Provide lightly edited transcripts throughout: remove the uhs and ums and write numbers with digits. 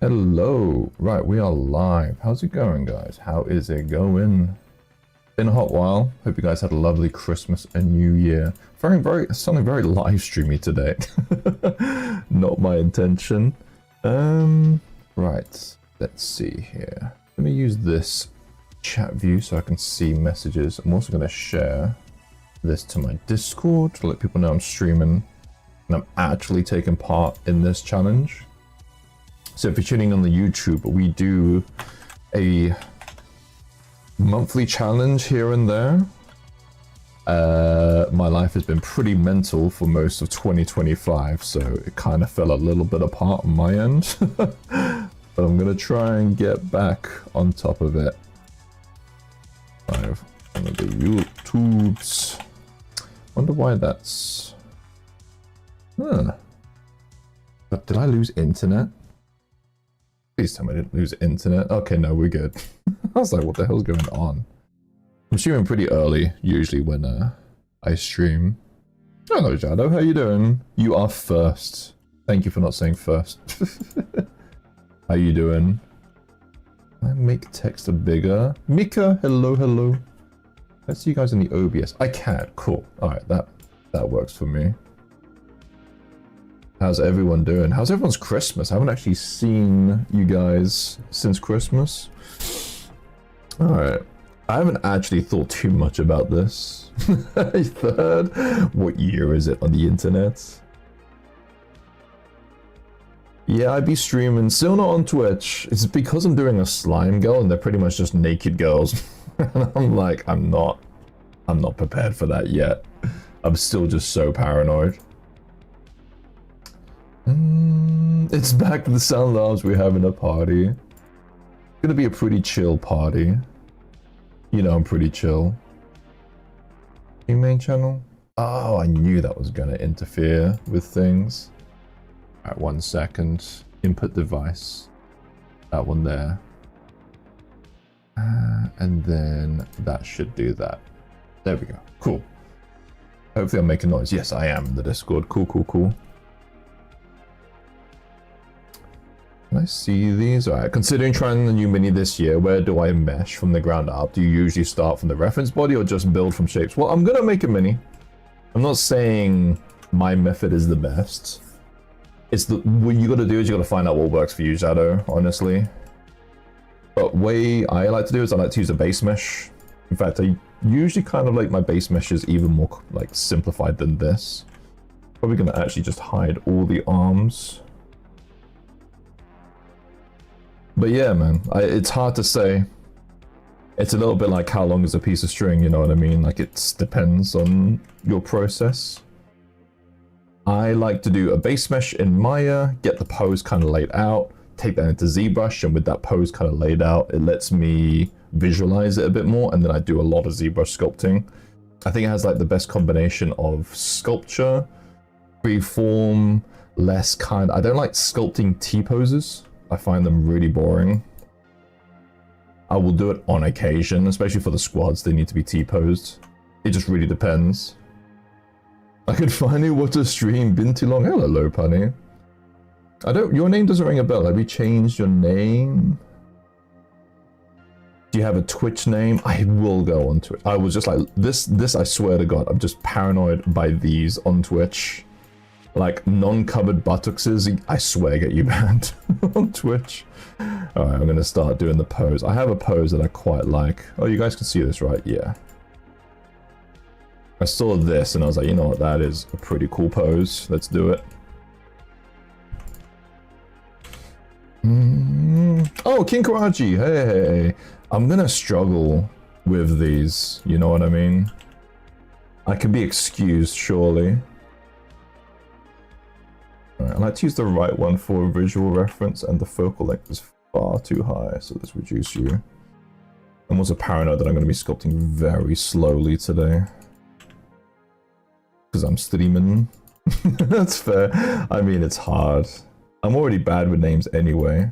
Hello. Right, we are live. How's it going, guys? How is it going? Been a hot while. Hope you guys had a lovely Christmas and New Year. Something very live streamy today. Not my intention. Right. Let's see here. Let me use this chat view so I can see messages. I'm also going to share this to my Discord to let people know I'm streaming and I'm actually taking part in this challenge. So if you're tuning on the YouTube, we do a monthly challenge here and there. My life has been pretty mental for most of 2025, so it kind of fell a little bit apart on my end. But I'm gonna try and get back on top of it. I have one of the YouTubes. Wonder why that's... But did I lose internet? Please tell me I didn't lose internet. Okay, no, we're good. I was like, what the hell's going on? I'm streaming pretty early, usually when I stream. Hello, Jado, how you doing? You are first. Thank you for not saying first. How you doing? Can I make text bigger? Mika, hello, hello. Let's see you guys in the OBS. I can, cool. Alright, that works for me. How's everyone doing? How's everyone's Christmas? I haven't actually seen you guys since Christmas. Alright. I haven't actually thought too much about this. Third? What year is it on the internet? Yeah, I'd be streaming. Still not on Twitch. It's because I'm doing a slime girl and they're pretty much just naked girls. And I'm like, I'm not prepared for that yet. I'm still just so paranoid. It's back to the Sound Labs. We're having a party. It's gonna be a pretty chill party. You know I'm pretty chill. Your main channel? Oh, I knew that was gonna interfere with things. Alright, 1 second. Input device. That one there. And then that should do that. There we go. Cool. Hopefully I'm making noise. Yes, I am in the Discord. Cool, cool, cool. Can I see these? Alright, considering trying the new mini this year, where do I mesh from the ground up? Do you usually start from the reference body or just build from shapes? Well, I'm gonna make a mini. I'm not saying my method is the best. It's what you gotta do is you gotta find out what works for you, Shadow, honestly. But way I like to do is I like to use a base mesh. In fact, I usually kind of like my base mesh is even more like simplified than this. Probably gonna actually just hide all the arms. But yeah, man, it's hard to say. It's a little bit like how long is a piece of string, you know what I mean? Like it depends on your process. I like to do a base mesh in Maya, get the pose kind of laid out, take that into ZBrush, and with that pose kind of laid out, it lets me visualize it a bit more, and then I do a lot of ZBrush sculpting. I think it has like the best combination of sculpture, freeform, less kind... I don't like sculpting T-poses. I find them really boring. I will do it on occasion, especially for the squads, they need to be T-posed. It just really depends. I could finally watch a stream, been too long. Hello, Punny. Your name doesn't ring a bell. Have you changed your name? Do you have a Twitch name? I will go on Twitch. I was just like, this I swear to God, I'm just paranoid by these on Twitch. Like non-covered buttocks, I swear get you banned on Twitch. Alright, I'm gonna start doing the pose. I have a pose that I quite like. Oh, you guys can see this, right? Yeah. I saw this and I was like, you know what, that is a pretty cool pose. Let's do it. Oh, King Karachi, hey. I'm gonna struggle with these, you know what I mean? I can be excused, surely. Alright, I like to use the right one for visual reference, and the focal length is far too high, so let's reduce you. I'm also paranoid that I'm going to be sculpting very slowly today. Because I'm streaming. That's fair. I mean, it's hard. I'm already bad with names anyway.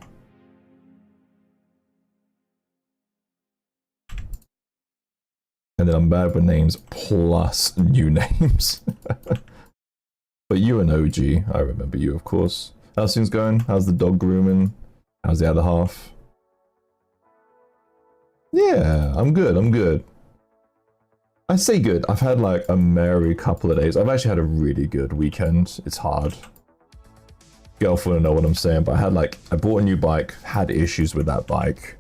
And then I'm bad with names plus new names. But you're an OG. I remember you, of course. How's things going? How's the dog grooming? How's the other half? Yeah, I'm good, I'm good. I say good. I've had like a merry couple of days. I've actually had a really good weekend. It's hard. Girlfriend will know what I'm saying, but I bought a new bike, had issues with that bike.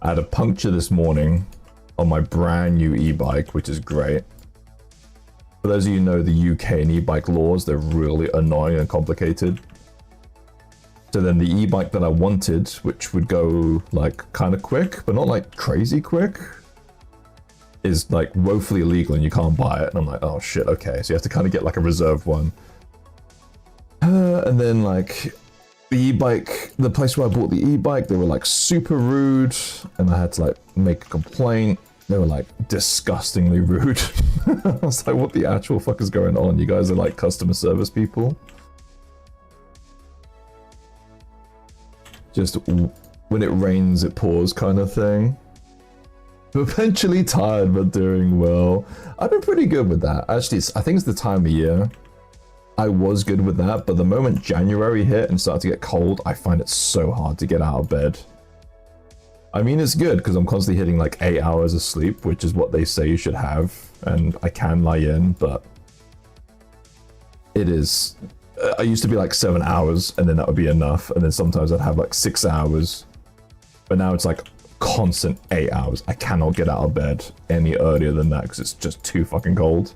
I had a puncture this morning on my brand new e-bike, which is great. For those of you who know the UK and e-bike laws, they're really annoying and complicated. So then the e-bike that I wanted, which would go like kind of quick, but not like crazy quick, is like woefully illegal and you can't buy it. And I'm like, oh shit, okay. So you have to kind of get like a reserved one. And then like the e-bike, the place where I bought the e-bike, they were like super rude and I had to like make a complaint. They were like disgustingly rude. I was like, what the actual fuck is going on? You guys are like customer service people? Just when it rains, it pours kind of thing. Eventually tired, but doing well. I've been pretty good with that. Actually, I think it's the time of year. I was good with that, but the moment January hit and started to get cold, I find it so hard to get out of bed. I mean, it's good because I'm constantly hitting like 8 hours of sleep, which is what they say you should have, and I can lie in, but it is... I used to be like 7 hours, and then that would be enough, and then sometimes I'd have like 6 hours, but now it's like constant 8 hours. I cannot get out of bed any earlier than that because it's just too fucking cold.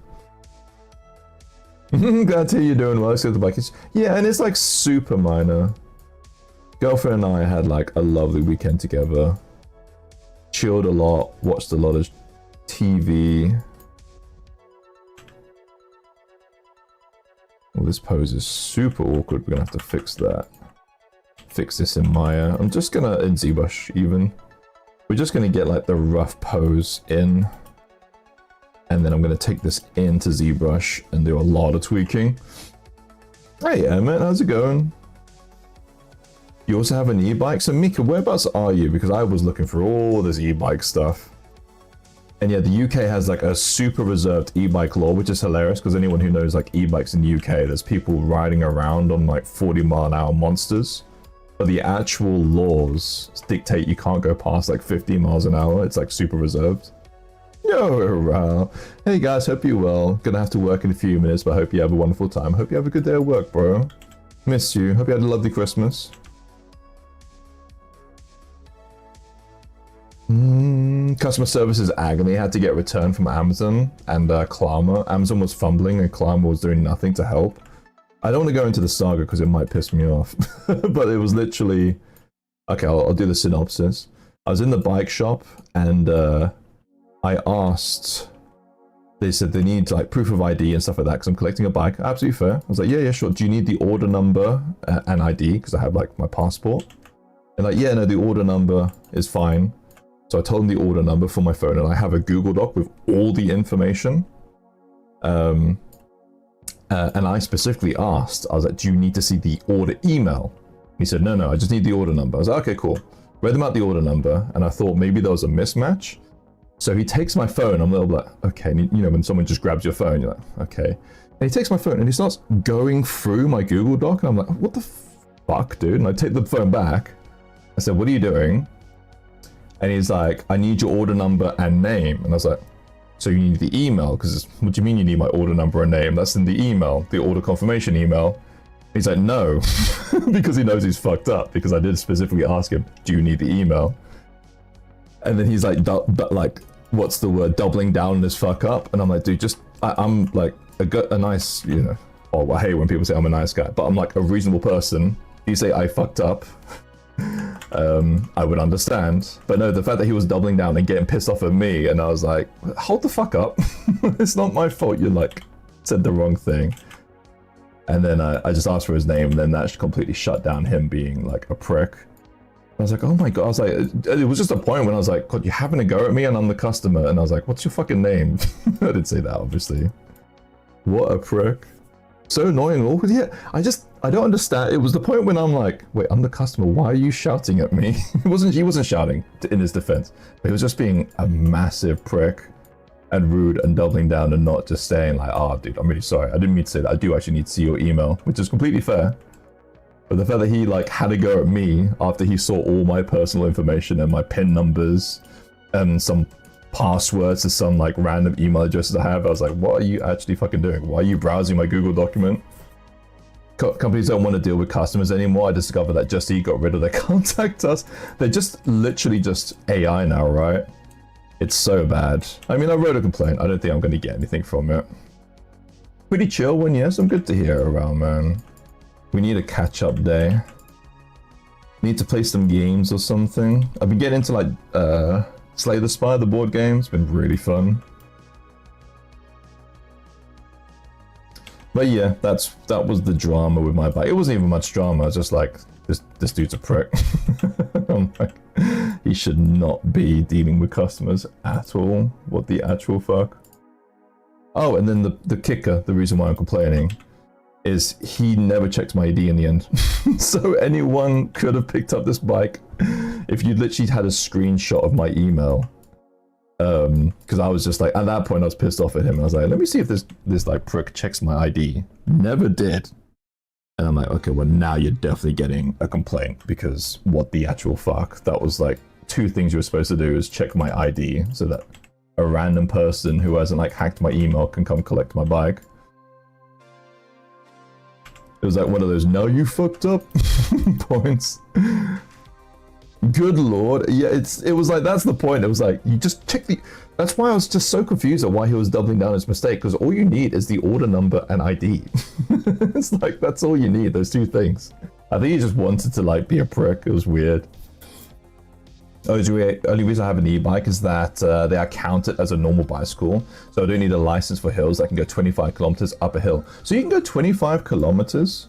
Glad to hear you're doing well. The bike is... Yeah, and it's like super minor. Girlfriend and I had like a lovely weekend together. Chilled a lot, watched a lot of TV. Well, this pose is super awkward. We're gonna have to fix that. Fix this in Maya. I'm just gonna, in ZBrush even. We're just gonna get like the rough pose in. And then I'm gonna take this into ZBrush and do a lot of tweaking. Hey Emmett, how's it going? You also have an e-bike? So Mika, whereabouts are you? Because I was looking for all this e-bike stuff. And yeah, the UK has like a super reserved e-bike law, which is hilarious because anyone who knows like e-bikes in the UK, there's people riding around on like 40-mile-an-hour monsters. But the actual laws dictate you can't go past like 50 miles an hour. It's like super reserved. Yo, hey guys, hope you're well. Gonna have to work in a few minutes, but hope you have a wonderful time. Hope you have a good day at work, bro. Missed you. Hope you had a lovely Christmas. Customer service is agony. Had to get returned from Amazon and Klarma. Amazon was fumbling and Klarma was doing nothing to help. I don't want to go into the saga because it might piss me off. But it was literally... Okay, I'll do the synopsis. I was in the bike shop and I asked... They said they need like proof of ID and stuff like that because I'm collecting a bike. Absolutely fair. I was like, yeah, sure. Do you need the order number and ID? Because I have like my passport. And like, yeah, no, the order number is fine. So I told them the order number for my phone and I have a Google Doc with all the information. And I specifically asked, I was like, do you need to see the order email? He said, no, I just need the order number. I was like, okay, cool. Read them out the order number and I thought maybe there was a mismatch. So he takes my phone, I'm a little like, okay, and you know, when someone just grabs your phone, you're like, okay. And he takes my phone and he starts going through my Google Doc and I'm like, what the fuck, dude? And I take the phone back. I said, what are you doing? And he's like, I need your order number and name. And I was like, so you need the email? Because what do you mean you need my order number and name? That's in the email, the order confirmation email. He's like, no, because he knows he's fucked up because I did specifically ask him, do you need the email? And then he's like, what's the word? Doubling down on his fuck up. And I'm like, dude, just, I'm like a nice, you know, oh, I hate when people say I'm a nice guy, but I'm like a reasonable person. You say I fucked up. I would understand, but no, the fact that he was doubling down and getting pissed off at me, and I was like, hold the fuck up. It's not my fault you like said the wrong thing. And then I just asked for his name, and then that completely shut down him being like a prick. I was like, oh my god, I was like, it was just a point when I was like, god, you're having a go at me and I'm the customer, and I was like, what's your fucking name? I didn't say that, obviously. What a prick. So annoying, awkward. Yeah, I don't understand. It was the point when I'm like, wait, I'm the customer. Why are you shouting at me? He wasn't shouting in his defense. But he was just being a massive prick and rude and doubling down and not just saying like, oh, dude, I'm really sorry. I didn't mean to say that. I do actually need to see your email, which is completely fair. But the fact that he like had to go at me after he saw all my personal information and my PIN numbers and some passwords to some like random email addresses I have, I was like, what are you actually fucking doing? Why are you browsing my Google document? Companies don't want to deal with customers anymore. I discovered that Just Eat got rid of their contact us. They're just literally just AI now, right? It's so bad. I mean, I wrote a complaint. I don't think I'm going to get anything from it. Pretty chill one, yes. I'm good to hear around, man. We need a catch-up day. Need to play some games or something. I've been getting into like Slay the Spire, the board game. It's been really fun. But yeah, that was the drama with my bike. It wasn't even much drama. I was just like, this dude's a prick. I'm like, he should not be dealing with customers at all. What the actual fuck? Oh, and then the kicker, the reason why I'm complaining, is he never checked my ID in the end. So anyone could have picked up this bike if you literally had a screenshot of my email. Because I was just like, at that point I was pissed off at him. I was like, let me see if this like prick checks my ID. Never did. And I'm like, okay, well now you're definitely getting a complaint, because what the actual fuck? That was like 2 things you were supposed to do, is check my ID so that a random person who hasn't like hacked my email can come collect my bike. It was like one of those, no, you fucked up points. Good lord. Yeah, it was like, that's the point. It was like, you just check the... That's why I was just so confused at why he was doubling down his mistake, because all you need is the order number and ID. It's like, that's all you need, those 2 things. I think he just wanted to like be a prick. It was weird. Oh, the only reason I have an e-bike is that they are counted as a normal bicycle, so I don't need a license for hills. I can go 25 kilometers up a hill. So you can go 25 kilometers?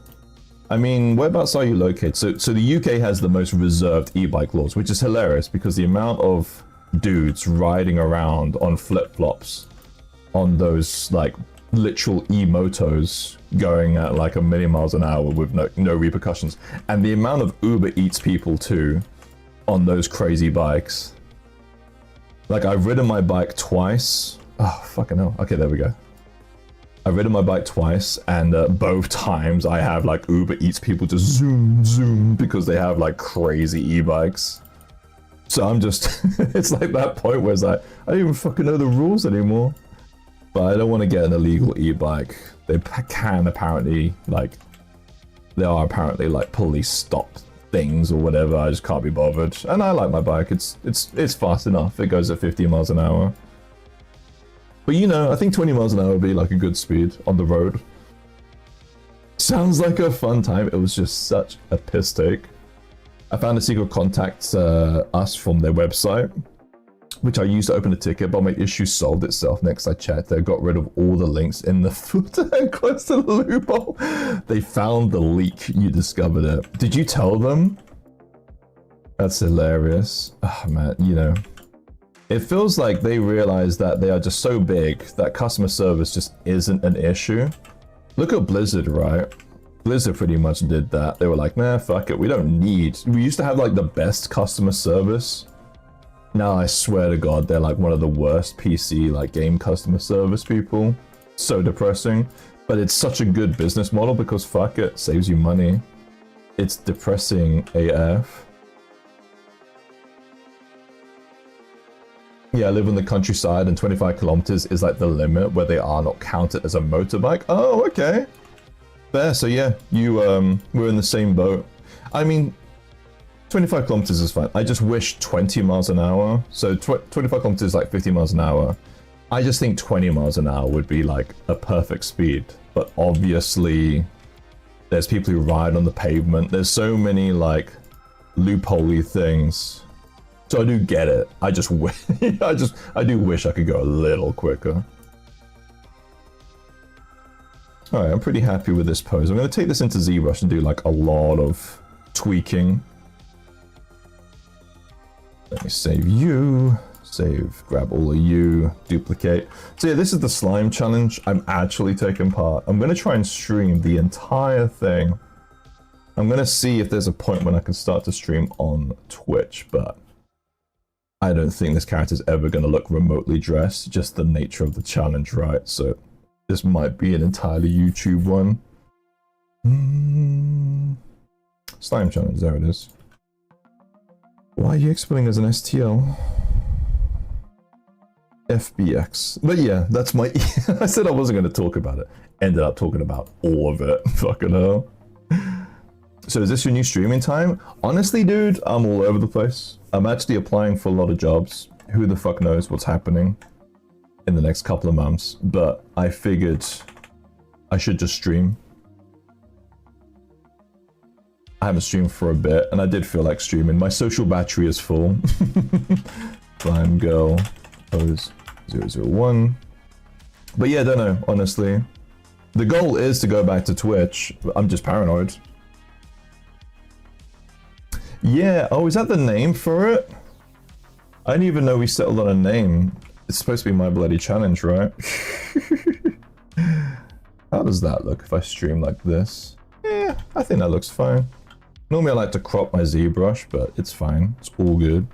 I mean, whereabouts are you located? So the UK has the most reserved e-bike laws, which is hilarious because the amount of dudes riding around on flip-flops on those like literal e-motos going at like 1,000,000 miles an hour with no repercussions, and the amount of Uber Eats people too on those crazy bikes. Like, I've ridden my bike twice. Oh, fucking hell. Okay, there we go. I've ridden my bike twice, and both times I have like Uber Eats people just zoom because they have like crazy e-bikes. So I'm just, it's like that point where it's like, I don't even fucking know the rules anymore. But I don't want to get an illegal e-bike. They can apparently, like, there are apparently like police stopped things or whatever. I just can't be bothered. And I like my bike. It's fast enough. It goes at 50 miles an hour. But you know, I think 20 miles an hour would be like a good speed on the road. Sounds like a fun time. It was just such a piss take. I found a secret contact us from their website, which I used to open a ticket, but my issue solved itself. Next I checked, they got rid of all the links in the footer and close to the loophole. They found the leak, you discovered it. Did you tell them? That's hilarious. Oh man, you know. It feels like they realize that they are just so big that customer service just isn't an issue. Look at Blizzard, right? Blizzard pretty much did that. They were like, nah, fuck it, we don't need... We used to have like the best customer service. Now I swear to God, they're like one of the worst PC like game customer service people. So depressing. But it's such a good business model because fuck it, saves you money. It's depressing AF. Yeah, I live in the countryside and 25 kilometers is like the limit where they are not counted as a motorbike. Oh, okay. Fair, so yeah, you we're in the same boat. I mean, 25 kilometers is fine. I just wish 20 miles an hour. So 25 kilometers is like 50 miles an hour. I just think 20 miles an hour would be like a perfect speed. But obviously, there's people who ride on the pavement. There's so many like loophole-y things. So I do get it. I just wish, I do wish I could go a little quicker. Alright, I'm pretty happy with this pose. I'm going to take this into ZBrush and do like a lot of tweaking. Let me save you, grab all of you, duplicate. So yeah, this is the slime challenge. I'm actually taking part. I'm going to try and stream the entire thing. I'm going to see if there's a point when I can start to stream on Twitch, but I don't think this character's ever going to look remotely dressed, just the nature of the challenge, right? So this might be an entirely YouTube one. Slime challenge, there it is. Why are you explaining as an STL? FBX. But yeah, that's my... I said I wasn't going to talk about it. Ended up talking about all of it. Fucking hell. So is this your new streaming time? Honestly, dude, I'm all over the place. I'm actually applying for a lot of jobs. Who the fuck knows what's happening in the next couple of months. But I figured I should just stream. I haven't streamed for a bit, and I did feel like streaming. My social battery is full. Slime girl pose 001. But yeah, I don't know, honestly. The goal is to go back to Twitch. I'm just paranoid. Yeah, oh, is that the name for it? I didn't even know we settled on a name. It's supposed to be My Bloody Challenge, right? How does that look if I stream like this? Yeah, I think that looks fine. Normally I like to crop my ZBrush, but it's fine. It's all good.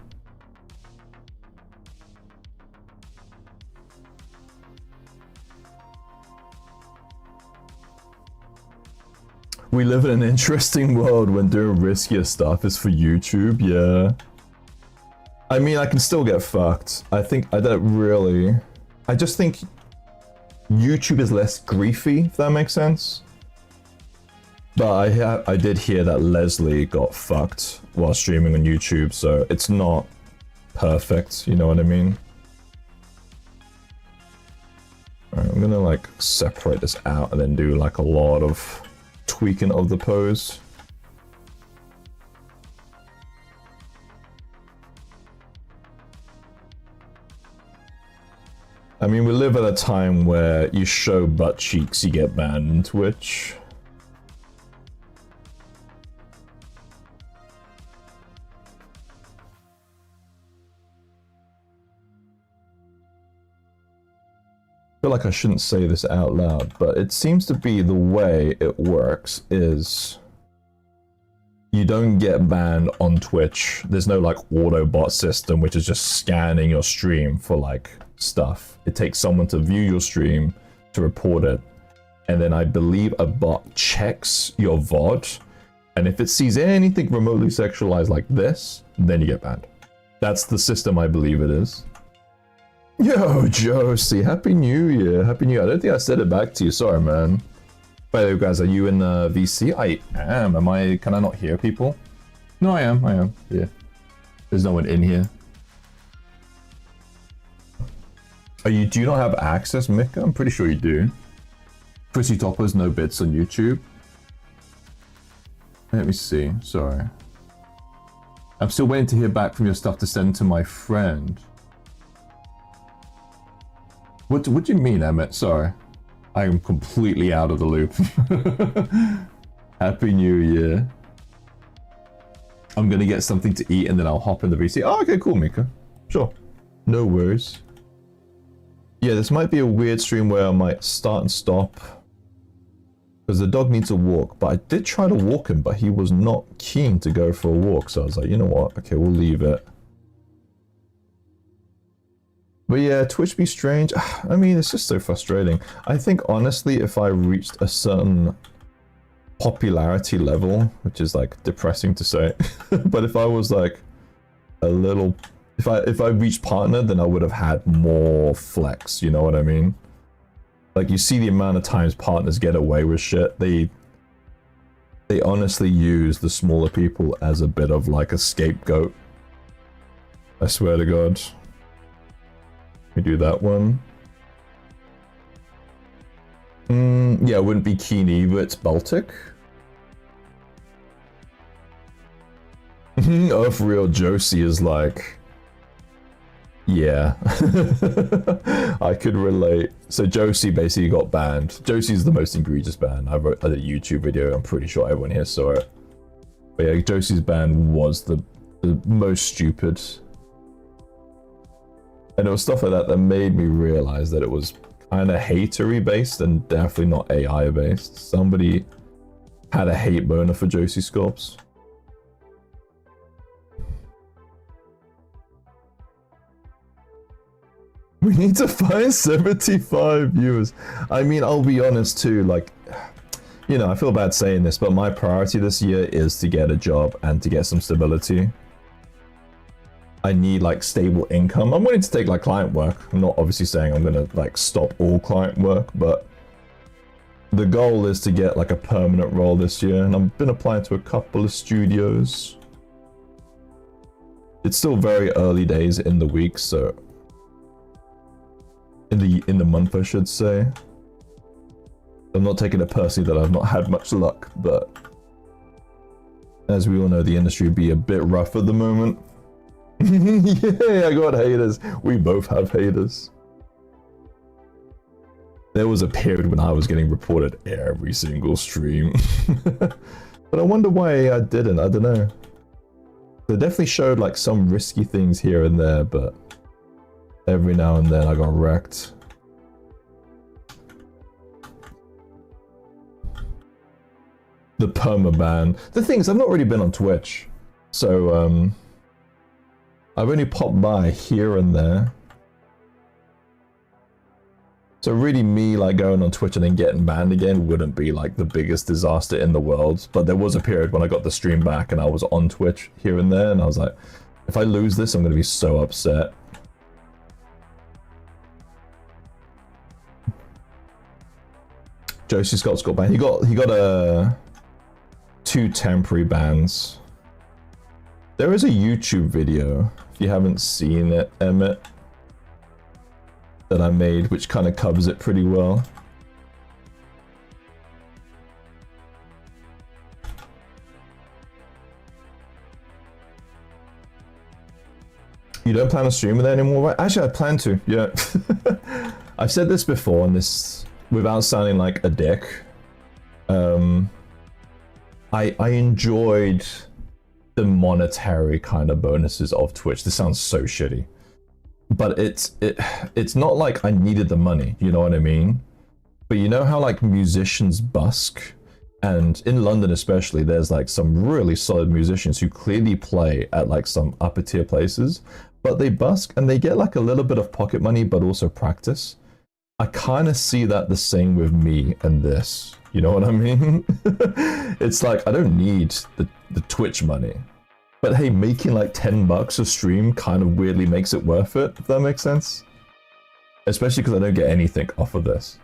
We live in an interesting world when doing riskier stuff is for YouTube, yeah. I mean, I can still get fucked. I don't really... I just think YouTube is less griefy, if that makes sense. But I did hear that Leslie got fucked while streaming on YouTube, so it's not perfect, you know what I mean? Alright, I'm gonna like separate this out and then do like a lot of tweaking of the pose. I mean, we live at a time where you show butt cheeks, you get banned on Twitch. I feel like I shouldn't say this out loud, but it seems to be the way it works is you don't get banned on Twitch. There's no like auto bot system which is just scanning your stream for like stuff. It takes someone to view your stream to report it, and then I believe a bot checks your VOD, and if it sees anything remotely sexualized like this, then you get banned. That's the system I believe it is. Yo, Josie, Happy New Year. Happy New Year. I don't think I said it back to you. Sorry, man. By the way, guys, are you in VC? I am. Can I not hear people? No, I am. Yeah. There's no one in here. Do you not have access, Mika? I'm pretty sure you do. Chrissy Toppers, no bits on YouTube. Let me see. Sorry. I'm still waiting to hear back from your stuff to send to my friend. What do you mean, Emmett? Sorry. I am completely out of the loop. Happy New Year. I'm gonna get something to eat and then I'll hop in the VC. Oh, okay, cool, Mika. Sure. No worries. Yeah, this might be a weird stream where I might start and stop. Because the dog needs a walk. But I did try to walk him, but he was not keen to go for a walk. So I was like, you know what? Okay, we'll leave it. But yeah, Twitch be strange. I mean, it's just so frustrating. I think, honestly, if I reached a certain popularity level, which is, like, depressing to say, but if I was, like, a little... If I reached partner, then I would have had more flex, you know what I mean? Like, you see the amount of times partners get away with shit. They honestly use the smaller people as a bit of, like, a scapegoat. I swear to God. We do that one. Yeah, it wouldn't be Keen either, it's Baltic. Oh, for real, Josie is like... Yeah. I could relate. So Josie basically got banned. Josie's the most egregious ban. I wrote a YouTube video, I'm pretty sure everyone here saw it. But yeah, Josie's ban was the most stupid. And it was stuff like that that made me realize that it was kind of hatery based and definitely not AI based. Somebody had a hate boner for Josie Scorps. We need to find 75 viewers. I mean, I'll be honest too, like, You know, I feel bad saying this, but my priority this year is to get a job and to get some stability. I need like stable income. I'm willing to take like client work. I'm not obviously saying I'm gonna like stop all client work, but the goal is to get like a permanent role this year, and I've been applying to a couple of studios. It's still very early days in the week, so in the month I should say. I'm not taking it personally that I've not had much luck, but as we all know, the industry would be a bit rough at the moment. Yeah, I got haters. We both have haters. There was a period when I was getting reported every single stream. But I wonder why I didn't. I don't know. They definitely showed like some risky things here and there, but every now and then I got wrecked. The perma ban. The thing is, I've not really been on Twitch, so I've only popped by here and there. So really me like going on Twitch and then getting banned again wouldn't be like the biggest disaster in the world. But there was a period when I got the stream back and I was on Twitch here and there, and I was like, if I lose this, I'm going to be so upset. Josie Scott's got banned. He got 2 temporary bans. There is a YouTube video, if you haven't seen it, Emmett, that I made, which kind of covers it pretty well. You don't plan on streaming there anymore, right? Actually, I plan to, yeah. I've said this before, and this, without sounding like a dick, I enjoyed the monetary kind of bonuses of Twitch. This sounds so shitty, but it's not like I needed the money, you know what I mean? But you know how like musicians busk, and in London especially, there's like some really solid musicians who clearly play at like some upper tier places, but they busk and they get like a little bit of pocket money, but also practice. I kind of see that the same with me and this. You know what I mean? It's like, I don't need the Twitch money. But hey, making like $10 a stream kind of weirdly makes it worth it, if that makes sense. Especially because I don't get anything off of this.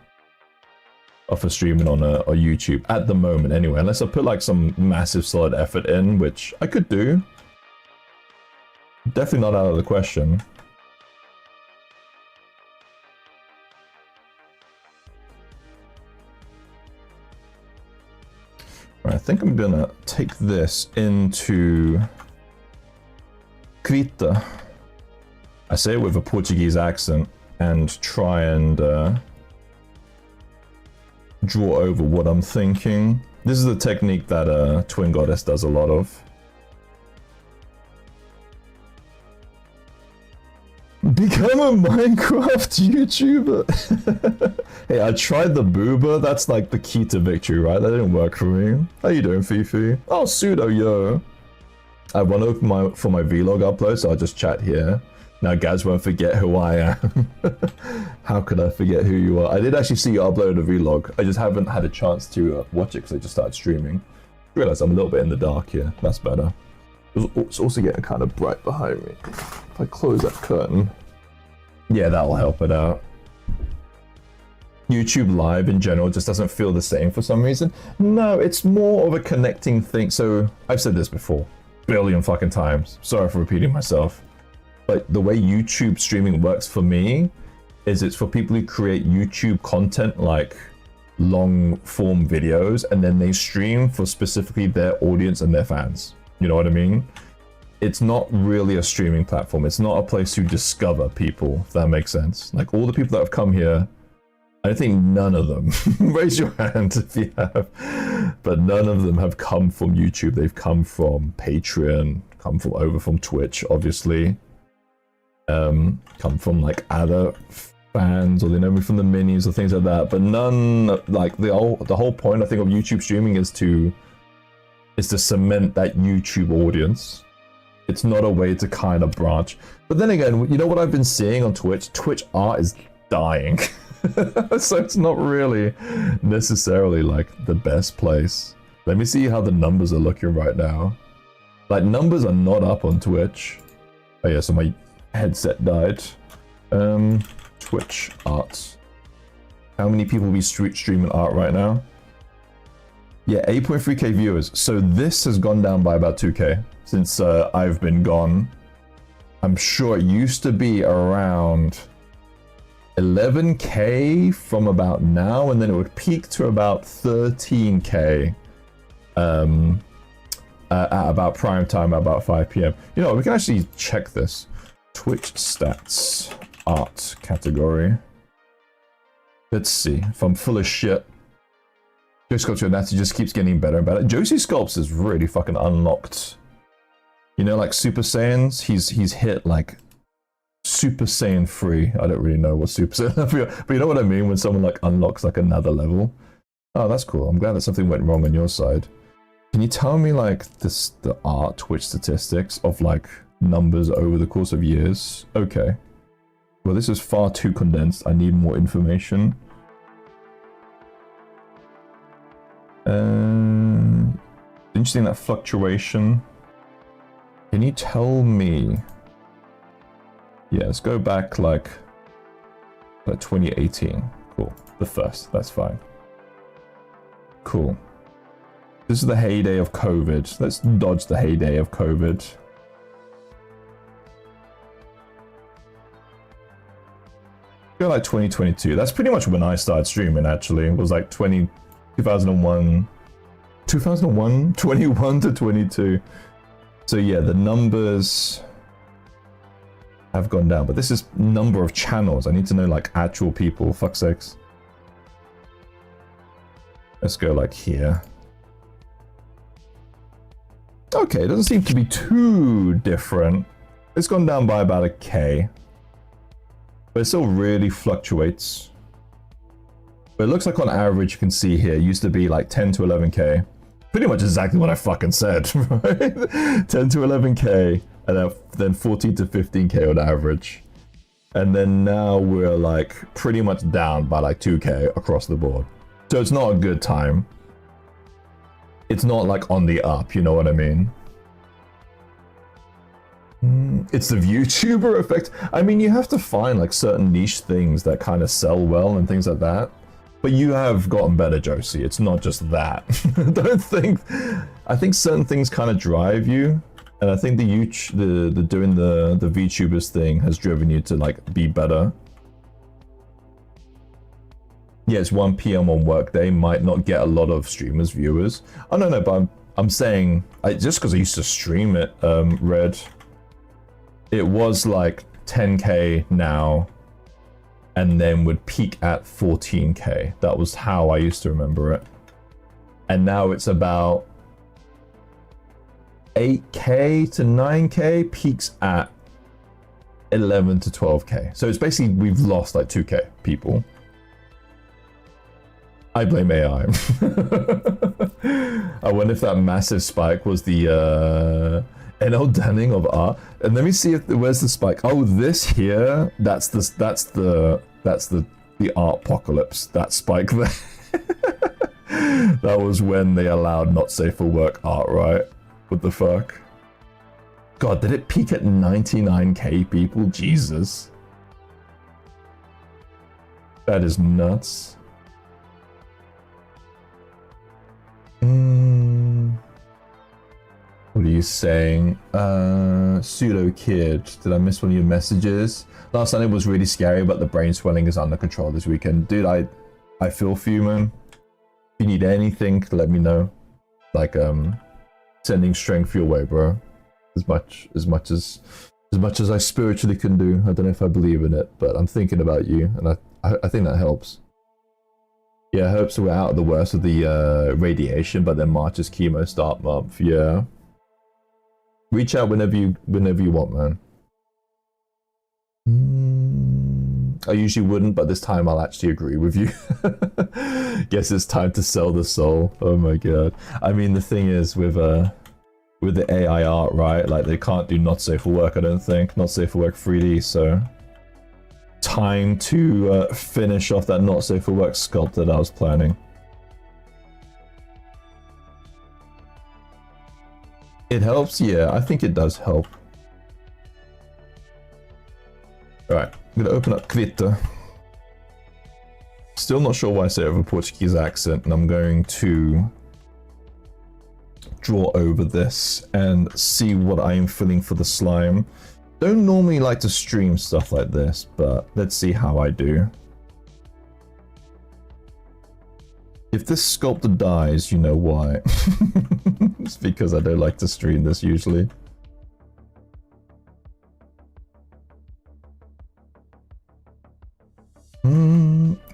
Off of streaming on YouTube, at the moment anyway. Unless I put like some massive solid effort in, which I could do. Definitely not out of the question. I think I'm gonna take this into Krita. I say it with a Portuguese accent and try and draw over what I'm thinking. This is the technique that Twin Goddess does a lot of. Become a Minecraft YouTuber. Hey, I tried the booba. That's like the key to victory, right? That didn't work for me. How you doing, Fifi? Oh, pseudo, yo. I have one open for my vlog upload, so I'll just chat here. Now, Gaz won't forget who I am. How could I forget who you are? I did actually see you upload a vlog. I just haven't had a chance to watch it because I just started streaming. I realize I'm a little bit in the dark here. That's better. It's also getting kind of bright behind me. If I close that curtain, yeah, that'll help it out. YouTube Live in general just doesn't feel the same for some reason. No, it's more of a connecting thing. So I've said this before, billion fucking times. Sorry for repeating myself. But the way YouTube streaming works for me is it's for people who create YouTube content like long form videos, and then they stream for specifically their audience and their fans. You know what I mean? It's not really a streaming platform. It's not a place to discover people, if that makes sense. Like all the people that have come here, I think none of them, raise your hand if you have, but none of them have come from YouTube. They've come from Patreon, come from Twitch, obviously. Come from like other fans, or they know me from the minis or things like that. But none, like the whole point I think of YouTube streaming is to cement that YouTube audience. It's not a way to kind of branch. But then again, you know what I've been seeing on Twitch? Twitch art is dying. So it's not really necessarily like the best place. Let me see how the numbers are looking right now. Like, numbers are not up on Twitch. Oh yeah, so my headset died. Twitch art. How many people be streaming art right now? Yeah, 8.3k viewers. So this has gone down by about 2k since I've been gone. I'm sure it used to be around 11k from about now, and then it would peak to about 13k at about prime time, about 5 p.m. You know, we can actually check this. Twitch stats, art category. Let's see if I'm full of shit. Josie Sculpture, that just keeps getting better and better. Josie Sculpts is really fucking unlocked. You know, like Super Saiyans, he's hit like Super Saiyan 3. I don't really know what Super Saiyan, but you know what I mean when someone like unlocks like another level. Oh, that's cool. I'm glad that something went wrong on your side. Can you tell me like the art Twitch statistics of like numbers over the course of years? Okay. Well, this is far too condensed. I need more information. Interesting, that fluctuation. Can you tell me? Yeah, let's go back like 2018. Cool. The first. That's fine. Cool. This is the heyday of COVID. Let's dodge the heyday of COVID. Go like 2022. That's pretty much when I started streaming, actually. It was like 2001, 21 to 22. So yeah, the numbers have gone down, but this is number of channels. I need to know like actual people, fuck's sakes. Let's go like here. Okay, it doesn't seem to be too different. It's gone down by about a K. But it still really fluctuates. But it looks like on average, you can see here, it used to be like 10 to 11k. Pretty much exactly what I fucking said, right? 10 to 11k, and then 14 to 15k on average. And then now we're like pretty much down by like 2k across the board. So it's not a good time. It's not like on the up, you know what I mean? It's the VTuber effect. I mean, you have to find like certain niche things that kind of sell well and things like that. But you have gotten better, Josie. It's not just that. I think certain things kind of drive you, and I think the doing the VTubers thing has driven you to like be better. Yeah, it's 1 p.m. on workday, might not get a lot of streamers, viewers. Oh no, but I'm saying just because I used to stream it, Red. It was like 10k now, and then would peak at 14k. That was how I used to remember it. And now it's about 8k to 9k, peaks at 11 to 12k. So it's basically, we've lost like 2k people. I blame AI. I wonder if that massive spike was the NL Danning of art. And let me see if where's the spike. Oh, this here. That's the art apocalypse. That spike there. That was when they allowed not safe for work art, right? What the fuck? God, did it peak at 99k people? Jesus. That is nuts. What are you saying? Pseudo kid, did I miss one of your messages? Last Sunday was really scary, but the brain swelling is under control this weekend. Dude, I feel for you, man. If you need anything, let me know. Like, sending strength your way, bro. As much as I spiritually can do. I don't know if I believe in it, but I'm thinking about you, and I think that helps. Yeah, I hope so we're out of the worst of the radiation, but then March is chemo start month. Yeah. Reach out whenever you want, man. I usually wouldn't, but this time I'll actually agree with you. Guess it's time to sell the soul. Oh my god. I mean, the thing is with the AI art, right? Like, they can't do not safe for work, I don't think. Not safe for work 3D, so time to finish off that not safe for work sculpt that I was planning. It helps? Yeah, I think it does help. Alright, I'm gonna open up Krita. Still not sure why I say it with a Portuguese accent, and I'm going to draw over this and see what I am feeling for the slime. Don't normally like to stream stuff like this, but let's see how I do. If this sculptor dies, you know why. It's because I don't like to stream this usually.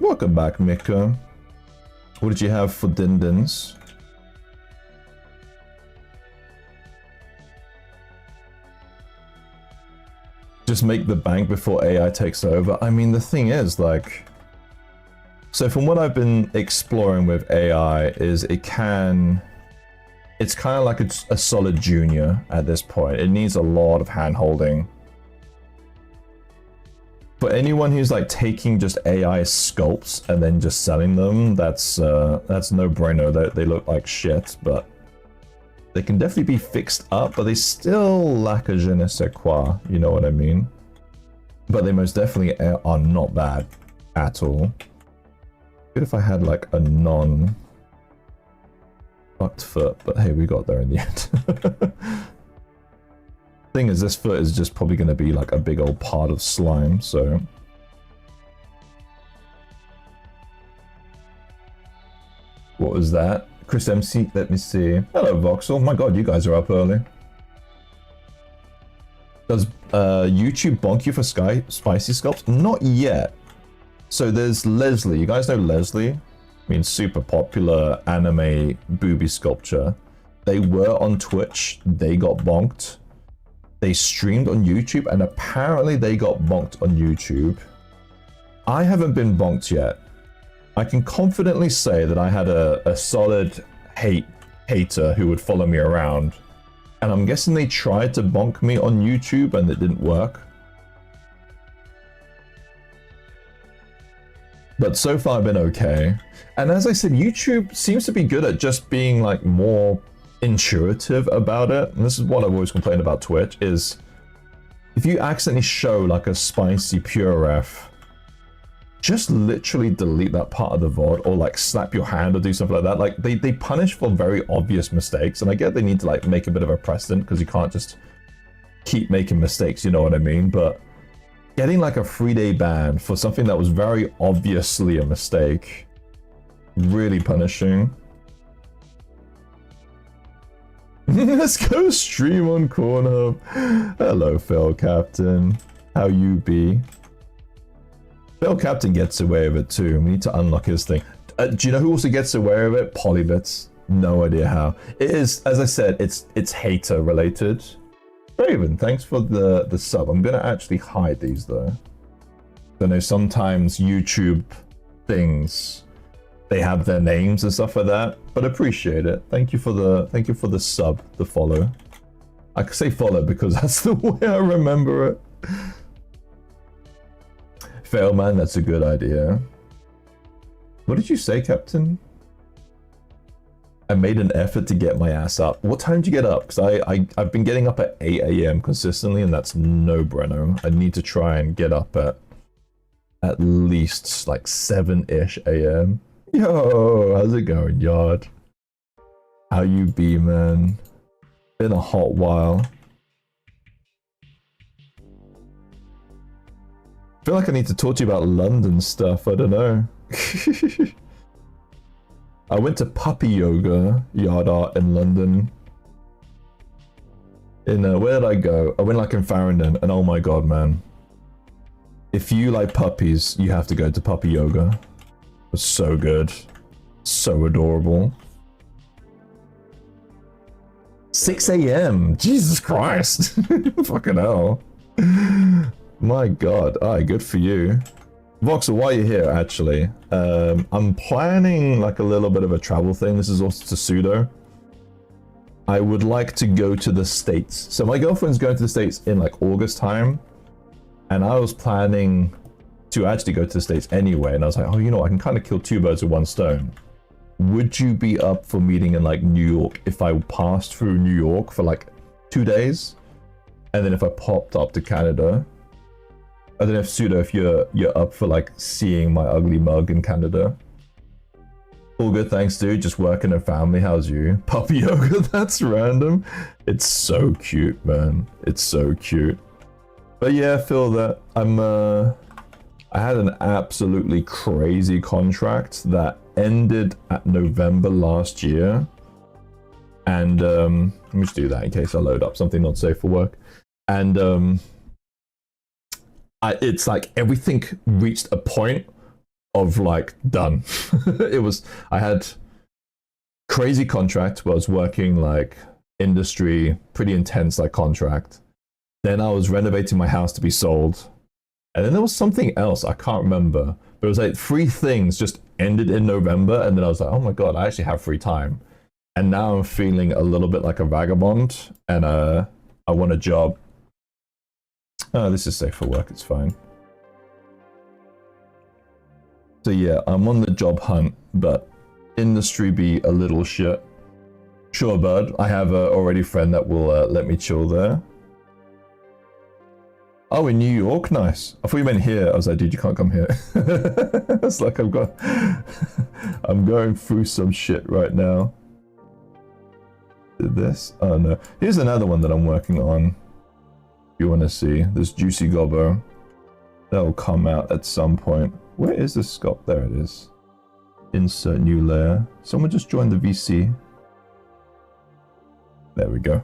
Welcome back, Mika. What did you have for din-dins? Just make the bank before AI takes over. I mean, the thing is, like... So from what I've been exploring with AI is it's kind of like a solid junior at this point. It needs a lot of hand-holding. For anyone who's like taking just AI sculpts and then just selling them, that's no-brainer. They look like shit, but they can definitely be fixed up, but they still lack a je ne sais quoi, you know what I mean? But they most definitely are not bad at all. Good if I had like a non-fucked foot, but hey, we got there in the end. Thing is, this foot is just probably going to be like a big old part of slime, so... What was that? Chris MC, let me see. Hello, Voxel. My god, you guys are up early. Does YouTube bonk you for spicy sculpts? Not yet. So there's Leslie. You guys know Leslie? I mean, super popular anime booby sculpture. They were on Twitch. They got bonked. They streamed on YouTube, and apparently they got bonked on YouTube. I haven't been bonked yet. I can confidently say that I had a solid hater who would follow me around. And I'm guessing they tried to bonk me on YouTube and it didn't work. But so far I've been okay. And as I said, YouTube seems to be good at just being like more intuitive about it. And this is what I've always complained about Twitch, is if you accidentally show like a spicy pure ref, just literally delete that part of the VOD, or like slap your hand or do something like that. Like they punish for very obvious mistakes, and I get they need to like make a bit of a precedent because you can't just keep making mistakes, you know what I mean? But getting like a 3-day ban for something that was very obviously a mistake, really punishing. Let's go stream on Corner. Hello, Phil Captain. How you be? Phil Captain gets away with it too. We need to unlock his thing. Do you know who also gets away with it? Polybits. No idea how. It is, as I said, it's hater related. Raven, thanks for the sub. I'm gonna actually hide these though. I know sometimes YouTube things, they have their names and stuff like that, but appreciate it. Thank you for the sub, the follow. I could say follow because that's the way I remember it. Fail man, that's a good idea. What did you say, Captain? I made an effort to get my ass up. What time did you get up? Because I've been getting up at 8 AM consistently, and that's no bueno. I need to try and get up at least like 7-ish AM. Yo, how's it going, Yard? How you be, man? Been a hot while. I feel like I need to talk to you about London stuff. I don't know. I went to puppy yoga, yard art in London. Where did I go? I went like in Farringdon, and oh my god, man. If you like puppies, you have to go to puppy yoga. It was so good. So adorable. 6 AM! Jesus Christ! Fucking hell. My god. Alright, good for you. Voxel, while you're here, actually, I'm planning like a little bit of a travel thing. This is also to pseudo. I would like to go to the States. So my girlfriend's going to the States in like August time. And I was planning to actually go to the States anyway. And I was like, oh, you know, I can kind of kill two birds with one stone. Would you be up for meeting in like New York if I passed through New York for like 2 days? And then if I popped up to Canada, I don't know if Pseudo, if you're up for like seeing my ugly mug in Canada. All good, thanks, dude. Just working and family. How's you? Puppy yoga, that's random. It's so cute, man. It's so cute. But yeah, I feel that I had an absolutely crazy contract that ended at November last year. And let me just do that in case I load up something not safe for work. And it's like everything reached a point of like done. I had crazy contract where I was working like industry, pretty intense like contract. Then I was renovating my house to be sold. And then there was something else, I can't remember. But it was like 3 things just ended in November. And then I was like, oh my God, I actually have free time. And now I'm feeling a little bit like a vagabond. And I want a job. Oh, this is safe for work, it's fine. So yeah, I'm on the job hunt, but industry be a little shit. Sure, bud. I have a already friend that will let me chill there. Oh, in New York? Nice. I thought you meant here. I was like, dude, you can't come here. It's like I'm going through some shit right now. Did this? Oh no. Here's another one that I'm working on. If you want to see this juicy gobbo, that will come out at some point. Where is the scope? There it is. Insert new layer. Someone just joined the VC. There we go.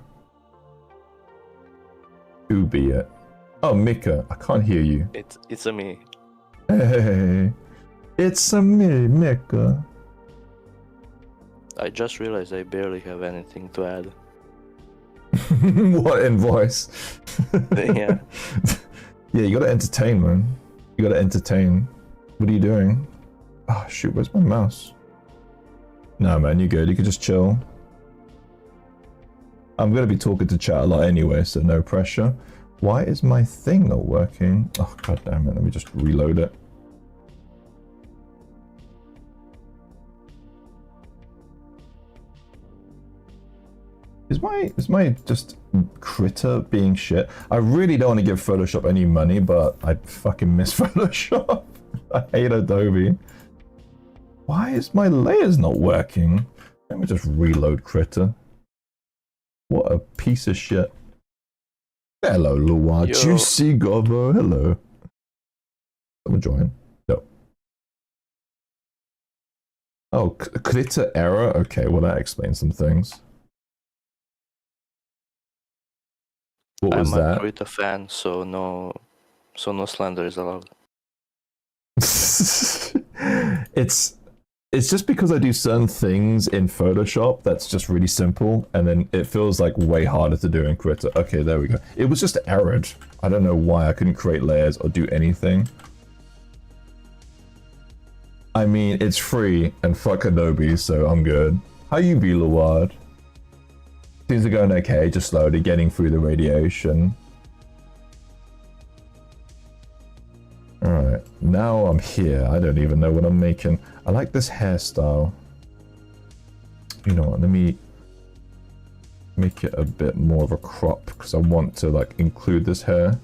Who be it? Oh, Mika, I can't hear you. It's a me. Hey, it's a me, Mika. I just realized I barely have anything to add. What in voice? Yeah. Yeah, you gotta entertain, man. You gotta entertain. What are you doing? Oh shoot, where's my mouse? Nah, man, you're good. You can just chill. I'm gonna be talking to chat a lot anyway, so no pressure. Why is my thing not working? Oh, god damn it. Let me just reload it. Is my just critter being shit? I really don't want to give Photoshop any money, but I fucking miss Photoshop. I hate Adobe. Why is my layers not working? Let me just reload critter. What a piece of shit. Hello, Lua. Juicy Gobbo. Hello. Someone join. No. Oh, critter error? Okay, well that explains some things. What was that? I'm a critter fan, so no slander is allowed. It's just because I do certain things in Photoshop that's just really simple, and then it feels like way harder to do in Critter. Okay, there we go. It was just errored. I don't know why I couldn't create layers or do anything. I mean, it's free, and fuck Adobe, so I'm good. How you be, Laward? Things are going okay, just slowly getting through the radiation. Alright, now I'm here. I don't even know what I'm making. I like this hairstyle. You know what, let me make it a bit more of a crop because I want to like include this hair.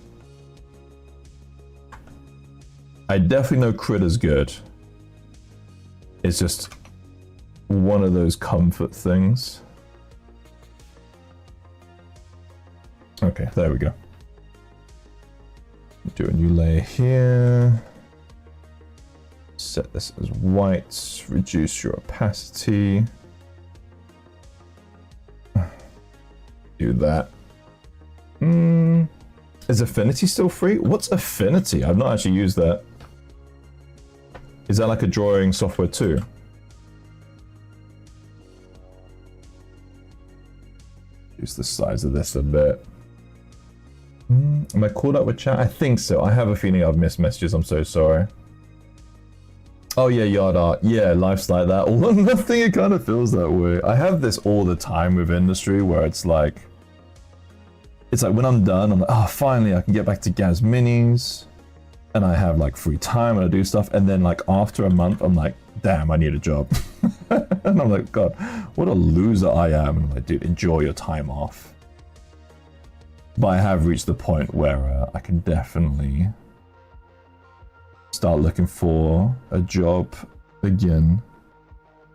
I definitely know Critter's good. It's just one of those comfort things. Okay, there we go. Do a new layer here. Set this as white. Reduce your opacity. Do that. Is Affinity still free? What's Affinity? I've not actually used that. Is that like a drawing software too? Use the size of this a bit. Am I caught up with chat? I think so. I have a feeling I've missed messages. I'm so sorry. Oh yeah, yard art. Yeah, life's like that. All or nothing. It kind of feels that way. I have this all the time with industry where it's like when I'm done, I'm like, oh, finally I can get back to Gaz Minis. and I have like free time and I do stuff, and then like after a month I'm like, damn, I need a job. And I'm like, God, what a loser I am. And I'm like, dude, enjoy your time off. But I have reached the point where I can definitely start looking for a job again.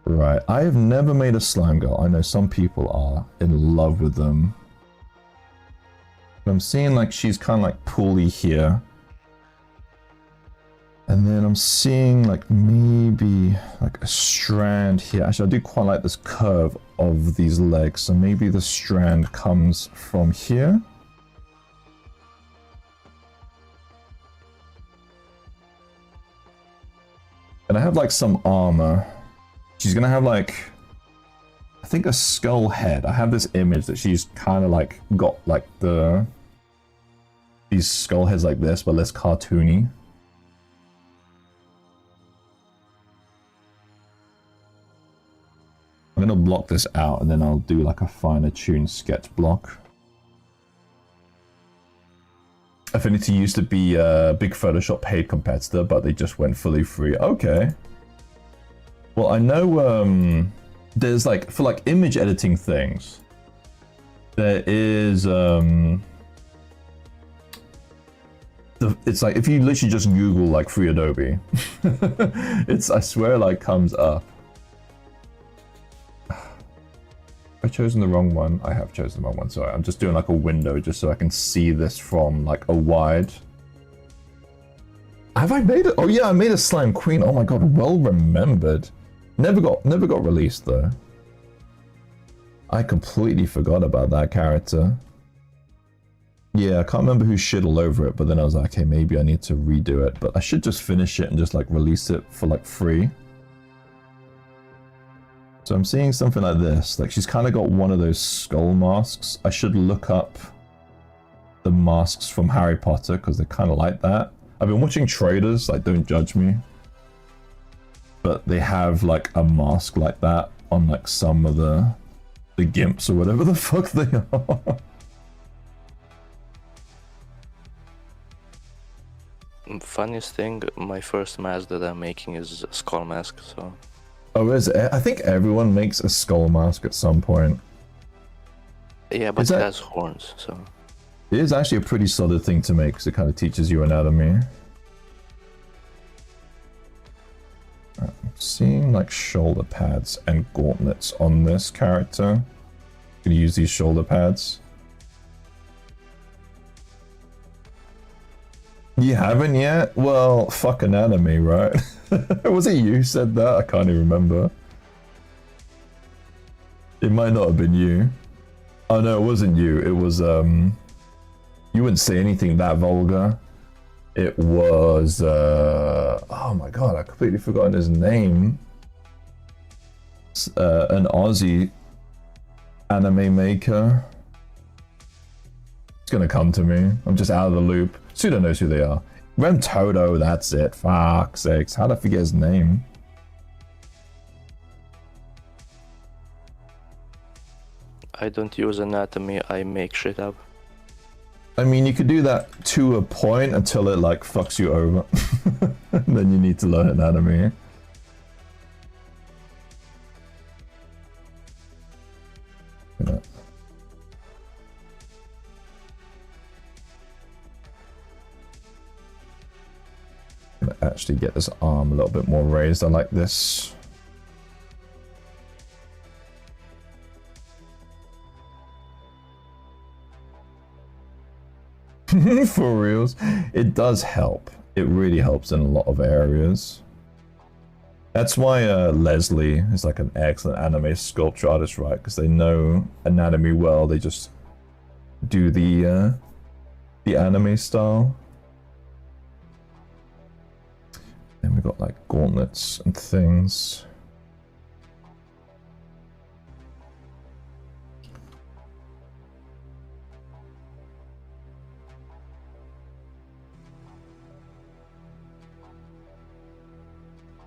Right, I have never made a slime girl. I know some people are in love with them. But I'm seeing like she's kind of like pooly here. And then I'm seeing like maybe like a strand here. Actually, I do quite like this curve of these legs. So maybe the strand comes from here. And I have like some armor. She's gonna have like, I think a skull head. I have this image that she's kind of like got like these skull heads like this, but less cartoony. I'm gonna block this out and then I'll do like a finer tuned sketch block. Affinity used to be a big Photoshop paid competitor, but they just went fully free. Okay. Well, I know there's like, for like image editing things, there is, it's like, if you literally just Google like free Adobe, it's, I swear, like comes up. I've chosen the wrong one. I have chosen the wrong one. Sorry, I'm just doing like a window just so I can see this from like a wide. Have I made it? Oh yeah, I made a slime queen. Oh my god, well remembered. Never got released though. I completely forgot about that character. Yeah, I can't remember who shit all over it, but then I was like, okay, maybe I need to redo it. But I should just finish it and just like release it for like free. So I'm seeing something like this. Like she's kind of got one of those skull masks. I should look up the masks from Harry Potter because they're kind of like that. I've been watching traders, like don't judge me. But they have like a mask like that on like some of the gimps or whatever the fuck they are. Funniest thing, my first mask that I'm making is a skull mask, so... Oh, is it? I think everyone makes a skull mask at some point. Yeah, but it has horns, so... It is actually a pretty solid thing to make because it kind of teaches you anatomy. I'm seeing like shoulder pads and gauntlets on this character. I'm gonna use these shoulder pads. You haven't yet? Well, fuck anatomy, right? Was it you who said that? I can't even remember. It might not have been you. Oh no, it wasn't you. It was, you wouldn't say anything that vulgar. It was, oh my god, I completely forgotten his name. An Aussie anime maker. It's gonna come to me. I'm just out of the loop. Pseudo knows who they are. Rem Toto, that's it. Fuck's sakes. How'd I forget his name? I don't use anatomy, I make shit up. I mean, you could do that to a point until it like fucks you over. Then you need to learn anatomy. Yeah. Actually get this arm a little bit more raised. I like this. For reals, it does help. It really helps in a lot of areas. That's why Leslie is like an excellent anime sculpture artist, right? Because they know anatomy well. They just do the anime style. Then we got like gauntlets and things.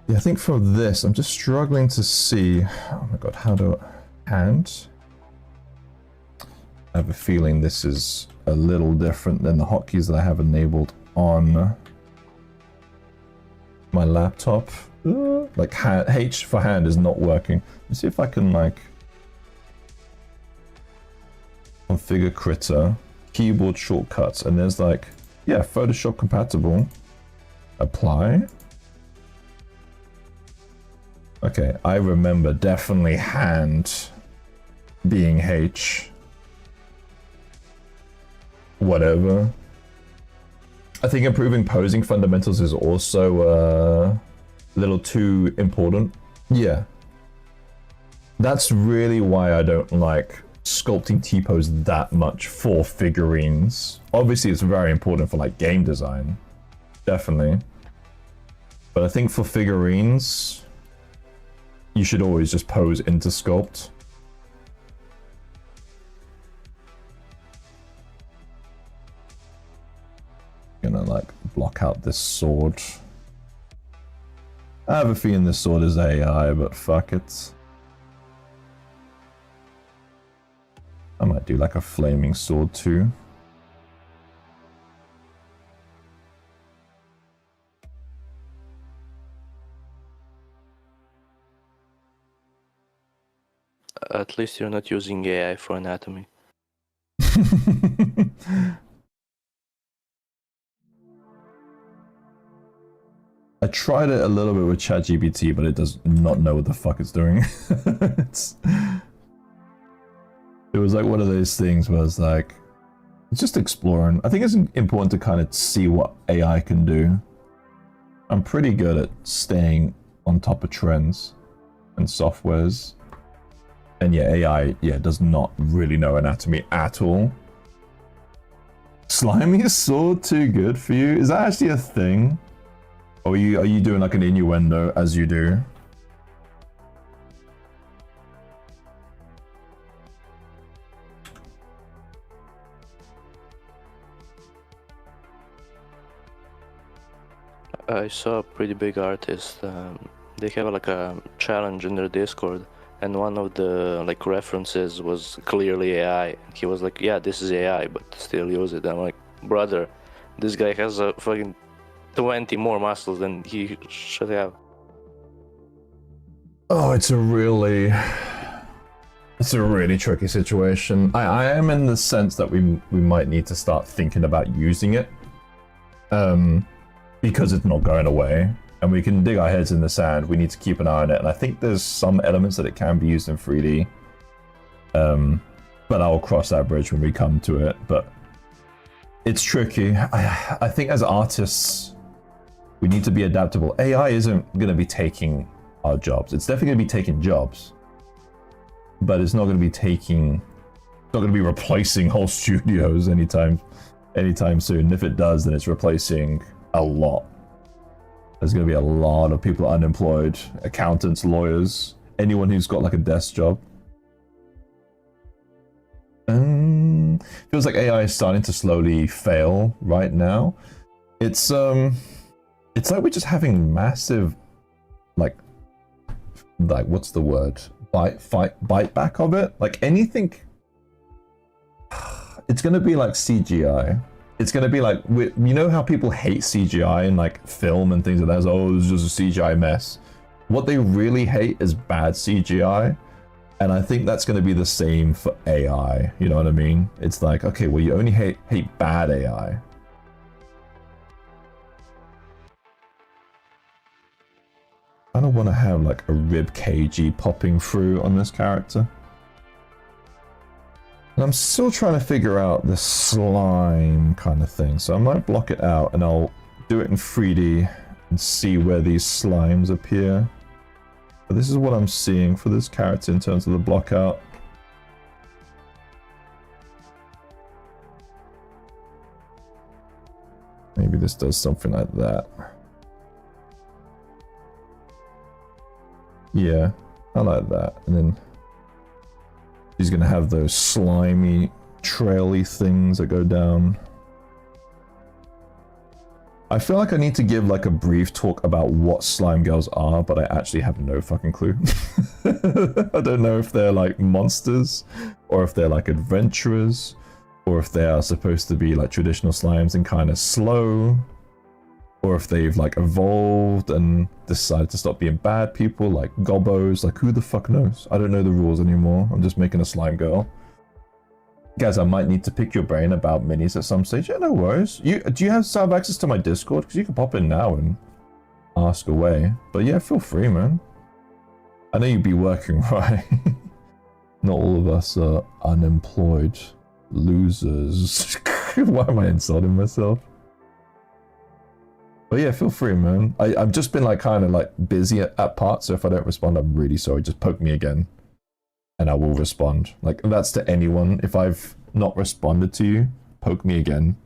Yeah, I think for this, I'm just struggling to see. Oh my god, how do hand? I have a feeling this is a little different than the hotkeys that I have enabled on my laptop. Like H for hand is not working. Let's see if I can like configure critter, keyboard shortcuts, and there's like, yeah, Photoshop compatible. Apply. Okay, I remember definitely hand being H. Whatever. I think improving posing fundamentals is also a little too important. Yeah. That's really why I don't like sculpting T-pose that much for figurines. Obviously, it's very important for like game design. Definitely. But I think for figurines, you should always just pose into sculpt. Gonna like block out this sword. I have a feeling this sword is AI, but fuck it. I might do like a flaming sword too. At least you're not using AI for anatomy. I tried it a little bit with ChatGPT, but it does not know what the fuck it's doing. It was like one of those things where it's like, it's just exploring. I think it's important to kind of see what AI can do. I'm pretty good at staying on top of trends and softwares. And yeah, AI, yeah, does not really know anatomy at all. Slimy sword too good for you? Is that actually a thing? Or are you doing like an innuendo as you do? I saw a pretty big artist. They have like a challenge in their Discord, and one of the like references was clearly AI. He was like, "Yeah, this is AI, but still use it." I'm like, "Brother, this guy has a fucking 20 more muscles than he should have." Oh, it's a really tricky situation. I am in the sense that we might need to start thinking about using it. Because it's not going away, and we can dig our heads in the sand. We need to keep an eye on it, and I think there's some elements that it can be used in 3D. But I'll cross that bridge when we come to it. But it's tricky. I think as artists, we need to be adaptable. AI isn't going to be taking our jobs. It's definitely going to be taking jobs, but it's not going to be taking. It's not going to be replacing whole studios anytime soon. If it does, then it's replacing a lot. There's going to be a lot of people unemployed, accountants, lawyers, anyone who's got like a desk job. Feels like AI is starting to slowly fail right now. It's like we're just having massive, like what's the word? Bite back of it. Like anything, it's going to be like CGI. It's going to be like, you know how people hate CGI in like film and things like that? It's, oh, it's just a CGI mess. What they really hate is bad CGI. And I think that's going to be the same for AI. You know what I mean? It's like, okay, well, you only hate bad AI. I don't want to have like a rib cagey popping through on this character. And I'm still trying to figure out this slime kind of thing. So I might block it out and I'll do it in 3D and see where these slimes appear. But this is what I'm seeing for this character in terms of the block out. Maybe this does something like that. Yeah, I like that. And then he's gonna have those slimy, traily things that go down. I feel like I need to give like a brief talk about what slime girls are, but I actually have no fucking clue. I don't know if they're like monsters, or if they're like adventurers, or if they are supposed to be like traditional slimes and kind of slow. or if they've like evolved and decided to stop being bad people, like gobbos. Like, who the fuck knows? I don't know the rules anymore. I'm just making a slime girl. Guys, I might need to pick your brain about minis at some stage. Yeah, no worries. Do you have access to my Discord? Because you can pop in now and ask away. But yeah, feel free, man. I know you'd be working, right? Not all of us are unemployed losers. Why am I insulting myself? But yeah, feel free, man. I've just been like kind of like busy at parts, so if I don't respond, I'm really sorry. Just poke me again and I will respond. Like, that's to anyone. If I've not responded to you, poke me again.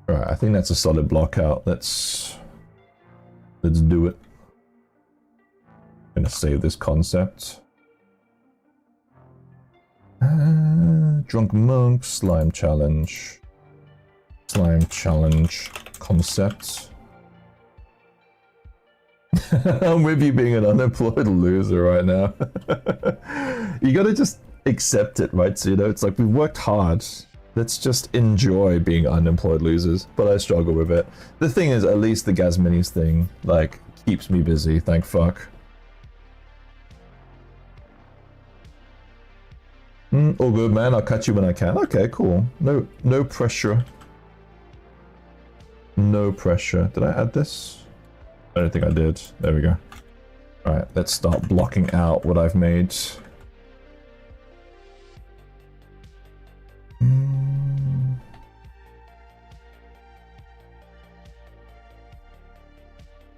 Alright, I think that's a solid block out. Let's do it. I'm gonna save this concept. Drunk monk, slime challenge. Slime challenge concept. I'm with you being an unemployed loser right now. You gotta just accept it, right? So, you know, it's like, we worked hard. Let's just enjoy being unemployed losers. But I struggle with it. The thing is, at least the Gaz Minis thing, like, keeps me busy, thank fuck. All good, man. I'll catch you when I can. Okay, cool. No pressure. No pressure. Did I add this? I don't think I did. There we go. Alright, let's start blocking out what I've made. I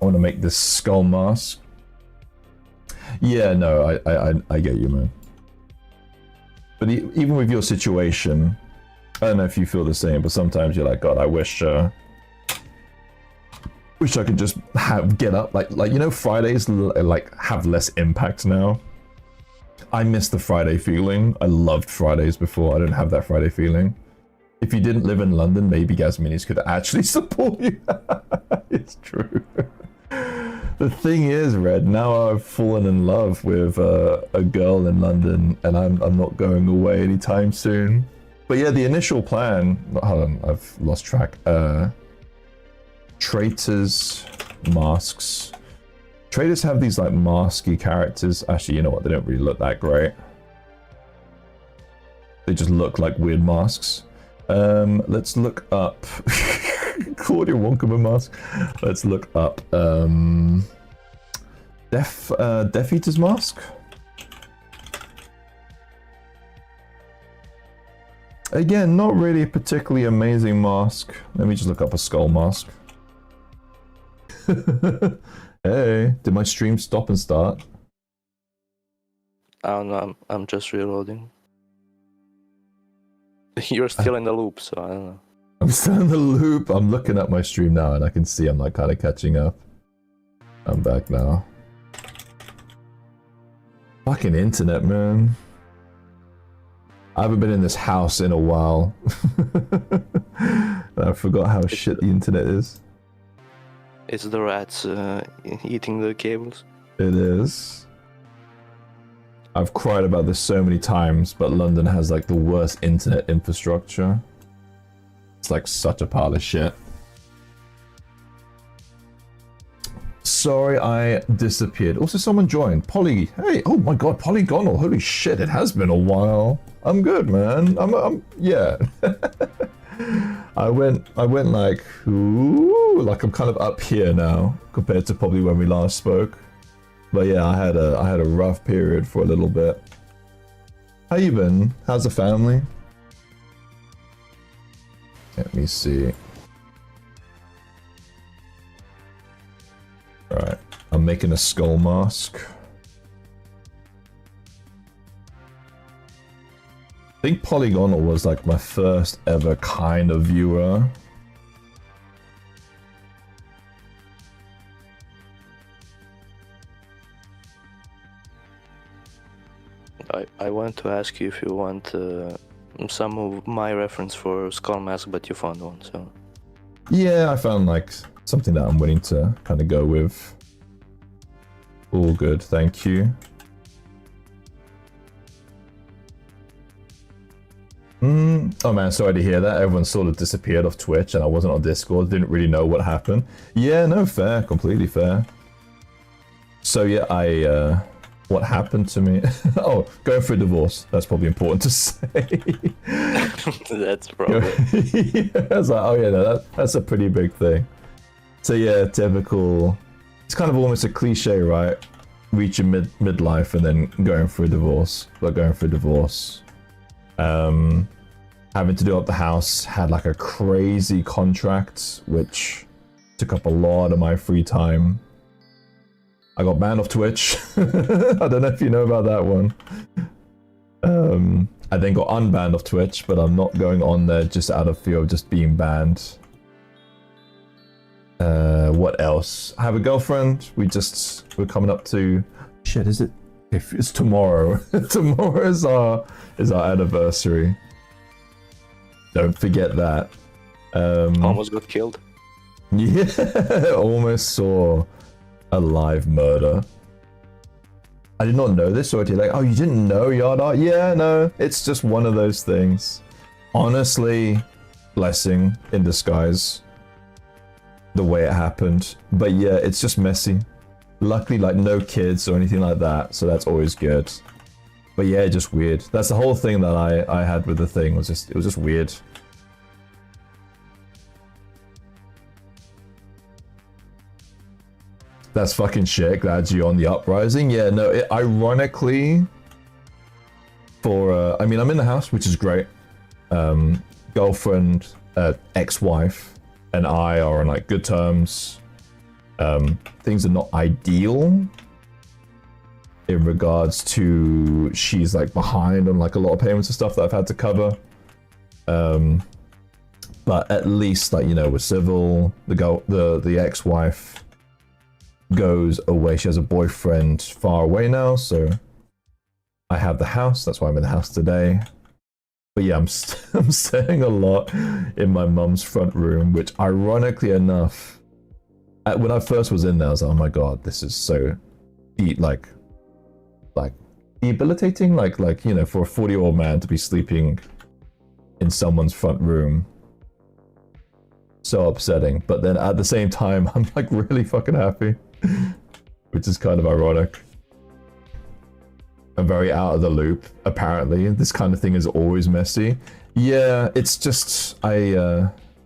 want to make this skull mask. Yeah, no, I get you, man. But even with your situation, I don't know if you feel the same, but sometimes you're like, God, I wish I could just get up, like you know, Fridays like have less impact now. I miss the Friday feeling. I loved Fridays before. I don't have that Friday feeling. If you didn't live in London, maybe Gaz Minis could actually support you. It's true. The thing is, Red, now I've fallen in love with a girl in London, and I'm not going away anytime soon. But yeah, the initial plan. Hold on, I've lost track. Traitors masks. Traitors have these like masky characters. Actually, you know what? They don't really look that great. They just look like weird masks. Let's look up Claudia Wonkama mask. Let's look up Death Eater's mask. Again, not really a particularly amazing mask. Let me just look up a skull mask. Hey, did my stream stop and start? I don't know, I'm just reloading. You're still in the loop, so I don't know. I'm still in the loop. I'm looking at my stream now and I can see I'm like kind of catching up. I'm back now. Fucking internet, man. I haven't been in this house in a while. I forgot how shit the internet is. It's the rats eating the cables. It is. I've cried about this so many times, but London has like the worst internet infrastructure. It's like such a pile of shit. Sorry I disappeared. Also, someone joined. Polly. Hey, oh my god, Polygonal. Holy shit, it has been a while. I'm good, man. I'm yeah. I went like, ooh, like I'm kind of up here now compared to probably when we last spoke. But yeah, I had a rough period for a little bit. How you been? How's the family? Let me see. Alright, I'm making a skull mask. I think Polygonal was like my first ever kind of viewer. I want to ask you if you want some of my reference for skull mask, but you found one, so. Yeah, I found like something that I'm willing to kind of go with. All good, thank you. Oh man, sorry to hear that. Everyone sort of disappeared off Twitch and I wasn't on Discord, didn't really know what happened. Yeah, no, fair, completely fair. So yeah, what happened to me? Oh, going through a divorce. That's probably important to say. That's probably. Yeah, I was like, oh yeah, no, that's a pretty big thing. So yeah, typical. It's kind of almost a cliche, right? Reaching midlife and then going through a divorce. But going through a divorce. Having to do up the house, had like a crazy contract, which took up a lot of my free time. I got banned off Twitch. I don't know if you know about that one. I then got unbanned off Twitch, but I'm not going on there just out of fear of just being banned. What else? I have a girlfriend. We're coming up to... Shit, is it? If it's tomorrow. Tomorrow is our anniversary. Don't forget that. Almost got killed. Yeah, almost saw a live murder. I did not know this, so you're like, oh, you didn't know, yada? Yeah, no, it's just one of those things. Honestly, blessing in disguise. The way it happened. But yeah, it's just messy. Luckily, like, no kids or anything like that, so that's always good. But yeah, just weird. That's the whole thing that I had with the thing, it was just weird. That's fucking shit. Glad you're on the uprising. Yeah, no, ironically, I mean, I'm in the house, which is great. Girlfriend, ex-wife, and I are on like good terms. Things are not ideal in regards to she's like behind on like a lot of payments and stuff that I've had to cover. But at least, like, you know, we're civil. The ex-wife goes away. She has a boyfriend far away now, so I have the house. That's why I'm in the house today. But yeah, I'm staying a lot in my mum's front room, which ironically enough, when I first was in there, I was like, oh my god, this is so like debilitating, like you know, for a 40-year-old man to be sleeping in someone's front room. So upsetting. But then at the same time, I'm like really fucking happy. Which is kind of ironic. I'm very out of the loop, apparently. This kind of thing is always messy. Yeah, it's just,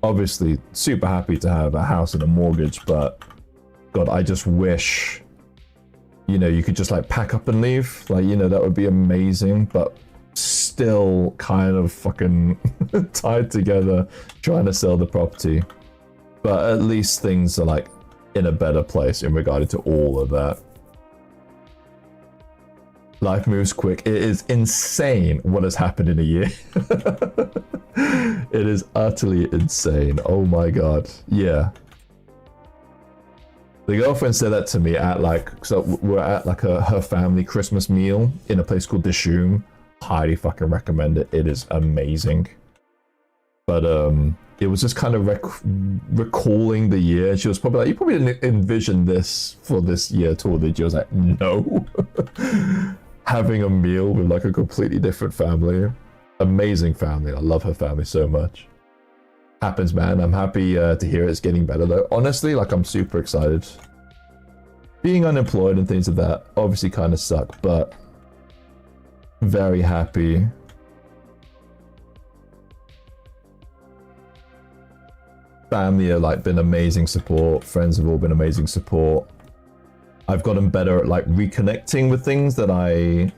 obviously super happy to have a house and a mortgage, but god, I just wish, you know, you could just like pack up and leave. Like, you know, that would be amazing, but still kind of fucking tied together trying to sell the property. But at least things are like in a better place in regard to all of that. Life moves quick. It is insane what has happened in a year. It is utterly insane. Oh my god. Yeah. The girlfriend said that to me at like, so we're at like her family Christmas meal in a place called Dishoom. Highly fucking recommend it. It is amazing. But it was just kind of recalling the year. She was probably like, you probably didn't envision this for this year at all, did you? I was like, no. Having a meal with like a completely different family. Amazing family. I love her family so much. Happens, man. I'm happy to hear it's getting better though. Honestly, like, I'm super excited. Being unemployed and things like that obviously kind of suck, but very happy. Family have like been amazing support. Friends have all been amazing support. I've gotten better at like reconnecting with things that I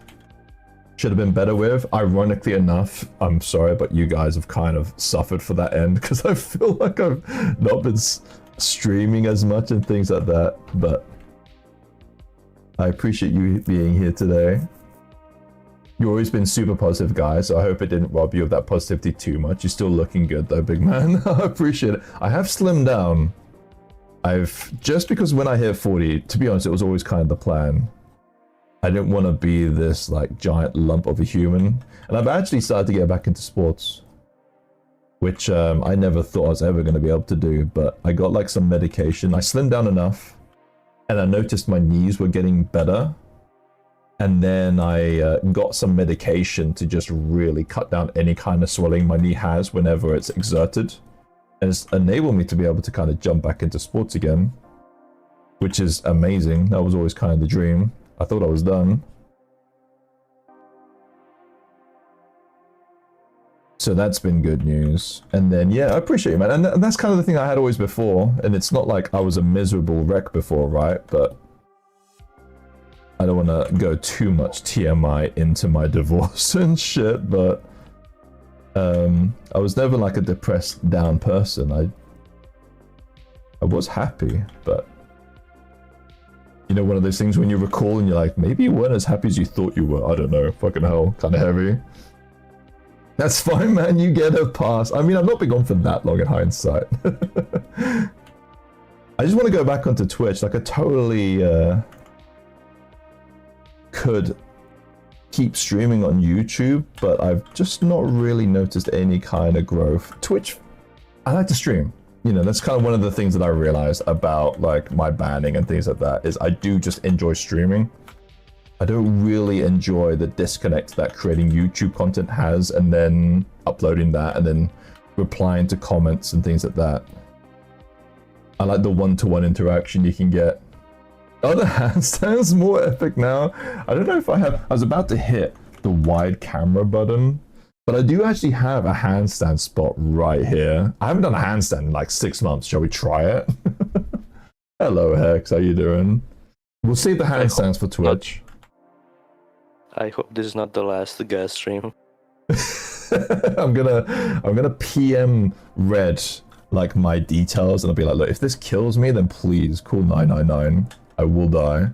should have been better with. Ironically enough, I'm sorry, but you guys have kind of suffered for that end because I feel like I've not been streaming as much and things like that. But I appreciate you being here today. You've always been super positive, guys, so I hope it didn't rob you of that positivity too much. You're still looking good though, big man. I appreciate it. I have slimmed down. Just because when I hit 40, to be honest, it was always kind of the plan. I didn't want to be this like giant lump of a human. And I've actually started to get back into sports, which I never thought I was ever going to be able to do, but I got like some medication. I slimmed down enough and I noticed my knees were getting better. And then I got some medication to just really cut down any kind of swelling my knee has whenever it's exerted. And it's enabled me to be able to kind of jump back into sports again, which is amazing. That was always kind of the dream. I thought I was done. So that's been good news. And then, yeah, I appreciate it, man. And that's kind of the thing I had always before. And it's not like I was a miserable wreck before, right? But I don't want to go too much TMI into my divorce and shit, but I was never like a depressed, down person. I was happy, but you know, one of those things when you recall and you're like, maybe you weren't as happy as you thought you were. I don't know, fucking hell, kind of heavy. That's fine, man, you get a pass. I mean, I've not been gone for that long in hindsight. I just want to go back onto Twitch. Like, I totally could keep streaming on YouTube, but I've just not really noticed any kind of growth. Twitch, I like to stream. You know, that's kind of one of the things that I realized about like my banning and things like that, is I do just enjoy streaming. I don't really enjoy the disconnect that creating YouTube content has, and then uploading that and then replying to comments and things like that. I like the one-to-one interaction you can get. Oh, the handstand's more epic now. I don't know if I was about to hit the wide camera button, but I do actually have a handstand spot right here. I haven't done a handstand in like 6 months. Shall we try it? Hello, Hex. How you doing? We'll save the handstands for Twitch. I hope this is not the last Gaz stream. I'm gonna PM Red like my details, and I'll be like, look, if this kills me, then please call 999. I will die.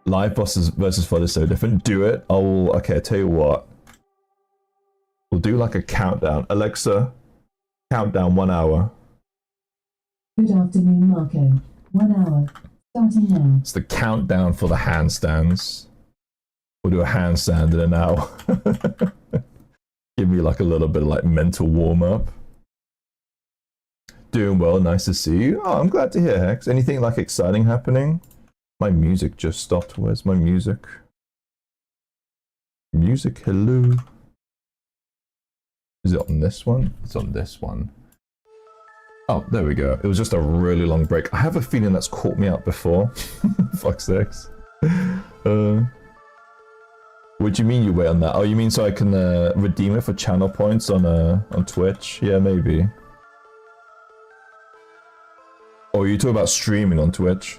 Live bosses versus fun is so different. Do it. Okay, I tell you what. We'll do like a countdown. Alexa, countdown 1 hour. Good afternoon, Marco. 1 hour. Starting now. It's the countdown for the handstands. We'll do a handstand in an hour. Give me like a little bit of like mental warm up. Doing well, nice to see you. Oh, I'm glad to hear, Hex. Anything like exciting happening? My music just stopped. Where's my music? Music, hello. Is it on this one? It's on this one. Oh, there we go. It was just a really long break. I have a feeling that's caught me out before. Fuck's sakes. What do you mean you wait on that? Oh, you mean so I can redeem it for channel points on Twitch? Yeah, maybe. Oh, you talk about streaming on Twitch?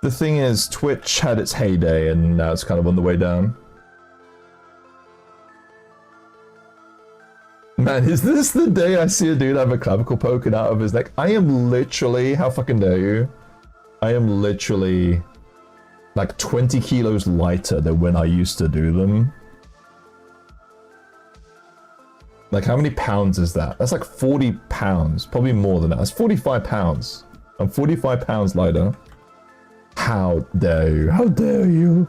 The thing is, Twitch had its heyday and now it's kind of on the way down. Man, is this the day I see a dude have a clavicle poking out of his neck? I am literally, how fucking dare you? I am literally like 20 kilos lighter than when I used to do them. Like, how many pounds is that? That's like 40 pounds, probably more than that. That's 45 pounds. I'm 45 pounds lighter. How dare you? How dare you?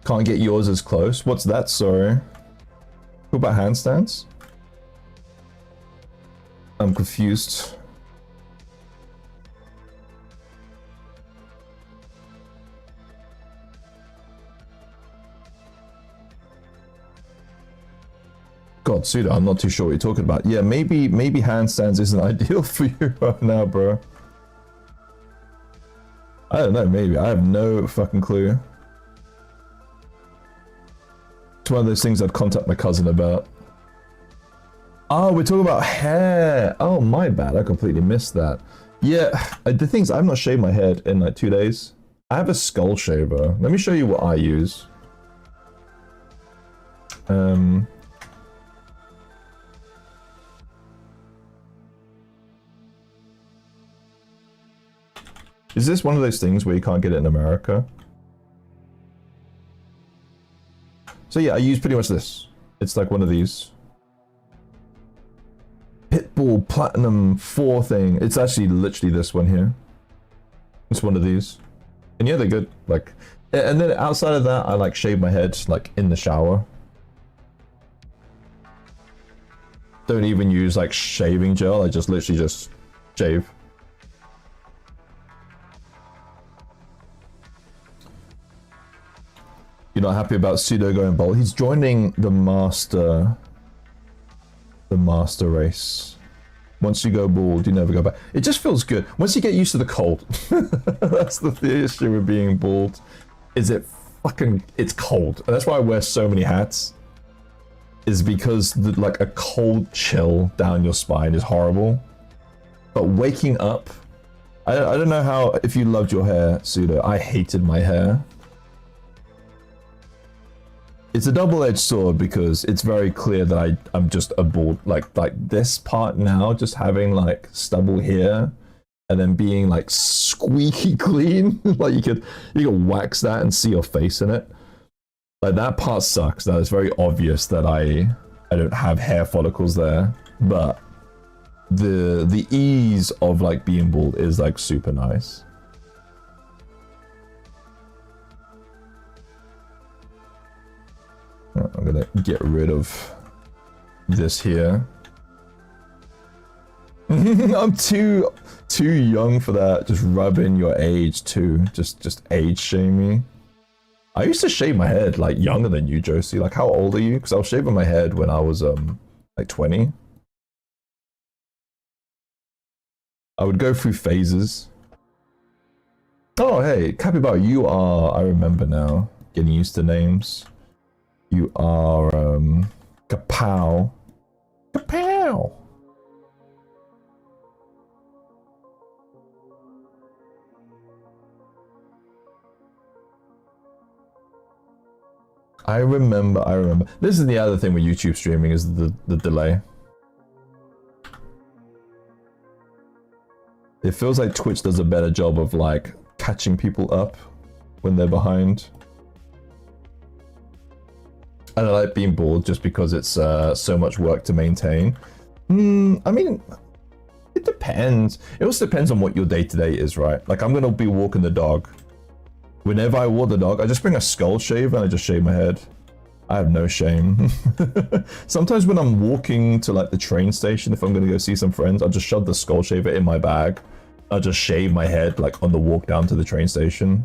Can't get yours as close. What's that, sorry? What about handstands? I'm confused. God, Suda, I'm not too sure what you're talking about. Yeah, maybe handstands isn't ideal for you right now, bro. I don't know, maybe. I have no fucking clue. It's one of those things I'd contact my cousin about. Oh, we're talking about hair. Oh, my bad. I completely missed that. Yeah, the thing is, I've not shaved my head in like 2 days. I have a skull shaver. Let me show you what I use. Is this one of those things where you can't get it in America? So yeah, I use pretty much this. It's like one of these. Pitbull Platinum 4 thing. It's actually literally this one here. It's one of these. And yeah, they're good. Like, And then outside of that, I like shave my head like in the shower. Don't even use like shaving gel. I just literally just shave. You're not happy about Pseudo going bald? He's joining the master race. Once you go bald, you never go back. It just feels good. Once you get used to the cold. That's the issue with being bald. Is it's cold. And that's why I wear so many hats. Is because like a cold chill down your spine is horrible. But waking up, I don't know how, if you loved your hair, Pseudo. I hated my hair. It's a double-edged sword because it's very clear that I'm just a bald, like this part now, just having like stubble here, and then being like squeaky clean. Like you could wax that and see your face in it. Like that part sucks. That it's very obvious that I don't have hair follicles there, but the ease of like being bald is like super nice. I'm gonna get rid of this here. I'm too young for that. Just rub in your age too. Just age shame me. I used to shave my head like younger than you, Josie. Like how old are you? Because I was shaving my head when I was like 20. I would go through phases. Oh hey, Capybara, you are, I remember now, getting used to names. You are, Kapow. Kapow! I remember. This is the other thing with YouTube streaming is the delay. It feels like Twitch does a better job of like catching people up when they're behind. And I like being bald just because it's so much work to maintain. I mean, it depends. It also depends on what your day-to-day is, right? Like I'm gonna be walking the dog. Whenever I walk the dog, I just bring a skull shave and I just shave my head. I have no shame. Sometimes when I'm walking to like the train station, if I'm gonna go see some friends, I'll just shove the skull shaver in my bag. I'll just shave my head like on the walk down to the train station.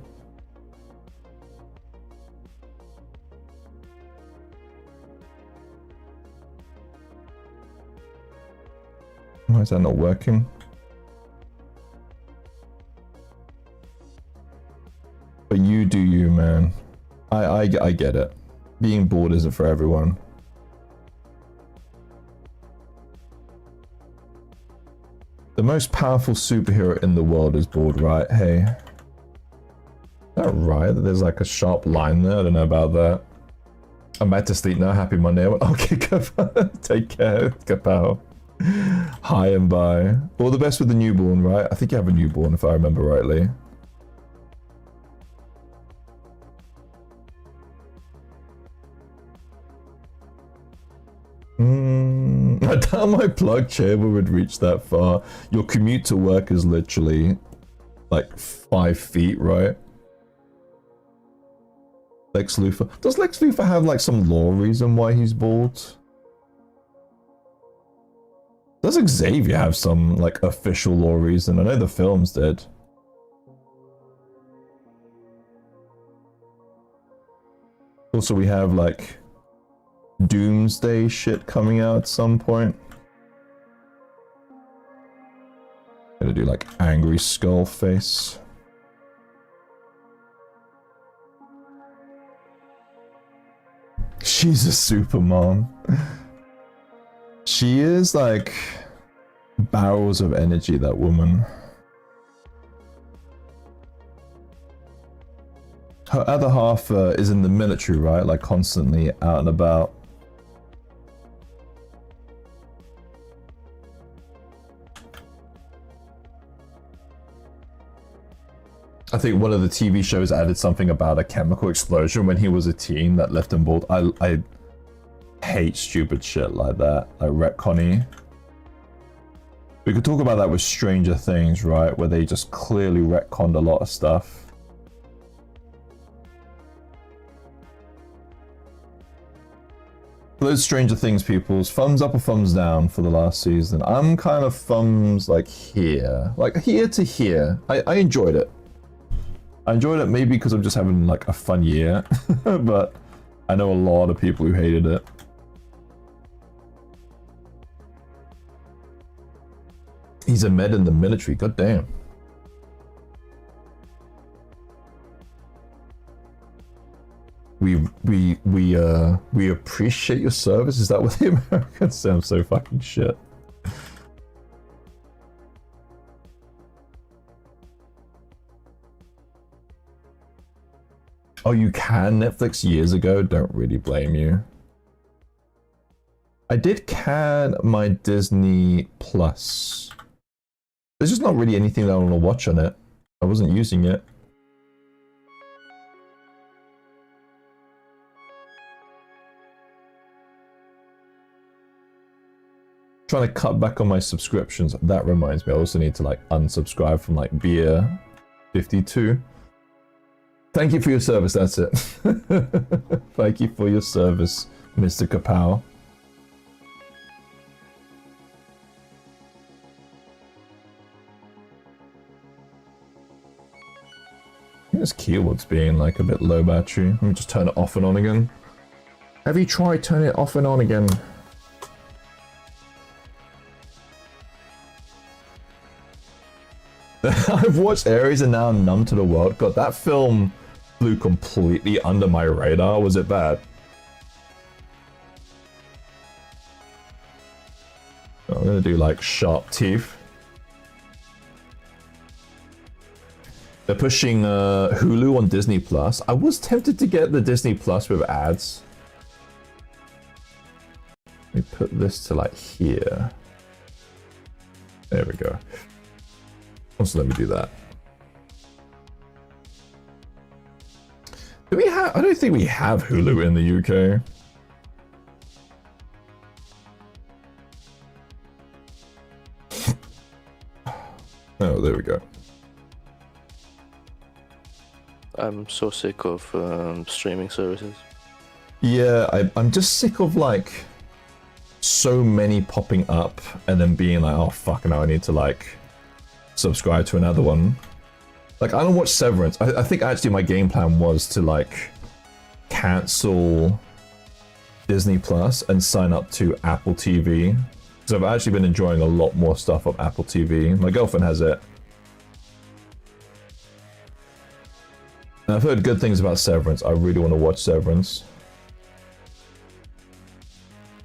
Why is that not working? But you do you, man. I get it. Being bored isn't for everyone. The most powerful superhero in the world is bored, right? Hey. Is that right? There's like a sharp line there. I don't know about that. I'm back to sleep now. Happy Monday. Okay, take care. Kapow. Hi and bye. All the best with the newborn, right? I think you have a newborn if I remember rightly. I doubt my plug chamber would reach that far. Your commute to work is literally like 5 feet, right? Lex Luthor. Does Lex Luthor have like some lore reason why he's bald? Does Xavier have some like official lore reason? I know the films did. Also, we have like Doomsday shit coming out at some point. Gotta do like angry skull face. She's a super mom. She is like barrels of energy, that woman. Her other half is in the military, right? Like constantly out and about. I think one of the TV shows added something about a chemical explosion when he was a teen that left him bald. I hate stupid shit like that, like retconny. We could talk about that with Stranger Things, right? Where they just clearly retconned a lot of stuff. For those Stranger Things peoples, thumbs up or thumbs down for the last season. I'm kind of thumbs like here to here. I enjoyed it. I enjoyed it maybe because I'm just having like a fun year, but I know a lot of people who hated it. He's a med in the military, god damn. We appreciate your service. Is that what the Americans say? I'm so fucking shit. Oh, you can Netflix years ago? Don't really blame you. I did can my Disney Plus. There's just not really anything that I want to watch on it. I wasn't using it. Trying to cut back on my subscriptions. That reminds me, I also need to like unsubscribe from like Beer 52. Thank you for your service, that's it. Thank you for your service, Mr. Kapow. I think this keyboard's being like a bit low battery. Let me just turn it off and on again. Have you tried turning it off and on again? I've watched Ares and now I'm numb to the world. God, that film flew completely under my radar. Was it bad? I'm gonna do like sharp teeth. They're pushing Hulu on Disney Plus. I was tempted to get the Disney Plus with ads. Let me put this to like here. There we go. So let me do that. Do we have? I don't think we have Hulu in the UK. Oh, there we go. I'm so sick of streaming services. Yeah, I'm just sick of like so many popping up and then being like, oh fuck, now I need to like subscribe to another one. Like, I don't watch Severance. I think actually my game plan was to like cancel Disney Plus and sign up to Apple TV. So I've actually been enjoying a lot more stuff on Apple TV. My girlfriend has it. And I've heard good things about Severance. I really want to watch Severance.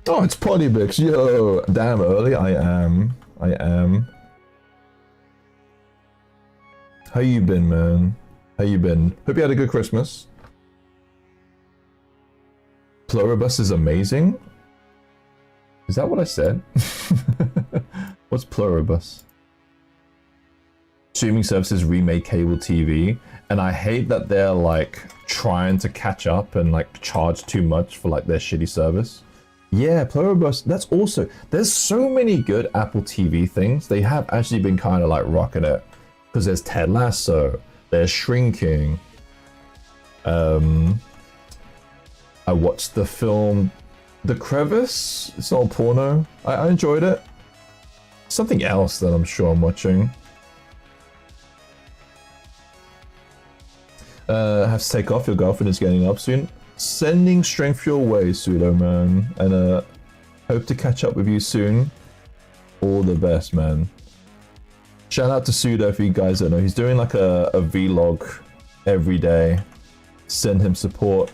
Oh, it's Pottybix. Yo, damn early. I am. How you been, man? How you been? Hope you had a good Christmas. Pluribus is amazing. Is that what I said? What's Pluribus? Streaming services remake cable TV, and I hate that they're like trying to catch up and like charge too much for like their shitty service. Yeah, Pluribus, that's also, there's so many good Apple TV things. They have actually been kind of like rocking it. Because there's Ted Lasso, there's Shrinking. I watched the film The Crevice. It's not a porno. I enjoyed it. Something else that I'm sure I'm watching. Have to take off, your girlfriend is getting up soon. Sending strength your way, Pseudo man. And hope to catch up with you soon. All the best, man. Shout out to Pseudo if you guys don't know. He's doing like a vlog every day. Send him support.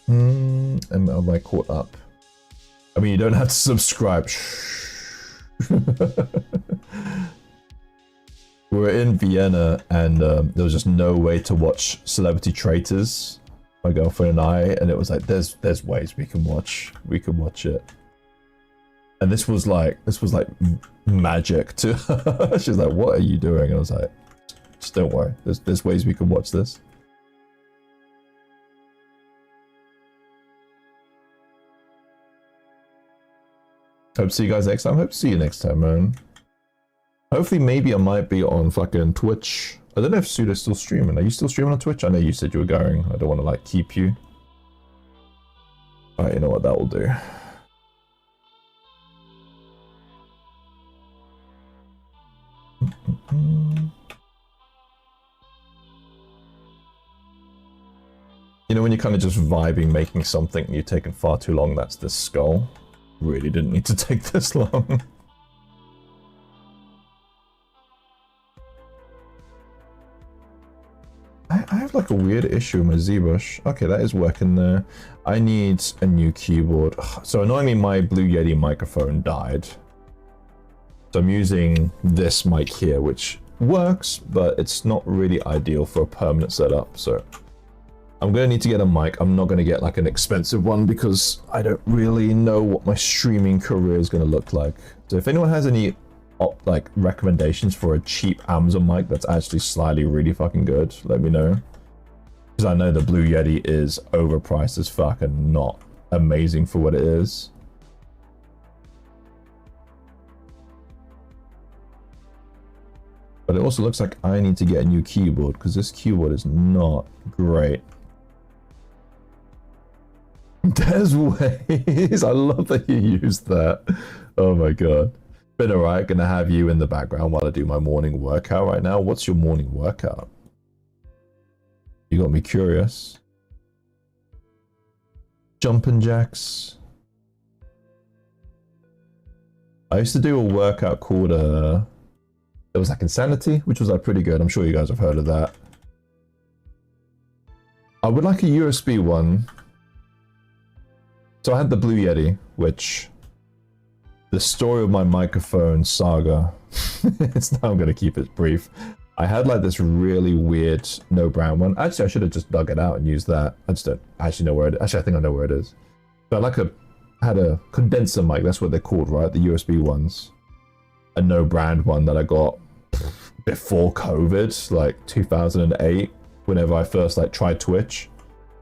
Am I caught up? I mean, you don't have to subscribe. We were in Vienna and there was just no way to watch Celebrity Traitors, my girlfriend and I, and it was like there's ways we can watch it. And this was like magic to her. She was like, what are you doing? And I was like, just don't worry, there's ways we can watch this. Hope to see you guys next time. Hope to see you next time, man. Hopefully, maybe I might be on fucking Twitch I don't know if Suda's still streaming. Are you still streaming on Twitch? I know you said you were going. I don't want to like keep you. Alright, you know what, that will do. You know when you're kind of just vibing, making something, and you're taking far too long, that's this skull. Really didn't need to take this long. I have like a weird issue with my ZBrush. Okay, that is working there. I need a new keyboard. So annoyingly, my Blue Yeti microphone died. So I'm using this mic here, which works, but it's not really ideal for a permanent setup. So I'm going to need to get a mic. I'm not going to get like an expensive one because I don't really know what my streaming career is going to look like. So if anyone has any like recommendations for a cheap Amazon mic that's actually slightly really fucking good, let me know. Because I know the Blue Yeti is overpriced as fuck and not amazing for what it is. But it also looks like I need to get a new keyboard because this keyboard is not great. There's ways. I love that you used that. Oh my god. Been alright, gonna have you in the background while I do my morning workout right now. What's your morning workout? You got me curious. Jumping jacks. I used to do a workout called it was like Insanity, which was like pretty good. I'm sure you guys have heard of that. I would like a USB one. So I had the Blue Yeti, which the story of my microphone saga, it's now I'm going to keep it brief. I had like this really weird no brand one. Actually, I should have just dug it out and used that. I just don't actually know where it is. Actually, I think I know where it is. But I had a condenser mic. That's what they're called, right? The USB ones. A no brand one that I got before COVID, like 2008, whenever I first like tried Twitch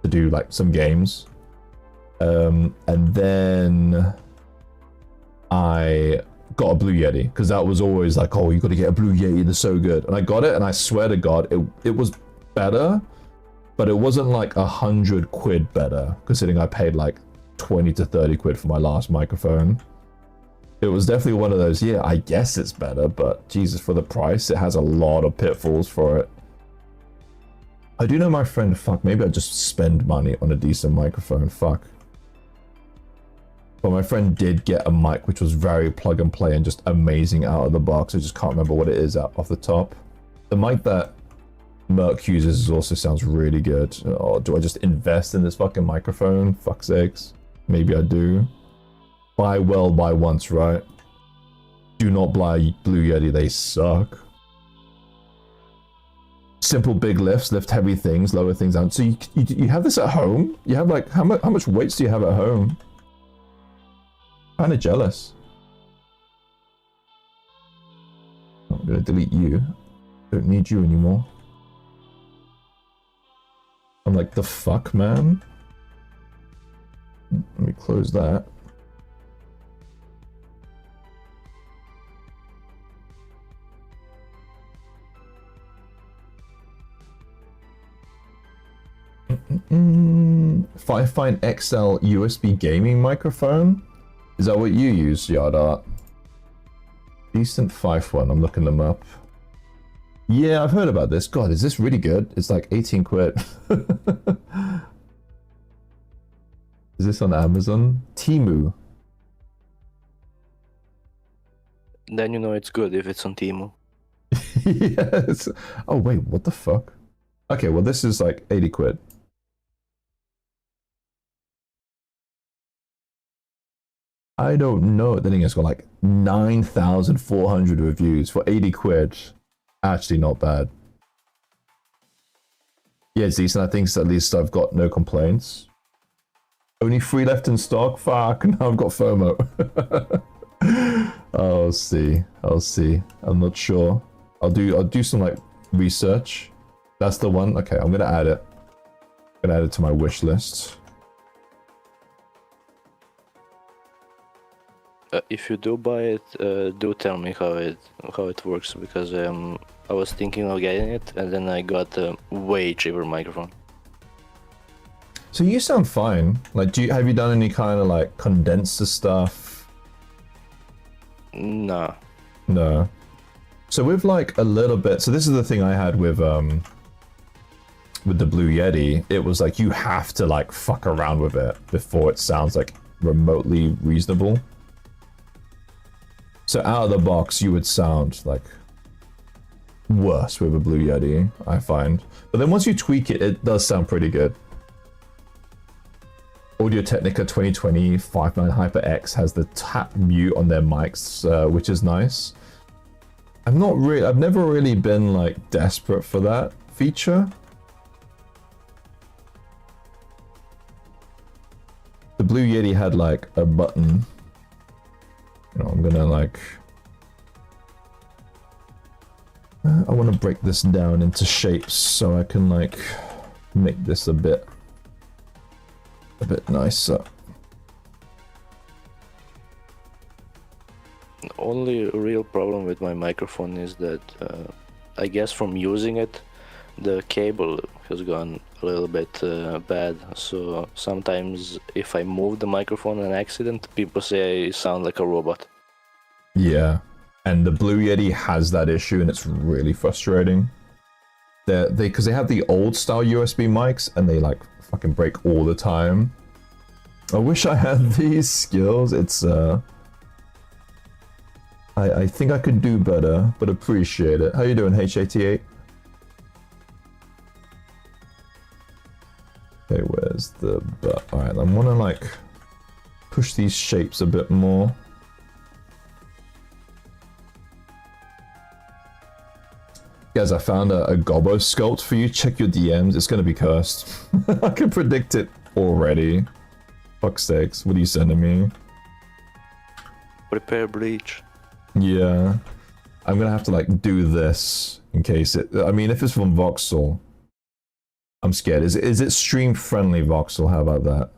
to do like some games. And then I got a Blue Yeti because that was always like, oh, you got to get a Blue Yeti, they're so good. And I got it, and I swear to God, it was better, but it wasn't like 100 quid better, considering I paid like 20 to 30 quid for my last microphone. It was definitely one of those, yeah, I guess it's better, but Jesus, for the price, it has a lot of pitfalls for it. I do know my friend, fuck, maybe I just spend money on a decent microphone, fuck. But my friend did get a mic which was very plug and play and just amazing out of the box. I just can't remember what it is off the top. The mic that Merc uses also sounds really good. Oh, do I just invest in this fucking microphone? Fuck's sakes. Maybe I do. Buy well, buy once, right? Do not buy Blue Yeti, they suck. Simple big lifts, lift heavy things, lower things down. So you have this at home? You have like, how much weights do you have at home? Kinda jealous. I'm gonna delete you. Don't need you anymore. I'm like, the fuck, man? Let me close that. Firefine XL USB gaming microphone? Is that what you use, Yard Art? Decent Fife one, I'm looking them up. Yeah, I've heard about this. God, is this really good? It's like 18 quid. Is this on Amazon? Temu. Then you know it's good if it's on Temu. Yes. Oh wait, what the fuck? Okay, well this is like 80 quid. I don't know. The thing has got like 9,400 reviews for 80 quid. Actually not bad. Yeah, it's decent. I think at least I've got no complaints. Only 3 left in stock? Fuck, now I've got FOMO. I'll see. I'll see. I'm not sure. I'll do some like research. That's the one. Okay, I'm gonna add it. I'm gonna add it to my wish list. if you do buy it, do tell me how it works, because I was thinking of getting it, and then I got a way cheaper microphone. So you sound fine. Like, have you done any kind of like condenser stuff? No. No. So with like a little bit, so this is the thing I had with the Blue Yeti. It was like you have to like fuck around with it before it sounds like remotely reasonable. So out of the box, you would sound like worse with a Blue Yeti, I find. But then once you tweak it, it does sound pretty good. Audio-Technica 2020 59 HyperX has the tap mute on their mics, which is nice. I've never really been like desperate for that feature. The Blue Yeti had like a button. You know, I'm gonna like... I want to break this down into shapes so I can like make this a bit nicer. The only real problem with my microphone is that I guess from using it, the cable has gone a little bit bad. So sometimes if I move the microphone on accident, people say I sound like a robot. Yeah, and the Blue Yeti has that issue, and it's really frustrating. Because they have the old style USB mics, and they like fucking break all the time. I wish I had these skills. It's I think I could do better, but appreciate it. How you doing, HAT8? Okay, where's the butt? Alright, I want to like push these shapes a bit more. Guys, I found a Gobbo sculpt for you. Check your DMs. It's gonna be cursed. I can predict it already. Fuck's sakes, what are you sending me? Prepare bleach. Yeah. I'm gonna have to like do this in case it... I mean, if it's from Voxel, I'm scared. Is it stream friendly, Voxel? How about that?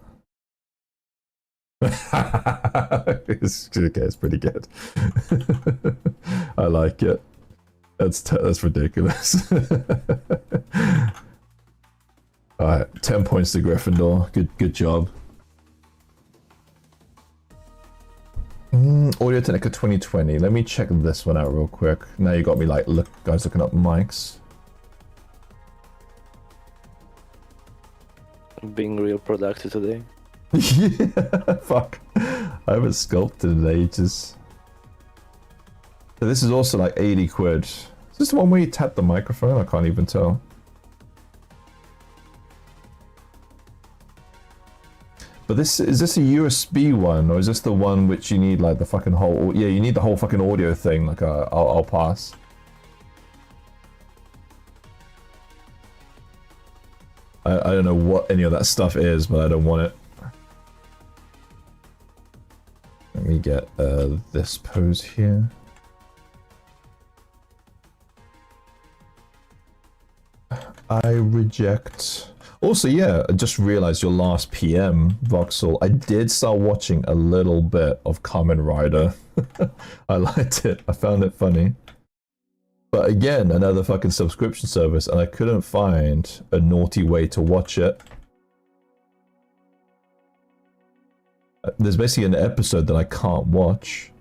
it's pretty good. I like it. That's ridiculous. Alright, 10 points to Gryffindor. Good job. Audio-Technica 2020. Let me check this one out real quick. Now you got me like guys looking up mics. I'm being real productive today. Yeah, fuck. I haven't sculpted in ages. So this is also like 80 quid. Is this the one where you tap the microphone? I can't even tell. But is this a USB one, or is this the one which you need like the fucking whole... Yeah, you need the whole fucking audio thing. Like, I'll pass. I don't know what any of that stuff is, but I don't want it. Let me get this pose here. I reject. Also, yeah, I just realized your last PM, Voxel. I did start watching a little bit of Kamen Rider. I liked it. I found it funny. But again, another fucking subscription service, and I couldn't find a naughty way to watch it. There's basically an episode that I can't watch.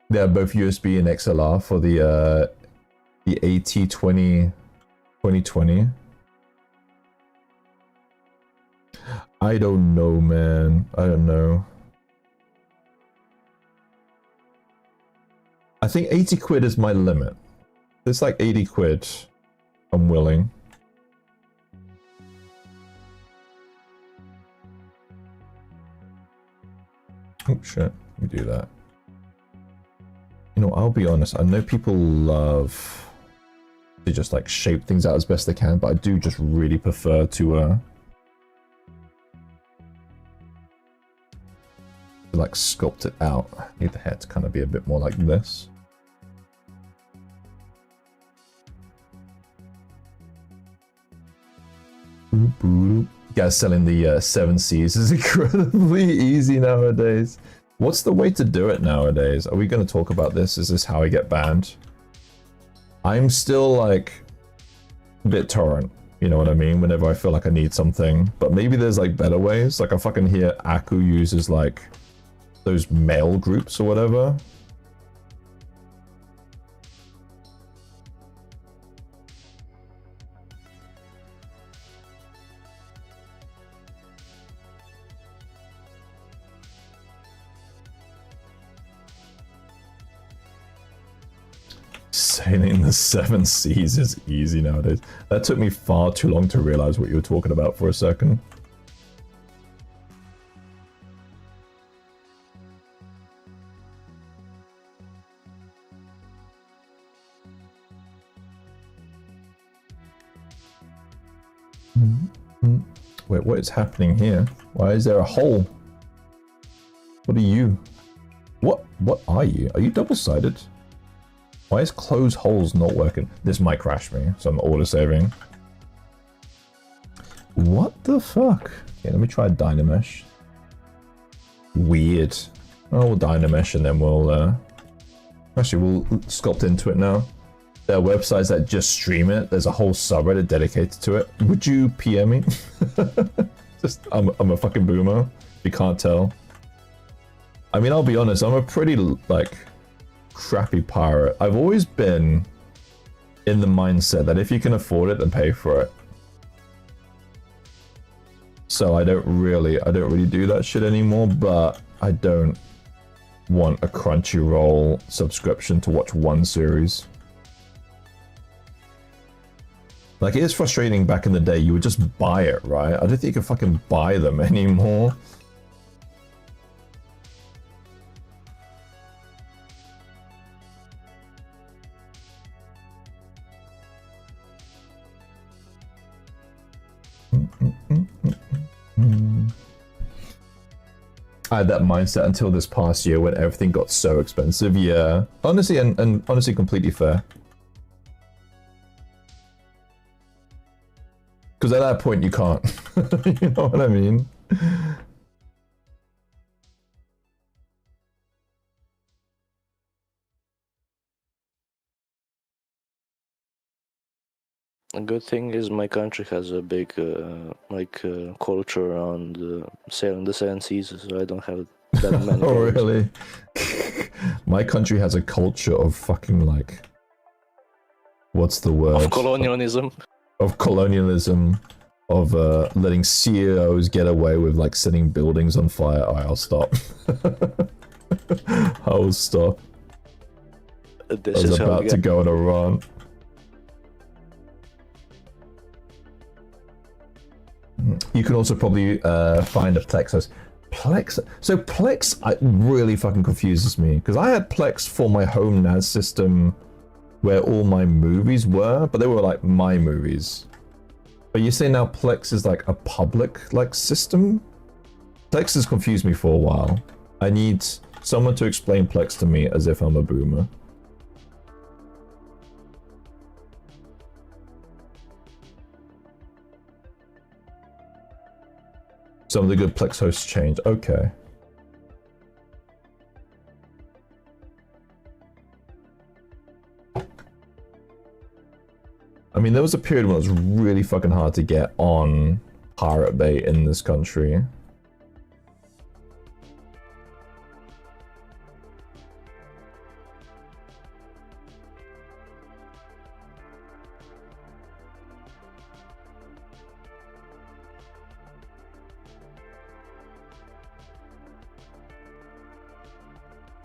They're both USB and XLR for the AT20 2020. I don't know, man. I don't know. I think 80 quid is my limit. It's like 80 quid. I'm willing. Oh shit, let me do that. You know, I'll be honest, I know people love to just like shape things out as best they can, but I do just really prefer to like sculpt it out. I need the hair to kind of be a bit more like this. Guys, selling the 7 Cs is incredibly easy nowadays. What's the way to do it nowadays? Are we going to talk about this? Is this how I get banned? I'm still like BitTorrent, you know what I mean? Whenever I feel like I need something. But maybe there's like better ways. Like I fucking hear Aku uses like those mail groups or whatever. Sailing the 7 Seas is easy nowadays. That took me far too long to realize what you were talking about for a second. Wait, what is happening here? Why is there a hole? What are you? What are you? Are you double-sided? Why is close holes not working? This might crash me, so I'm auto-saving. What the fuck? Okay, let me try Dynamesh. Weird. Oh, we'll Dynamesh and then we'll, actually, we'll sculpt into it now. There are websites that just stream it. There's a whole subreddit dedicated to it. Would you PM me? Just, I'm a fucking boomer. If you can't tell. I mean, I'll be honest, I'm a pretty, like, crappy pirate. I've always been in the mindset that if you can afford it, then pay for it. So I don't really do that shit anymore, but I don't want a Crunchyroll subscription to watch one series. Like, it is frustrating back in the day, you would just buy it, right? I don't think you can fucking buy them anymore. I had that mindset until this past year when everything got so expensive. Yeah, honestly, and honestly, completely fair. Because at that point, you can't. You know what I mean? A good thing is my country has a big culture around sailing the 7 Seas, so I don't have that many Oh, problems. really? My country has a culture of fucking, like, what's the word? Of colonialism. Of colonialism, of letting CEOs get away with, like, setting buildings on fire. Alright, I'll stop. I'll stop. I was about to go on a rant. You can also probably find a Plex. Plex? So Plex really fucking confuses me, because I had Plex for my home NAS system where all my movies were, but they were like my movies. But you say now Plex is like a public like system? Plex has confused me for a while. I need someone to explain Plex to me as if I'm a boomer. Some of the good Plex hosts changed. Okay. I mean, there was a period when it was really fucking hard to get on Pirate Bay in this country.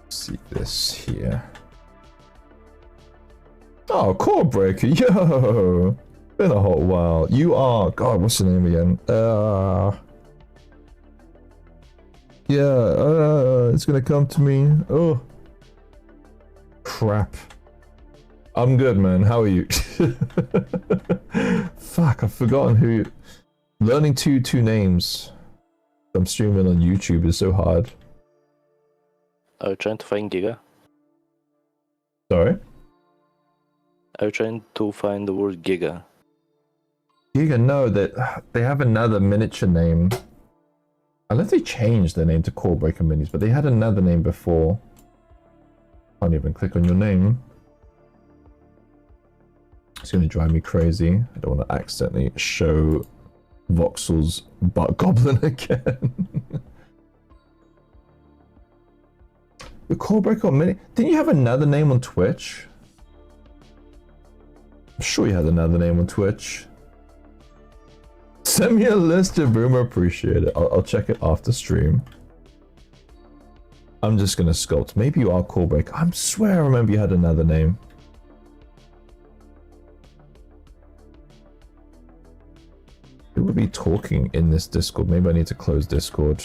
See this here. Oh, Core Breaker, yo! Been a hot while. You are, God, what's your name again? Yeah, it's gonna come to me. Oh. Crap. I'm good, man. How are you? Fuck, I've forgotten who. Learning two names. I'm streaming on YouTube is so hard. Are you trying to find Giga? Sorry? Are you trying to find the word Giga? You know that they have another miniature name. Unless they changed their name to Core Breaker Minis, but they had another name before. Can't even click on your name. It's gonna drive me crazy. I don't want to accidentally show Voxel's butt goblin again. The Core Breaker Mini. Didn't you have another name on Twitch? I'm sure you had another name on Twitch. Send me a list, Boomer. Appreciate it. I'll check it after stream. I'm just gonna sculpt. Maybe you are Core Breaker. I swear I remember you had another name. Who would be talking in this Discord? Maybe I need to close Discord.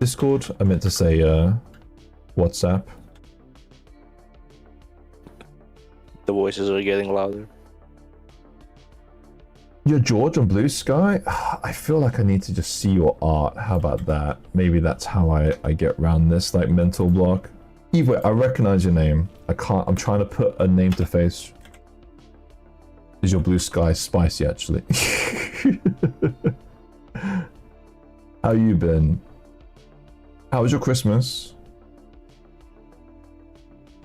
Discord? I meant to say WhatsApp. The voices are getting louder. You're George on Blue Sky? I feel like I need to just see your art. How about that? Maybe that's how I get around this like mental block. Either way, I recognize your name. I'm trying to put a name to face. Is your Blue Sky spicy actually? How you been? How was your Christmas?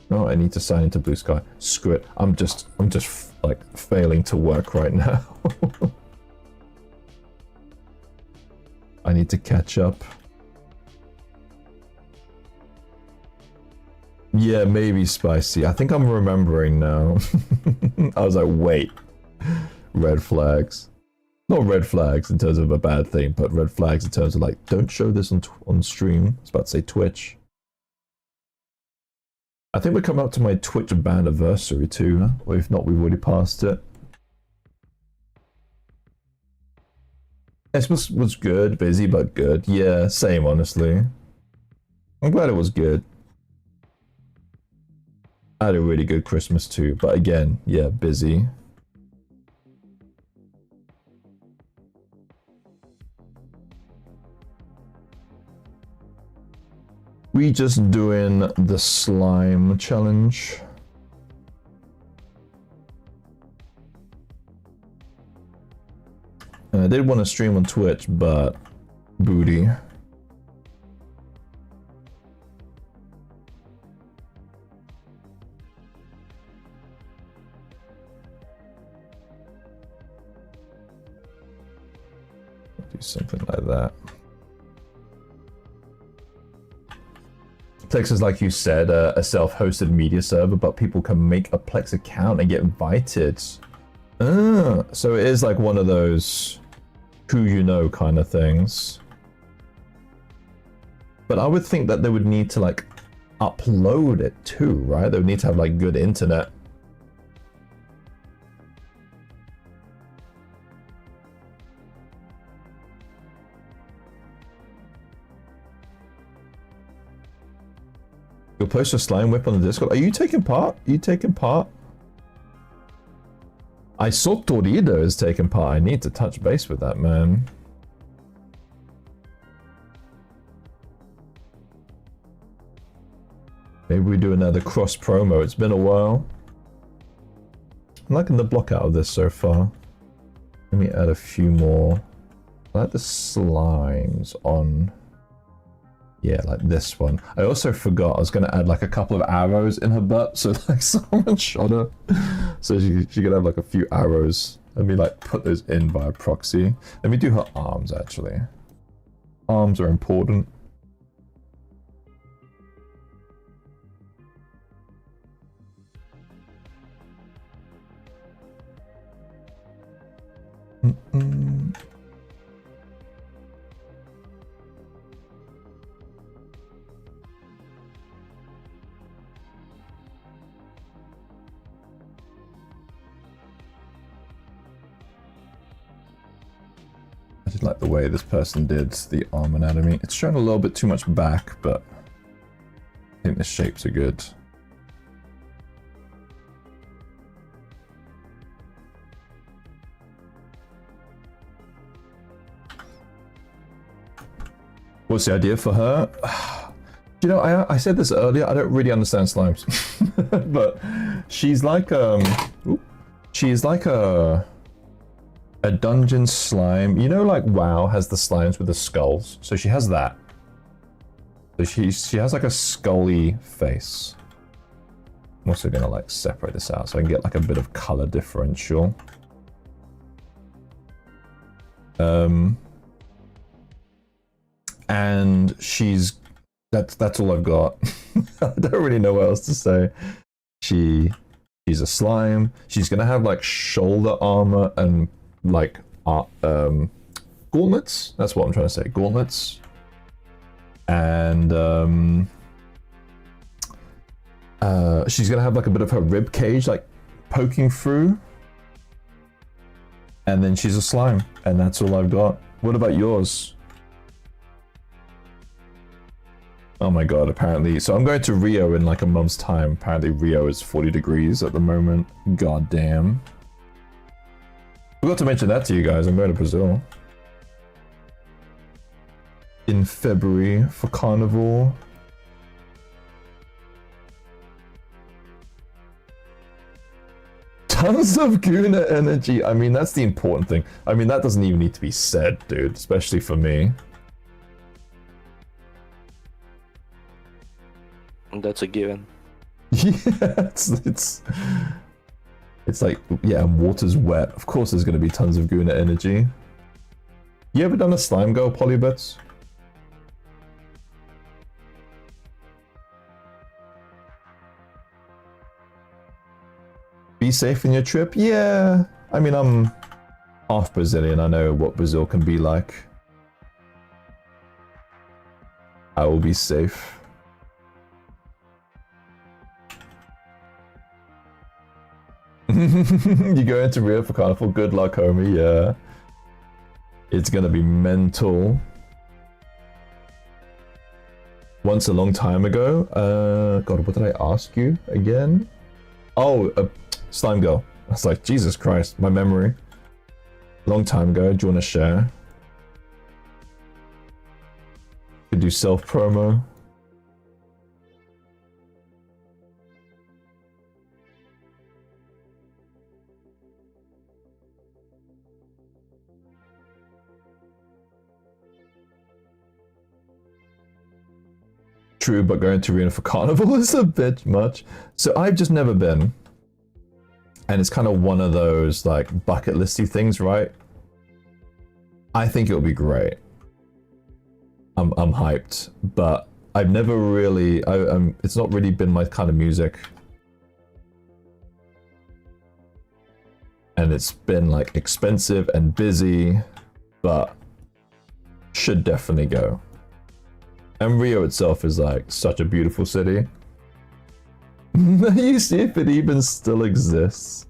No, I need to sign into Blue Sky. Screw it. I'm just like failing to work right now. I need to catch up. Yeah, maybe spicy. I think I'm remembering now. I was like, wait. Red flags. Not red flags in terms of a bad thing, but red flags in terms of like, don't show this on stream. I was about to say Twitch. I think we're coming up to my Twitch ban anniversary too, or if not, we've already passed it. Christmas was good, busy but good. Yeah, same honestly. I'm glad it was good. I had a really good Christmas too, but again, yeah, busy. We just doing the slime challenge. And I did want to stream on Twitch, but booty. Do something like that. Plex is, like you said, a self-hosted media server, but people can make a Plex account and get invited. So it is like one of those who you know kind of things. But I would think that they would need to like upload it too, right? They would need to have like good internet. You'll post your slime whip on the Discord. Are you taking part? Are you taking part? I saw Torrido is taking part. I need to touch base with that man. Maybe we do another cross promo. It's been a while. I'm liking the block out of this so far. Let me add a few more. I like the slimes on. Yeah, like this one. I also forgot I was going to add like a couple of arrows in her butt, so like someone shot her. So she could have like a few arrows. Let me like put those in via proxy. Let me do her arms actually. Arms are important. I just like the way this person did the arm anatomy. It's showing a little bit too much back, but I think the shapes are good. What's the idea for her? You know, I said this earlier, I don't really understand slimes. But she's like, She's like a dungeon slime. You know, like WoW has the slimes with the skulls. So she has that. So she has like a scully face. I'm also gonna like separate this out so I can get like a bit of color differential. And that's all I've got. I don't really know what else to say. She's a slime. She's gonna have like shoulder armor and like gauntlets. That's what I'm trying to say. Gauntlets. And she's gonna have like a bit of her rib cage like poking through. And then she's a slime, and that's all I've got. What about yours? Oh my god, apparently. So I'm going to Rio in like a month's time. Apparently Rio is 40 degrees at the moment. God damn. Forgot to mention that to you guys. I'm going to Brazil in February for Carnival. Tons of Guna energy. I mean, that's the important thing. I mean, that doesn't even need to be said, dude, especially for me. That's a given. Yeah, it's like, yeah, water's wet. Of course there's going to be tons of Guna energy. You ever done a slime girl, Polybits? Be safe in your trip? Yeah. I mean, I'm half Brazilian. I know what Brazil can be like. I will be safe. You go into Rio for Carnival? Good luck, homie. Yeah. It's gonna be mental. Once a long time ago. God, what did I ask you again? Oh, Slime Girl. I was like, Jesus Christ, my memory. Long time ago. Do you want to share? Could do self promo. True, but going to Rio for Carnival is a bit much. So I've just never been. And it's kind of one of those like bucket listy things, right? I think it'll be great. I'm hyped, but I've never really, it's not really been my kind of music. And it's been like expensive and busy, but should definitely go. And Rio itself is like such a beautiful city. You see if it even still exists.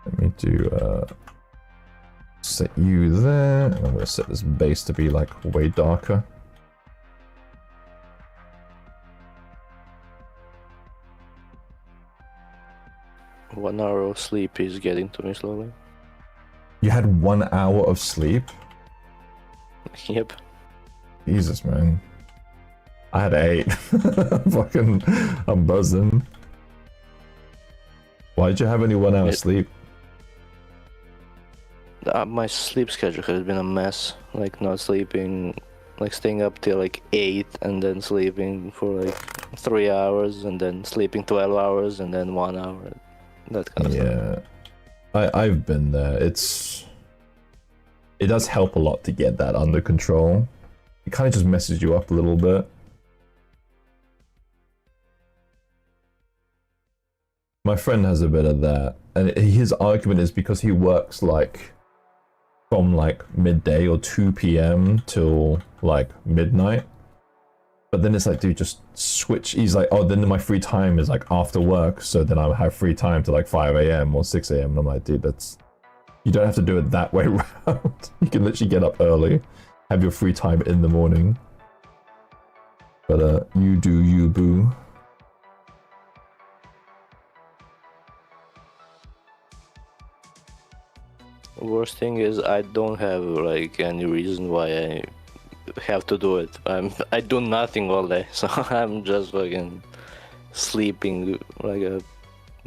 Let me do set you there, and I'm gonna set this base to be like way darker. One hour of sleep is getting to me slowly. You had 1 hour of sleep? Yep. Jesus, man. I had 8. Fucking, I'm buzzing. Why did you have only 1 hour sleep? My sleep schedule has been a mess. Like not sleeping, like staying up till like 8 and then sleeping for like 3 hours and then sleeping 12 hours and then 1 hour. That kind of stuff. Yeah, I've been there. It does help a lot to get that under control. It kind of just messes you up a little bit. My friend has a bit of that, and his argument is because he works like from like midday or 2 p.m. till like midnight. But then it's like, dude, just switch. He's like, oh, then my free time is like after work, so then I'll have free time to like 5 a.m. or 6 a.m. And I'm like, dude, you don't have to do it that way around. You can literally get up early, have your free time in the morning. But you do you, boo. Worst thing is I don't have like any reason why I have to do it. I do nothing all day, so I'm just fucking sleeping like a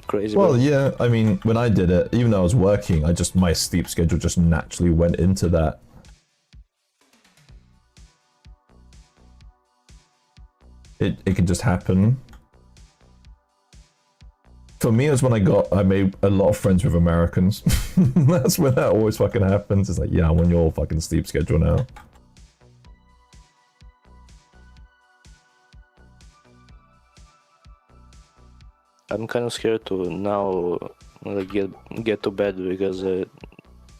crazy. Well, person. yeah, I mean, when I did it, even though I was working, my sleep schedule just naturally went into that. It can just happen. For me, it was when I made a lot of friends with Americans. That's when that always fucking happens. It's like, yeah, I'm on your fucking sleep schedule now. I'm kind of scared to now like get to bed because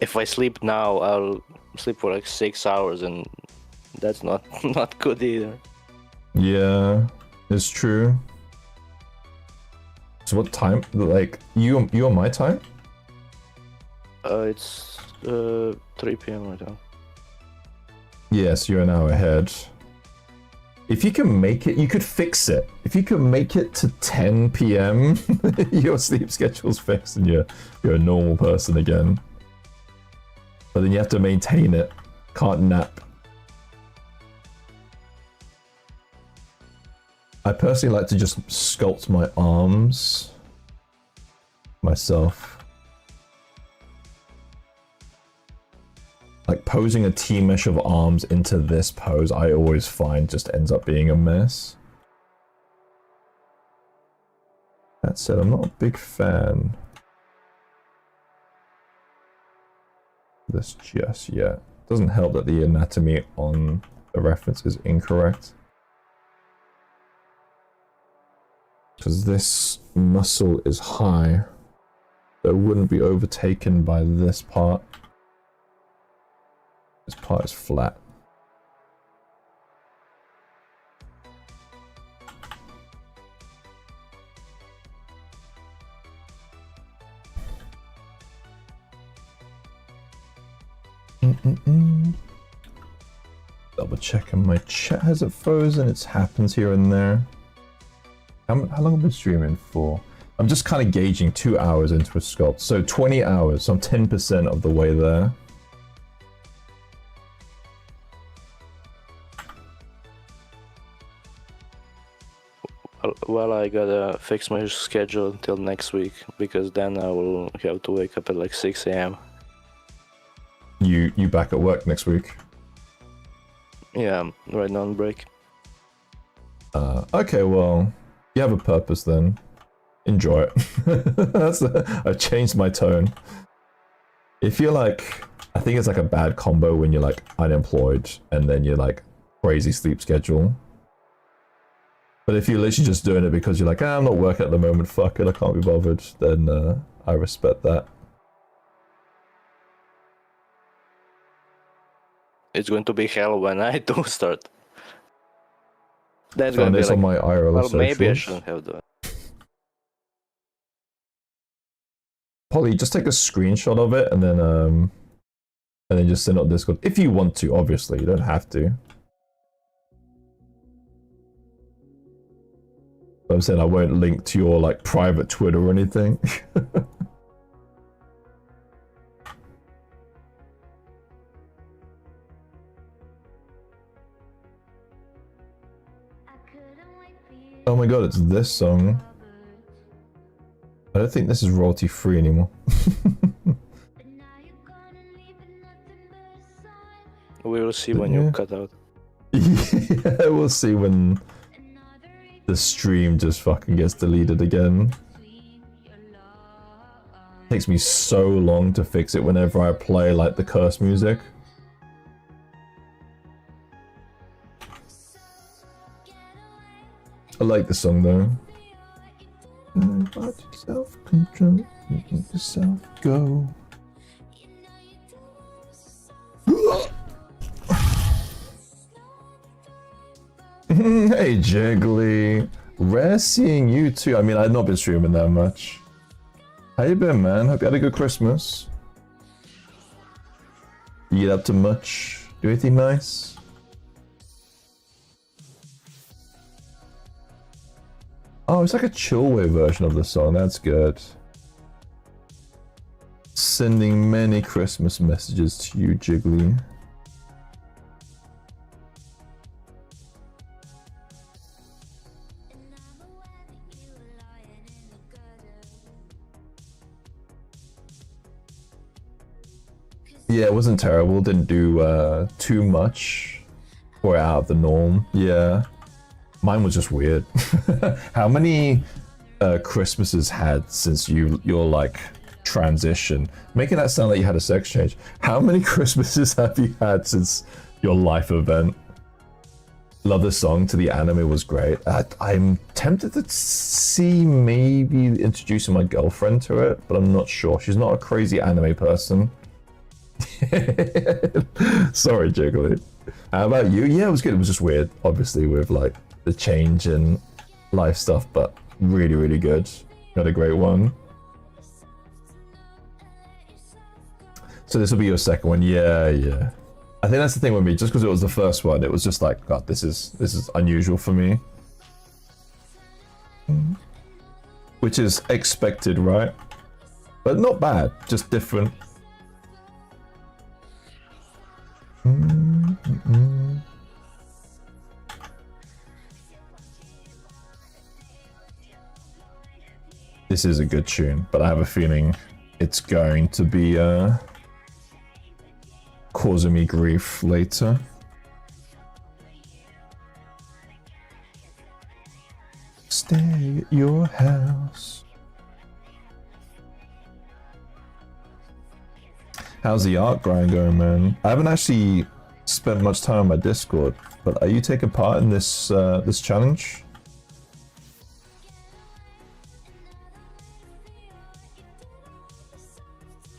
if I sleep now, I'll sleep for like 6 hours, and that's not not good either. Yeah, it's true. So what time? Like you on my time? It's 3 p.m. right now. Yes, you're an hour ahead. If you can make it, you could fix it. If you can make it to 10 p.m., your sleep schedule's fixed and you're a normal person again. But then you have to maintain it. Can't nap. I personally like to just sculpt my arms myself. Like posing a T-mesh of arms into this pose, I always find just ends up being a mess. That said, I'm not a big fan of this just yet. Doesn't help that the anatomy on the reference is incorrect. Because this muscle is high, so it wouldn't be overtaken by this part. This part is flat. Double checking my chat. Has it frozen? It happens here and there. How long have I been streaming for? I'm just kind of gauging 2 hours into a sculpt. So 20 hours, so I'm 10% of the way there. Well, I gotta fix my schedule until next week because then I will have to wake up at like 6 a.m. You back at work next week? Yeah, I'm right now on break. Okay, well, you have a purpose then. Enjoy it. I've changed my tone. If you're like, I think it's like a bad combo when you're like unemployed and then you're like crazy sleep schedule. But if you're literally just doing it because you're like, I'm not working at the moment, fuck it, I can't be bothered, then I respect that. It's going to be hell when I do start. That's Found gonna be this like, on my IRL well, socials. maybe I shouldn't have done it. Polly, just take a screenshot of it and then just send it on Discord. If you want to, obviously, you don't have to. But I'm saying I won't link to your like private Twitter or anything. Oh my god, it's this song. I don't think this is royalty free anymore. We will see when you cut out. Yeah, we'll see when the stream just fucking gets deleted again. It takes me so long to fix it whenever I play like the curse music. I like the song though. About self-control, let yourself go. Hey Jiggly, rare seeing you too. I mean, I've not been streaming that much. How you been, man? Hope you had a good Christmas. You get up to much? Do anything nice? Oh, it's like a chill wave version of the song. That's good. Sending many Christmas messages to you, Jiggly. Yeah, it wasn't terrible. Didn't do too much or out of the norm. Yeah, mine was just weird. How many Christmases had since your like transition? Making that sound like you had a sex change. How many Christmases have you had since your life event? Love the song. To the anime was great. I'm tempted to see maybe introducing my girlfriend to it, but I'm not sure. She's not a crazy anime person. Sorry, Jiggly. How about you? Yeah, it was good. It was just weird, obviously, with like the change and life stuff, but really, really good. Got a great one. So this will be your second one. Yeah, yeah. I think that's the thing with me. Just because it was the first one, it was just like, God, this is unusual for me. Which is expected, right? But not bad. Just different. This is a good tune, but I have a feeling it's going to be causing me grief later. Stay at your house. How's the art grind going, man? I haven't actually spent much time on my Discord, but are you taking part in this this challenge?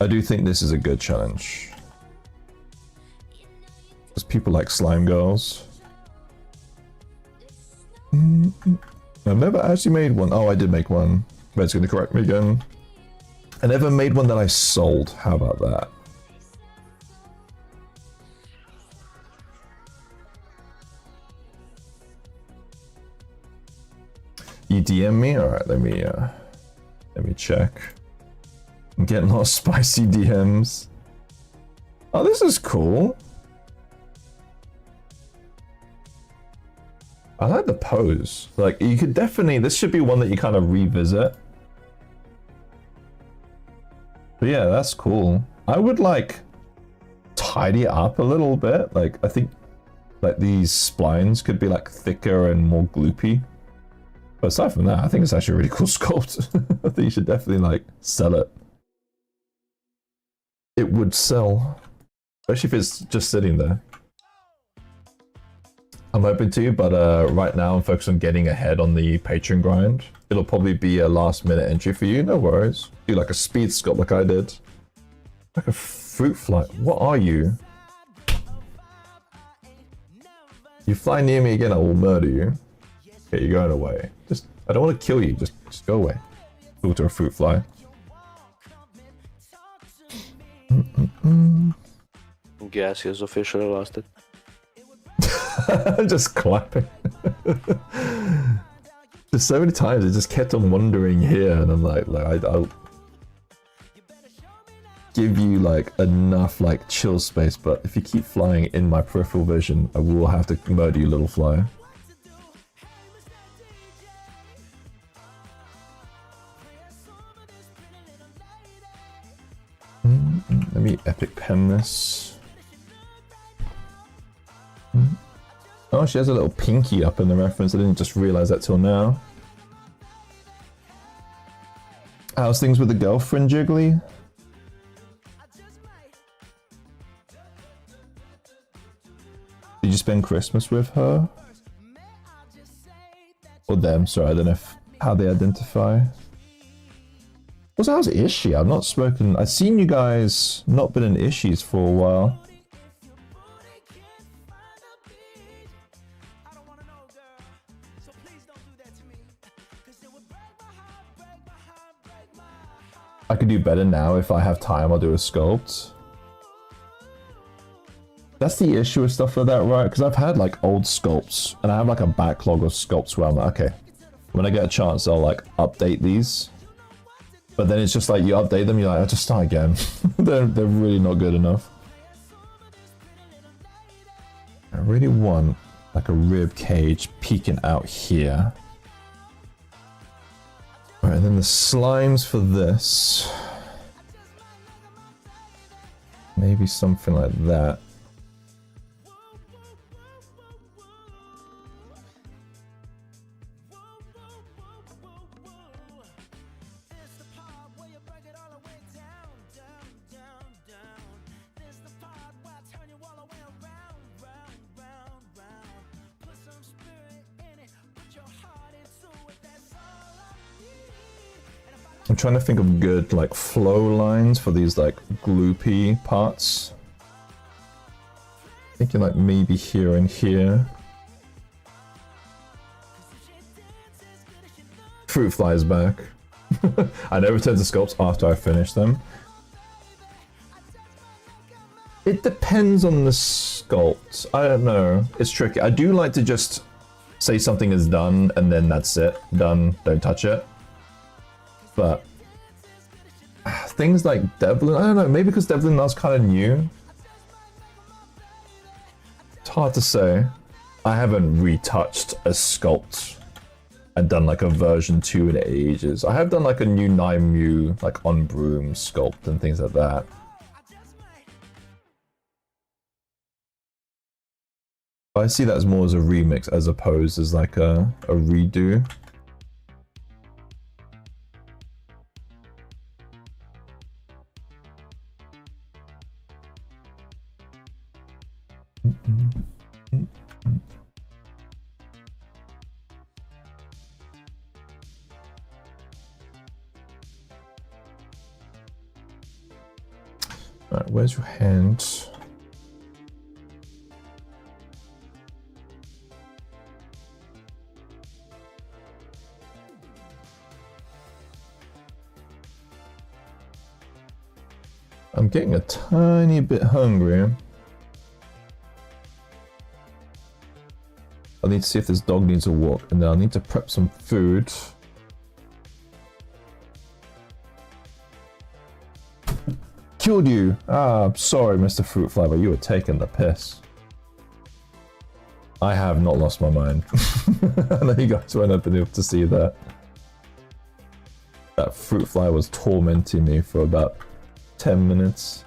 I do think this is a good challenge. Because people like slime girls. I've never actually made one. Oh, I did make one. Red's gonna correct me again. I never made one that I sold. How about that? You DM me? Alright, let me check. I'm getting a lot of spicy DMs. Oh, this is cool. I like the pose. Like, you could definitely, this should be one that you kind of revisit. But yeah, that's cool. I would like tidy it up a little bit. Like, I think like these splines could be like thicker and more gloopy. But aside from that, I think it's actually a really cool sculpt. I think you should definitely like sell it. It would sell, especially if it's just sitting there. I'm hoping to, but right now I'm focused on getting ahead on the Patreon grind. It'll probably be a last minute entry for you, no worries. Do like a speed sculpt like I did. Like a fruit fly. What are you? You fly near me again, I will murder you. Okay, you're going away. Just, I don't want to kill you, just go away. Talk to a fruit fly. Gaz has officially lost it. Just clapping. Just so many times it just kept on wandering here, and I'm like I'll give you like enough like chill space, but if you keep flying in my peripheral vision, I will have to murder you, little fly. Let me epic pen this. Oh, she has a little pinky up in the reference. I didn't just realize that till now. How's things with the girlfriend, Jiggly? Did you spend Christmas with her? Or them, sorry, I don't know how they identify. Also, how's Ishi? I've not spoken. I've seen you guys not been in Ishi's for a while. I could do better now. If I have time, I'll do a sculpt. That's the issue with stuff like that, right? Because I've had like old sculpts, and I have like a backlog of sculpts where I'm like, okay, when I get a chance, I'll like update these. But then it's just like you update them, you're like, I'll just start again. they're really not good enough. I really want like a rib cage peeking out here. Alright, then the slimes for this. Maybe something like that. I'm trying to think of good like flow lines for these like gloopy parts. Thinking like maybe here and here. Fruit fly is back. I never return to sculpts after I finish them. It depends on the sculpt. I don't know. It's tricky. I do like to just say something is done and then that's it. Done. Don't touch it. But things like Devlin, I don't know, maybe because Devlin was kind of new. It's hard to say. I haven't retouched a sculpt and done like a version 2 in ages. I have done like a new Naimu, like on broom sculpt and things like that. But I see that as more as a remix as opposed as like a redo. Alright, where's your hand? I'm getting a tiny bit hungry. I need to see if this dog needs a walk, and then I'll need to prep some food. Killed you! Ah, sorry, Mr. Fruit Fly, but you were taking the piss. I have not lost my mind. I know you guys won't have been able to see that. That Fruit Fly was tormenting me for about 10 minutes.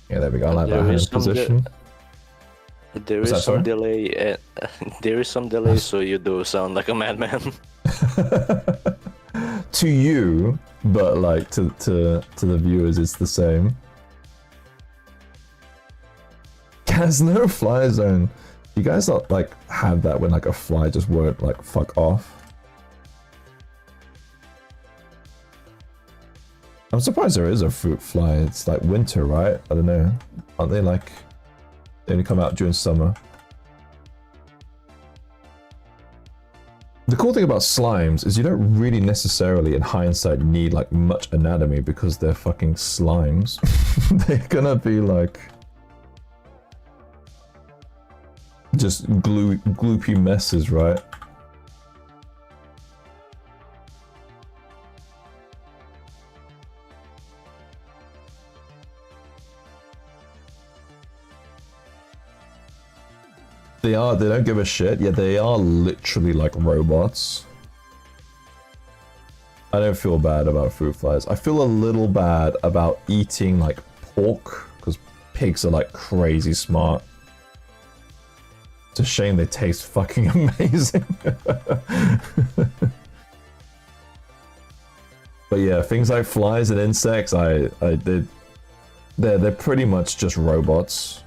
Yeah, there we go. I like that hand position. There is some delay. There is some delay, so you do sound like a madman. To you, but like to the viewers, it's the same. Gaz, no fly zone. You guys not like have that when like a fly just won't like fuck off? I'm surprised there is a fruit fly. It's like winter, right? I don't know. Aren't they like, they only come out during summer? The cool thing about slimes is you don't really necessarily, in hindsight, need like much anatomy because they're fucking slimes. They're gonna be like just gloopy messes, right? They don't give a shit. Yeah, they are literally like robots. I don't feel bad about fruit flies. I feel a little bad about eating like pork, because pigs are like crazy smart. It's a shame they taste fucking amazing. But yeah, things like flies and insects, they're pretty much just robots.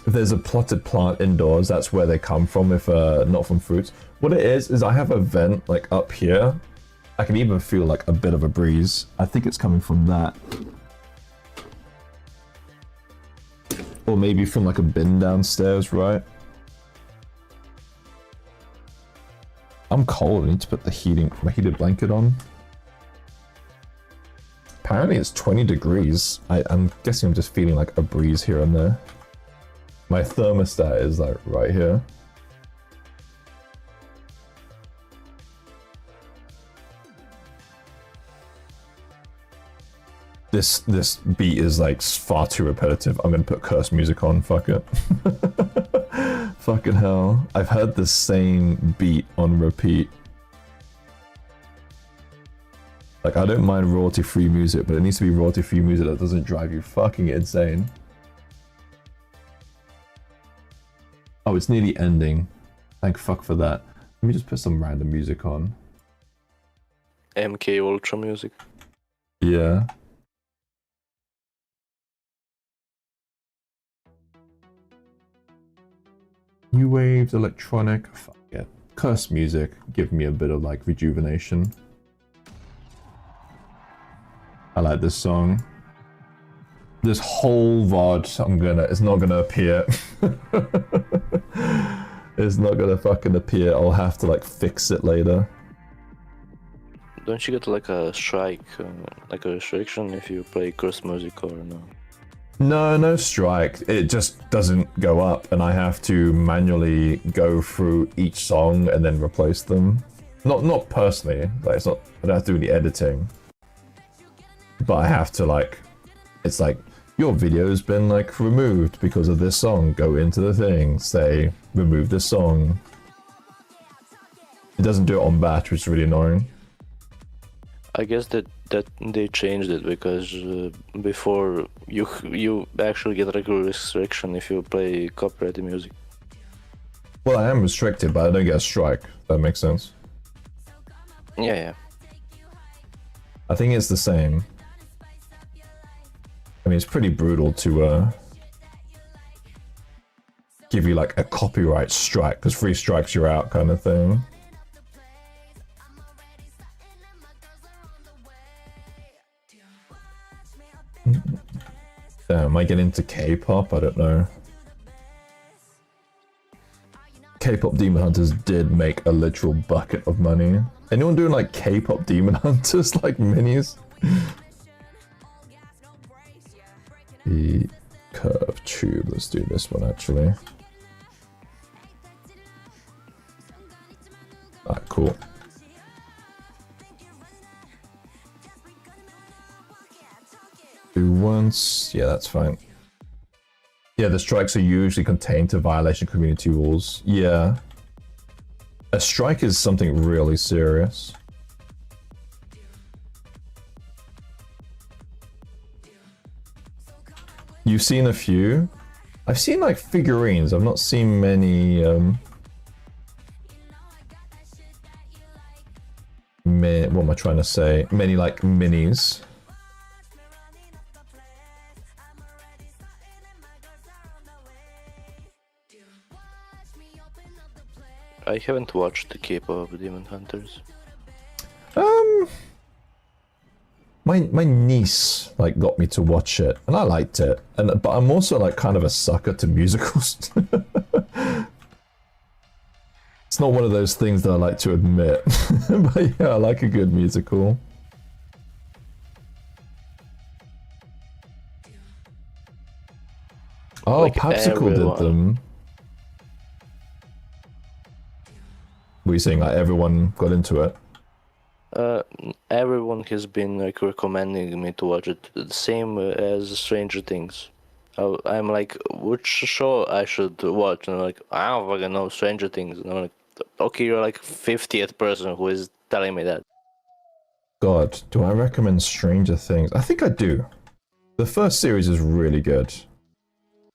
If there's a potted plant indoors, that's where they come from, if not from fruits. What it is I have a vent like up here. I can even feel like a bit of a breeze. I think it's coming from that. Or maybe from like a bin downstairs, right? I'm cold, I need to put the my heated blanket on. Apparently it's 20 degrees. I'm guessing I'm just feeling like a breeze here and there. My thermostat is like right here. This beat is like far too repetitive. I'm gonna put curse music on, fuck it. Fucking hell. I've heard the same beat on repeat. Like, I don't mind royalty-free music, but it needs to be royalty-free music that doesn't drive you fucking insane. Oh, it's nearly ending. Thank fuck for that. Let me just put some random music on. MK Ultra music. Yeah. New waves, electronic, fuck it. Curse music, give me a bit of like rejuvenation. I like this song. This whole VOD, it's not gonna appear. It's not gonna fucking appear. I'll have to like fix it later. Don't you get like a strike, like a restriction if you play curse music or no? No strike. It just doesn't go up, and I have to manually go through each song and then replace them. Not personally. Like, it's not. I don't have to do any editing. But I have to like. It's like, your video's been like removed because of this song. Go into the thing. Say remove this song. It doesn't do it on batch, which is really annoying. I guess that they changed it because before you actually get a regular restriction if you play copyrighted music. Well, I am restricted, but I don't get a strike. That makes sense. Yeah. I think it's the same. I mean, it's pretty brutal to give you like a copyright strike, because 3 strikes you're out kind of thing. Damn, am I getting into K-pop? I don't know. K-pop Demon Hunters did make a literal bucket of money. Anyone doing like K-pop Demon Hunters like minis? The curve tube. Let's do this one actually. Alright, cool. Do once. Yeah, that's fine. Yeah, the strikes are usually contained to violation of community rules. Yeah. A strike is something really serious. You've seen a few? I've seen like figurines. I've not seen many what am I trying to say? Many like minis. I haven't watched the K-pop Demon Hunters. My niece like got me to watch it, and I liked it. But I'm also like kind of a sucker to musicals. It's not one of those things that I like to admit, but yeah, I like a good musical. Oh, Like Popsicle did everyone. them. Were you saying like everyone got into it? Everyone has been like recommending me to watch it, same as Stranger Things. I'm like, which show I should watch? And I'm like, I don't fucking know, Stranger Things. And I'm like, okay, you're like 50th person who is telling me that. God, do I recommend Stranger Things? I think I do. The first series is really good.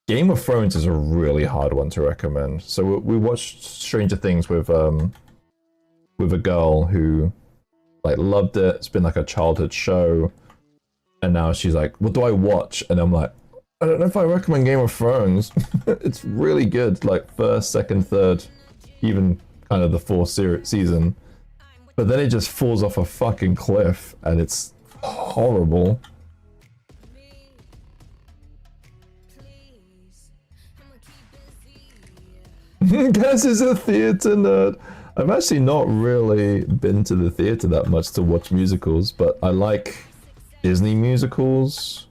Game of Thrones is a really hard one to recommend. So we watched Stranger Things with a girl who like loved it. It's been like a childhood show, and now she's like, "What do I watch?" And I'm like, "I don't know if I recommend Game of Thrones." It's really good, like first, second, third, even kind of the fourth season. But then it just falls off a fucking cliff, and it's horrible. Gaz is a theatre nerd. I've actually not really been to the theatre that much to watch musicals, but I like Disney musicals.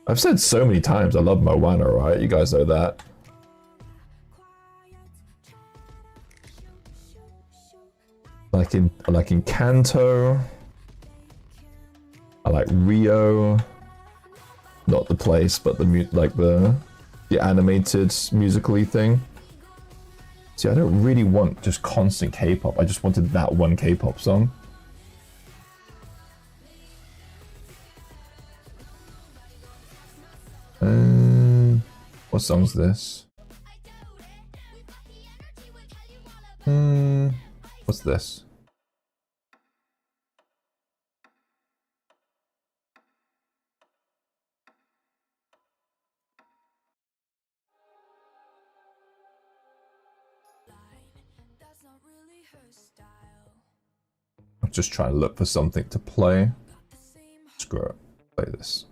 I've said so many times I love Moana, right? You guys know that. Like in Kanto. I like Rio. Not the place, but the animated musically thing. See, I don't really want just constant K-pop. I just wanted that one K-pop song. What song's this? What's this? I'm just trying to look for something to play. Screw it. Play this.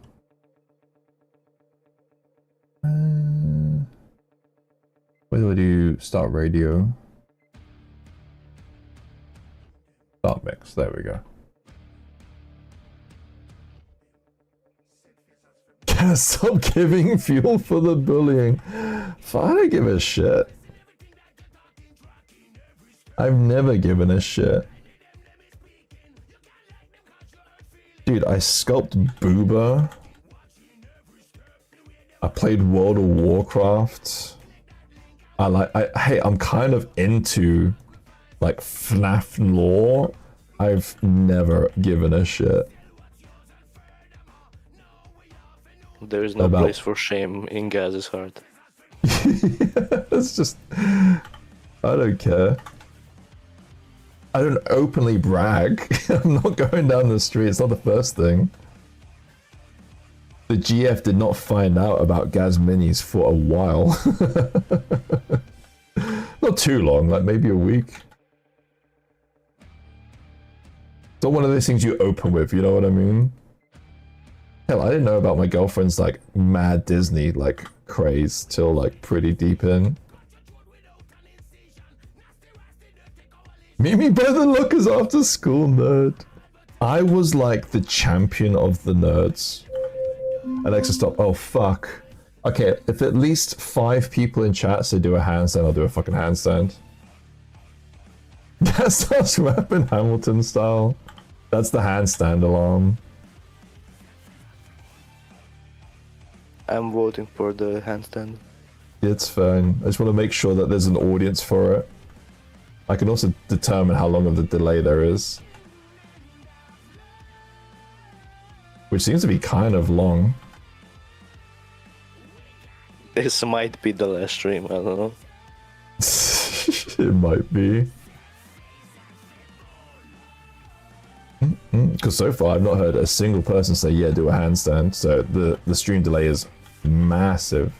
Where do I do start radio? Start mix. There we go. Can't stop giving fuel for the bullying. I don't give a shit. I've never given a shit. Dude, I sculpted Booba. I played World of Warcraft. Hey, I'm kind of into like FNAF lore. I've never given a shit. There is no place for shame in Gaz's heart. It's just, I don't care. I don't openly brag. I'm not going down the street. It's not the first thing. The GF did not find out about Gaz Minis for a while. Not too long, like maybe a week. It's not one of those things you open with, you know what I mean? Hell, I didn't know about my girlfriend's like mad Disney like craze till like pretty deep in. Meet me by the lockers after school, nerd. I was like the champion of the nerds. Alexa, stop. Oh, fuck. Okay, if at least 5 people in chat say do a handstand, I'll do a fucking handstand. That starts rapping Hamilton style. That's the handstand alarm. I'm voting for the handstand. It's fine. I just want to make sure that there's an audience for it. I can also determine how long of the delay there is. Which seems to be kind of long. This might be the last stream, I don't know. It might be. Because so far I've not heard a single person say, yeah, do a handstand. So the stream delay is massive.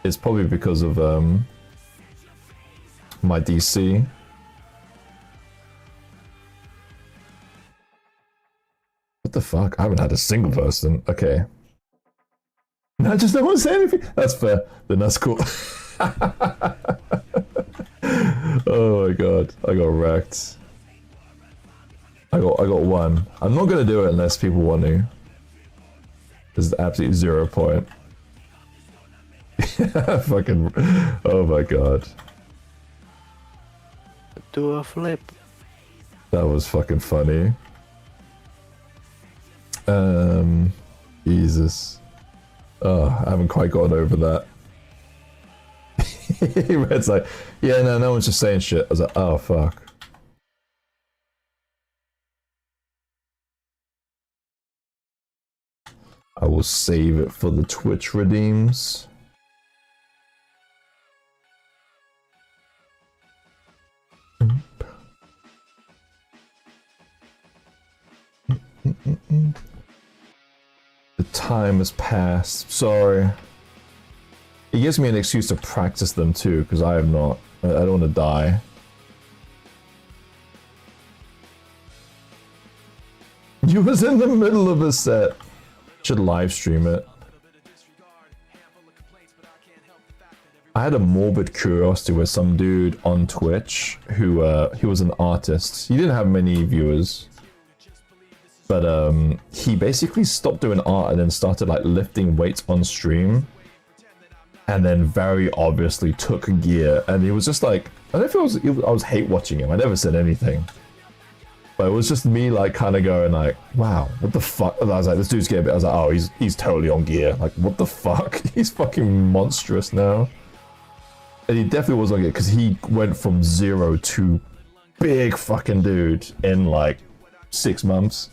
It's probably because of my DC. What the fuck? I haven't had a single person. Okay. No, just don't want to say anything. That's fair. Then that's cool. Oh my god. I got wrecked. I got one. I'm not gonna do it unless people want to. This is absolutely 0 point. Fucking. Oh my god. Do a flip. That was fucking funny. Jesus. Oh, I haven't quite gotten over that. Red's like, yeah, no one's just saying shit. I was like, oh fuck. I will save it for the Twitch redeems. The time has passed. Sorry. It gives me an excuse to practice them too, because I have not. I don't want to die. You was in the middle of a set. Should live stream it. I had a morbid curiosity with some dude on Twitch who he was an artist. He didn't have many viewers. But he basically stopped doing art and then started like lifting weights on stream, and then very obviously took gear. And he was just like, I don't know if I was hate watching him. I never said anything, but it was just me like kind of going like, wow, what the fuck? And I was like, this dude's getting. I was like, oh, he's totally on gear. Like, what the fuck? He's fucking monstrous now. And he definitely was on gear because he went from 0 to big fucking dude in like 6 months.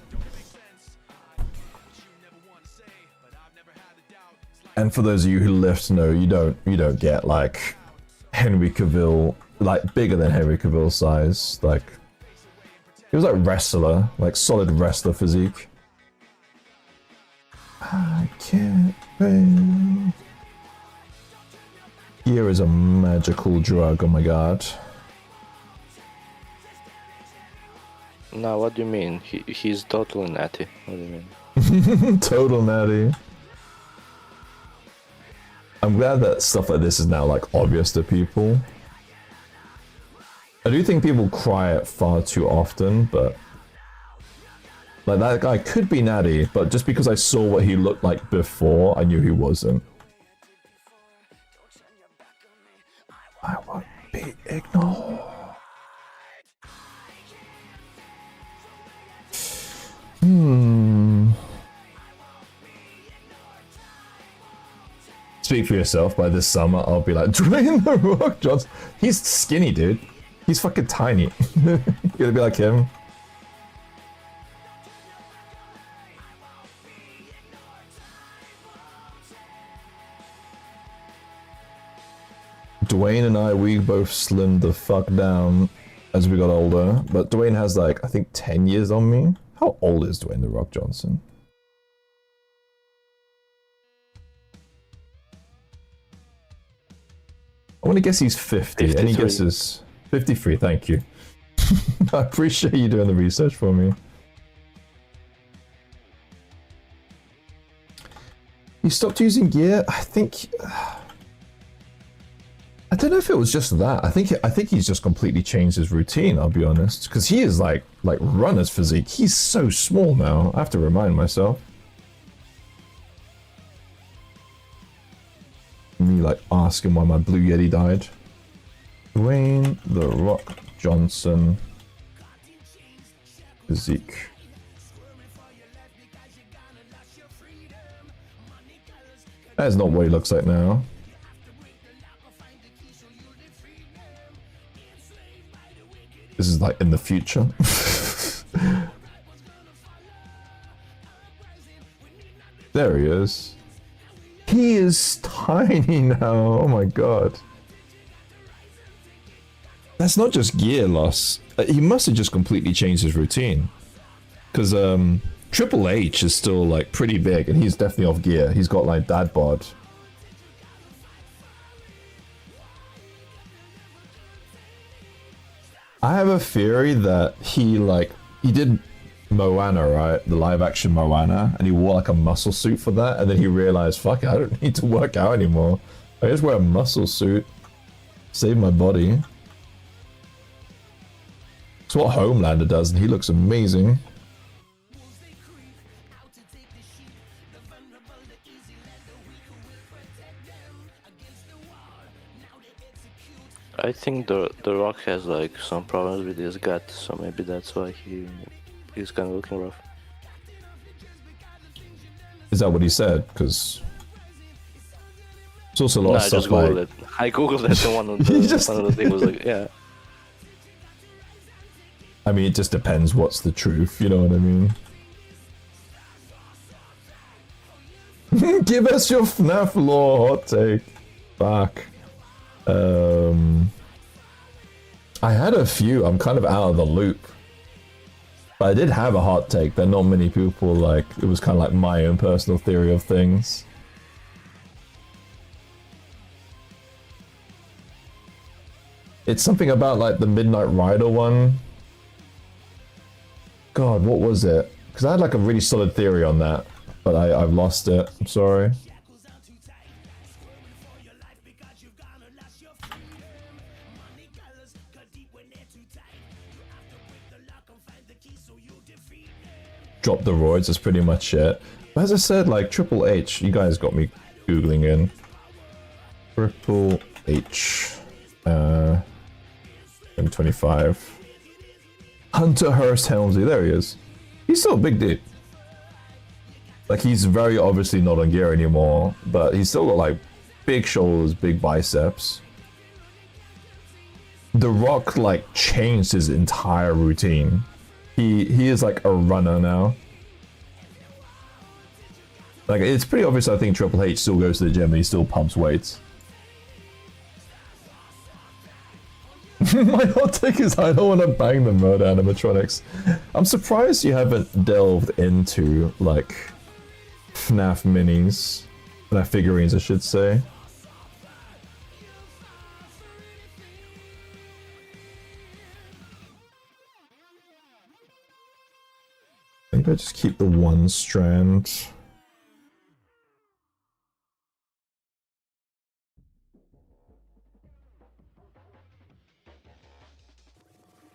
And for those of you who lift, no, you don't get like Henry Cavill, like bigger than Henry Cavill size. Like he was like wrestler, like solid wrestler physique. I can't wait. Gear is a magical drug. Oh my god. No, what do you mean? He's totally natty. What do you mean? Total natty. I'm glad that stuff like this is now like obvious to people. I do think people cry it far too often, but like that guy could be natty, but just because I saw what he looked like before, I knew he wasn't. I won't be ignored. Speak for yourself. By this summer, I'll be like, Dwayne The Rock Johnson. He's skinny, dude. He's fucking tiny. You're gonna be like him. Dwayne and I, we both slimmed the fuck down as we got older. But Dwayne has like, I think 10 years on me. How old is Dwayne The Rock Johnson? I want to guess he's 50. 53. Any guesses? 53, thank you. I appreciate you doing the research for me. He stopped using gear. I think... I don't know if it was just that. I think he's just completely changed his routine, I'll be honest. Because he is like runner's physique. He's so small now. I have to remind myself. Me like asking why my Blue Yeti died. Dwayne The Rock Johnson physique. That is not what he looks like now. This is like in the future. There he is. He is tiny now. Oh my god. That's not just gear loss. He must have just completely changed his routine. Because Triple H is still like pretty big and he's definitely off gear. He's got like dad bod. I have a theory that he did Moana, right? The live action Moana, and he wore like a muscle suit for that, and then he realized, fuck it, I don't need to work out anymore. I just wear a muscle suit. Save my body. It's what Homelander does, and he looks amazing. I think the Rock has like some problems with his gut, so maybe that's why he's kind of looking rough. Is that what he said? Because it's also a lot of I stuff just googled like... it. I googled it, and one of the things was like, yeah. I mean, it just depends what's the truth, you know what I mean? Give us your FNAF lore hot take. Fuck. I had a few. I'm kind of out of the loop. But I did have a hot take that not many people like. It was kind of like my own personal theory of things. It's something about like the Midnight Rider one. God, what was it? Because I had like a really solid theory on that, but I've lost it. I'm sorry. drop the roids, that's pretty much it. But as I said, like Triple H, you guys got me googling in. Triple H, 25. Hunter Hearst Helmsley, there he is. He's still a big dude. Like, he's very obviously not on gear anymore, but he's still got like big shoulders, big biceps. The Rock like changed his entire routine. He is like a runner now. Like, it's pretty obvious. I think Triple H still goes to the gym and he still pumps weights. My hot take is I don't want to bang the murder animatronics. I'm surprised you haven't delved into like FNAF minis, FNAF figurines, I should say. Maybe I just keep the one strand.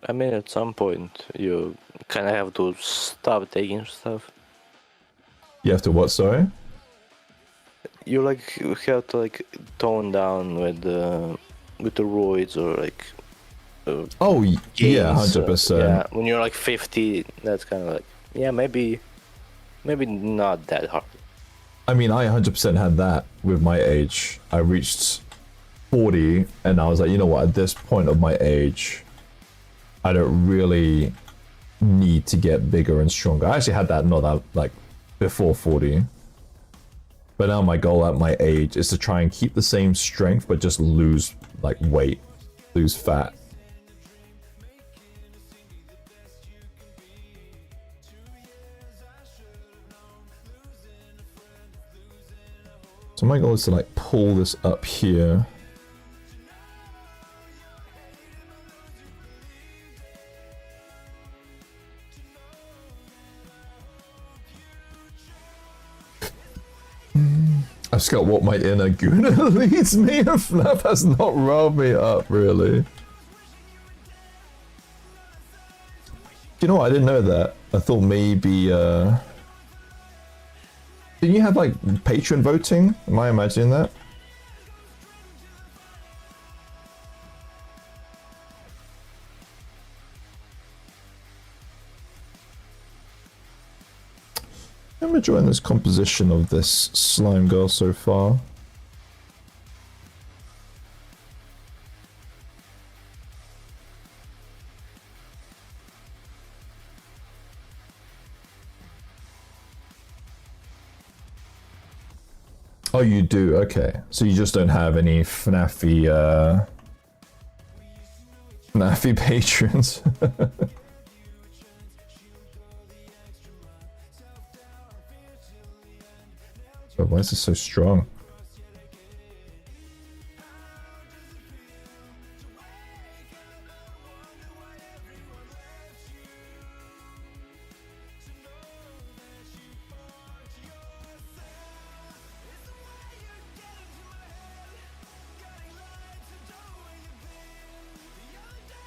I mean, at some point, you kind of have to stop taking stuff. You have to what, sorry? You like you have to like tone down with the roids or like. Oh yeah, gains, 100%. Yeah, when you're like 50, that's kind of like yeah, maybe not that hard. I mean, I 100% had that with my age. I reached 40 and I was like, you know what, at this point of my age, I don't really need to get bigger and stronger. I actually had that not that like before 40. But now my goal at my age is to try and keep the same strength but just lose like weight, lose fat. So my goal is to like pull this up here. I've just got what my inner gooner leads me, and FNAF has not riled me up, really. You know what? I didn't know that. I thought maybe, didn't you have, like, patron voting? Am I imagining that? I'm enjoying this composition of this slime girl so far. Oh, you do? Okay. So you just don't have any FNAFy, FNAFy patrons. Oh, why is this so strong?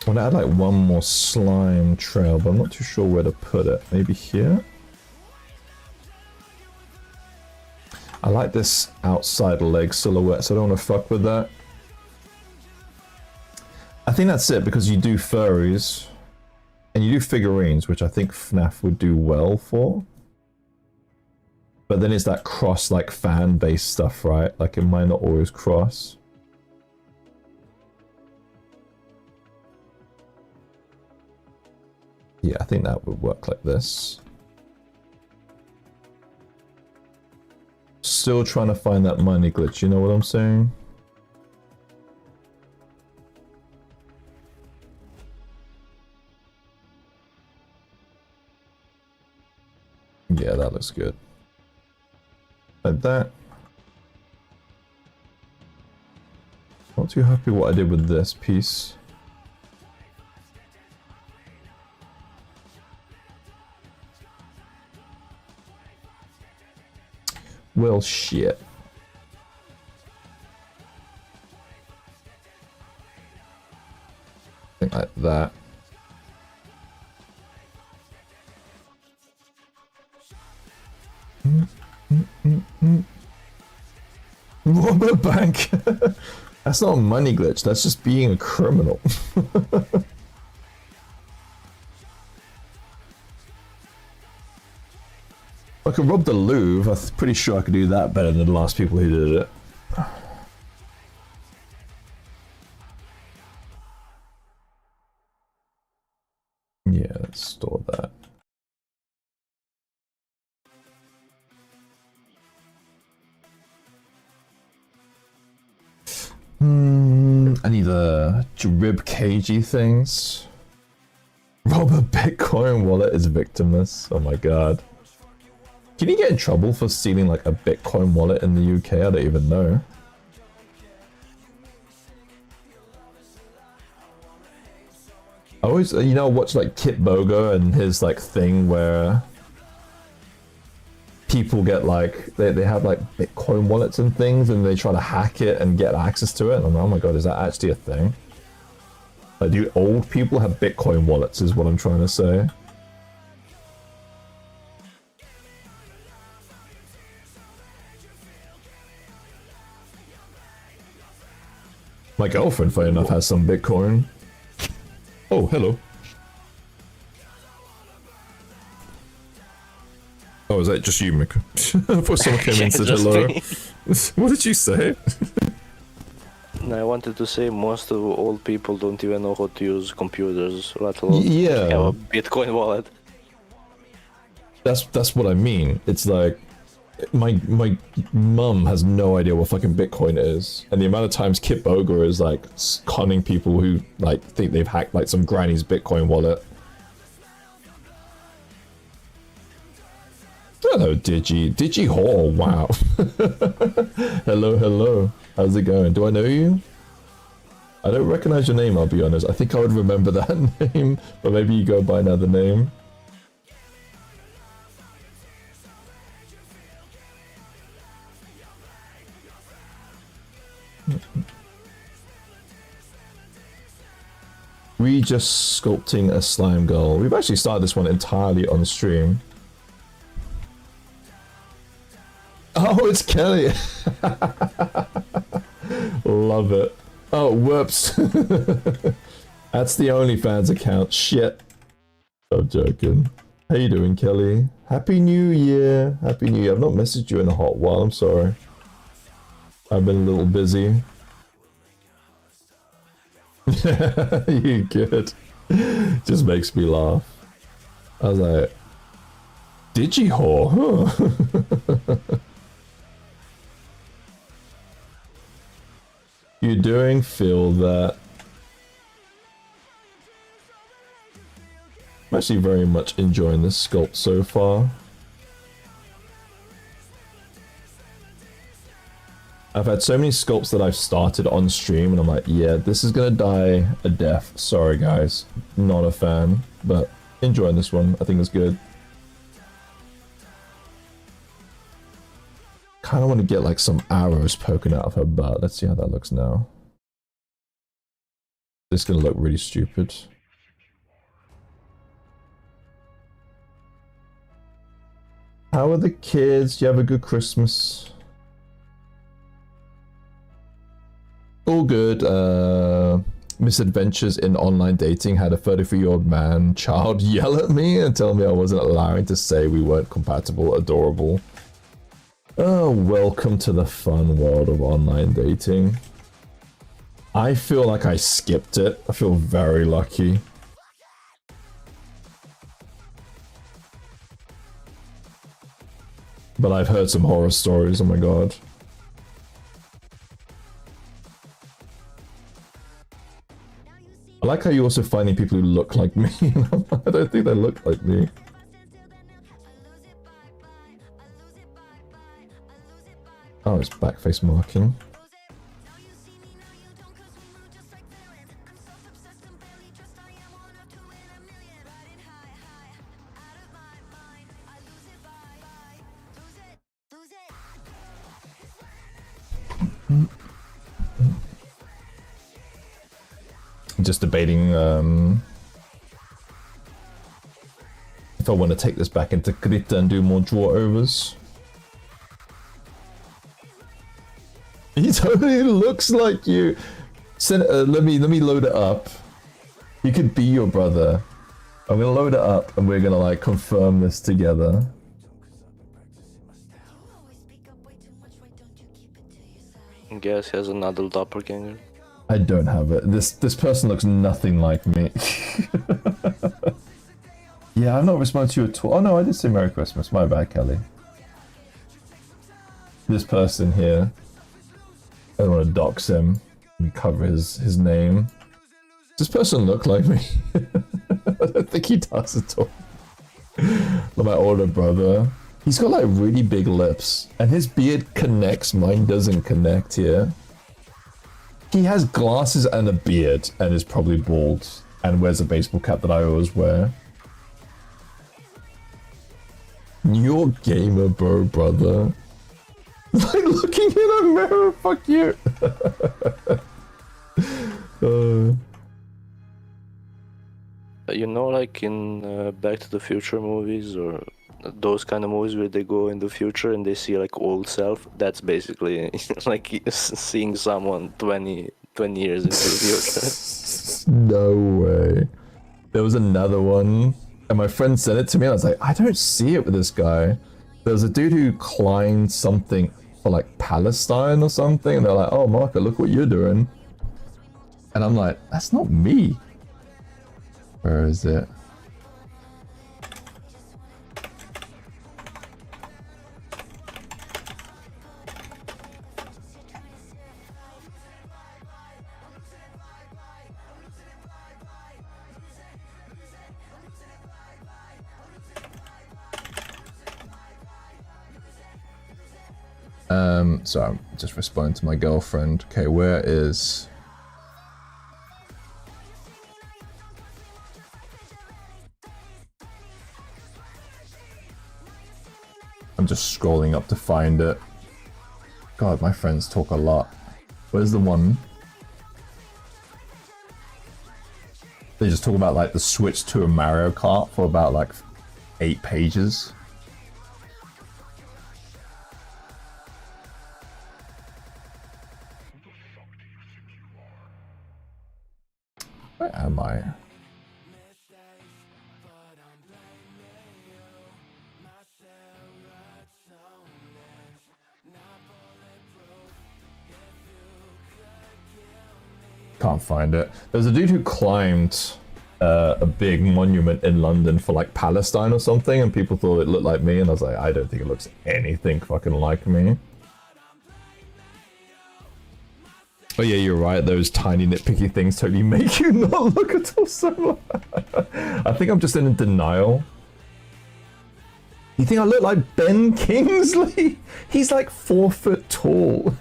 I want to add like one more slime trail, but I'm not too sure where to put it. Maybe here? I like this outside leg silhouette, so I don't want to fuck with that. I think that's it, because you do furries, and you do figurines, which I think FNAF would do well for. But then it's that cross, like, fan-based stuff, right? Like, it might not always cross. Yeah, I think that would work like this. Still trying to find that money glitch, you know what I'm saying? Yeah, that looks good. Like that. Not too happy what I did with this piece. Well, shit. I think like that. Rob a bank. That's not a money glitch. That's just being a criminal. I could rob the Louvre. I'm pretty sure I could do that better than the last people who did it. Yeah, let's store that. I need the rib cagey things. Rob a Bitcoin wallet is victimless. Oh my god. Can you get in trouble for stealing like a Bitcoin wallet in the UK? I don't even know. I always, you know, watch like Kit Bogo and his like thing where people get like, they have like Bitcoin wallets and things and they try to hack it and get access to it. And I'm like, oh my god, is that actually a thing? Like, do old people have Bitcoin wallets is what I'm trying to say. My girlfriend, funny enough, has some Bitcoin. Oh, hello. Oh, is that just you, Mika? I thought someone came in and said hello. What did you say? No, I wanted to say most of old people don't even know how to use computers, let alone Yeah. have a Bitcoin wallet. That's what I mean. It's like my mum has no idea what fucking Bitcoin is, and the amount of times Kit Boger is like conning people who like think they've hacked like some granny's Bitcoin wallet. Hello, Digi Hall. Wow. hello. How's it going? Do I know you? I don't recognize your name. I'll be honest. I think I would remember that name, but maybe you go by another name. We just sculpting a slime girl. We've actually started this one entirely on stream. Oh, it's Kelly. Love it. Oh, whoops. That's the OnlyFans account. Shit. I'm joking. How you doing, Kelly? Happy New Year. Happy New Year. I've not messaged you in a hot while. I'm sorry. I've been a little busy. You good. Just makes me laugh. I was like, Digi-whore, huh? You doing? Feel that. I'm actually very much enjoying this sculpt so far. I've had so many sculpts that I've started on stream and I'm like, yeah, this is gonna die a death. Sorry guys, not a fan, but enjoying this one. I think it's good. Kind of want to get like some arrows poking out of her butt. Let's see how that looks now. This is gonna look really stupid. How are the kids? Do you have a good Christmas? All good. Misadventures in online dating. Had a 33-year-old man child yell at me and tell me I wasn't allowing to say we weren't compatible. Adorable. Oh, welcome to the fun world of online dating. I feel like I skipped it. I feel very lucky. But I've heard some horror stories, oh my god. I like how you're also finding people who look like me. I don't think they look like me. Oh, it's backface marking. Just debating if I want to take this back into Krita and do more draw overs. He totally looks like you. Let me load it up. He could be your brother. I'm gonna load it up and we're gonna like confirm this together. Gaz has another doppelganger. I don't have it. This person looks nothing like me. Yeah, I've not responded to you at all. Oh no, I did say Merry Christmas. My bad, Kelly. This person here. I don't want to dox him. Let me cover his name. Does this person look like me? I don't think he does at all. Like my older brother. He's got like really big lips. And his beard connects. Mine doesn't connect here. He has glasses and a beard. And is probably bald. And wears a baseball cap that I always wear. You're gamer, bro, brother. Like looking in a mirror, fuck you. You know, like in Back to the Future movies or those kind of movies where they go in the future and they see like old self. That's basically like seeing someone 20 years into the future. No way. There was another one, and my friend sent it to me. And I was like, I don't see it with this guy. There was a dude who climbed something for like Palestine or something, and they're like, oh Marco, look what you're doing. And I'm like, that's not me. Where is it? So I'm just responding to my girlfriend. Okay, where is... I'm just scrolling up to find it. God, my friends talk a lot. Where's the one? They just talk about like the switch to a Mario Kart for about like 8 pages. Where am I? Can't find it. There's a dude who climbed a big monument in London for like Palestine or something, and people thought it looked like me, and I was like, I don't think it looks anything fucking like me. Oh yeah, you're right, those tiny nitpicky things totally make you not look at all similar. I think I'm just in denial. You think I look like Ben Kingsley? He's like 4 foot tall.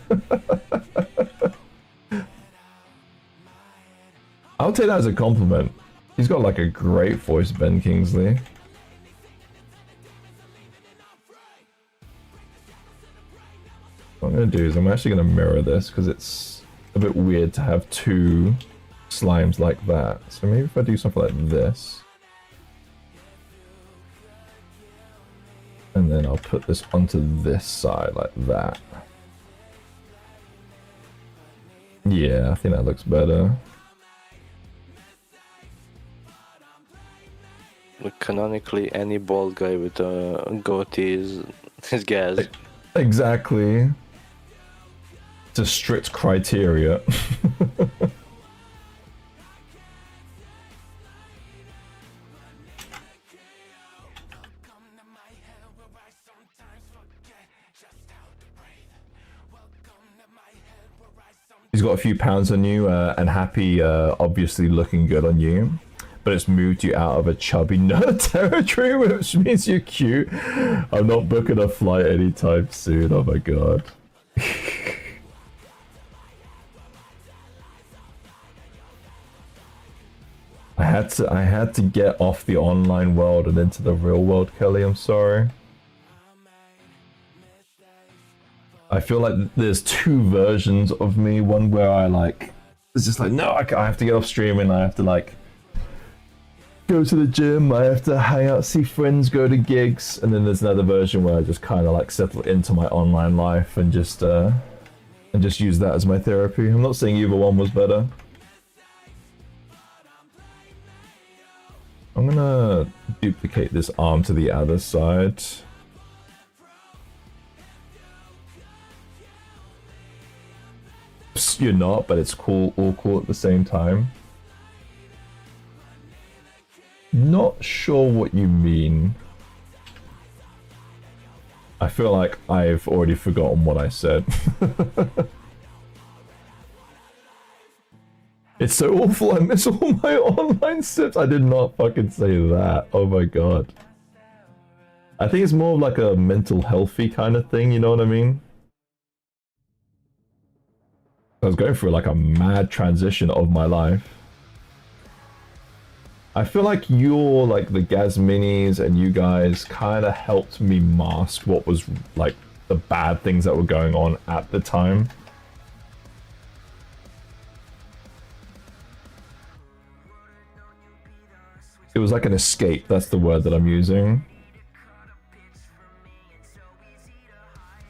I'll take that as a compliment. He's got like a great voice, Ben Kingsley. What I'm gonna do is I'm actually gonna mirror this because it's a bit weird to have 2 slimes like that. So maybe if I do something like this. And then I'll put this onto this side like that. Yeah, I think that looks better. Canonically, any bald guy with a goatee is Gaz. Exactly. It's a strict criteria. He's got a few pounds on you, and Happy obviously looking good on you. But it's moved you out of a chubby nerd territory, which means you're cute. I'm not booking a flight anytime soon, oh my god. I had to get off the online world and into the real world, Kelly, I'm sorry. I feel like there's 2 versions of me, one where I like, it's just like, no, I have to get off streaming, I have to like, go to the gym, I have to hang out, see friends, go to gigs, and then there's another version where I just kind of like settle into my online life and just and just use that as my therapy. I'm not saying either one was better. I'm gonna duplicate this arm to the other side. Psst, you're not, but it's cool, all cool at the same time. Not sure what you mean. I feel like I've already forgotten what I said. It's so awful, I miss all my online sips. I did not fucking say that. Oh my god. I think it's more of like a mental healthy kind of thing, you know what I mean? I was going through like a mad transition of my life. I feel like you're like the Gaz Minis and you guys kind of helped me mask what was like the bad things that were going on at the time. It was like an escape, that's the word that I'm using.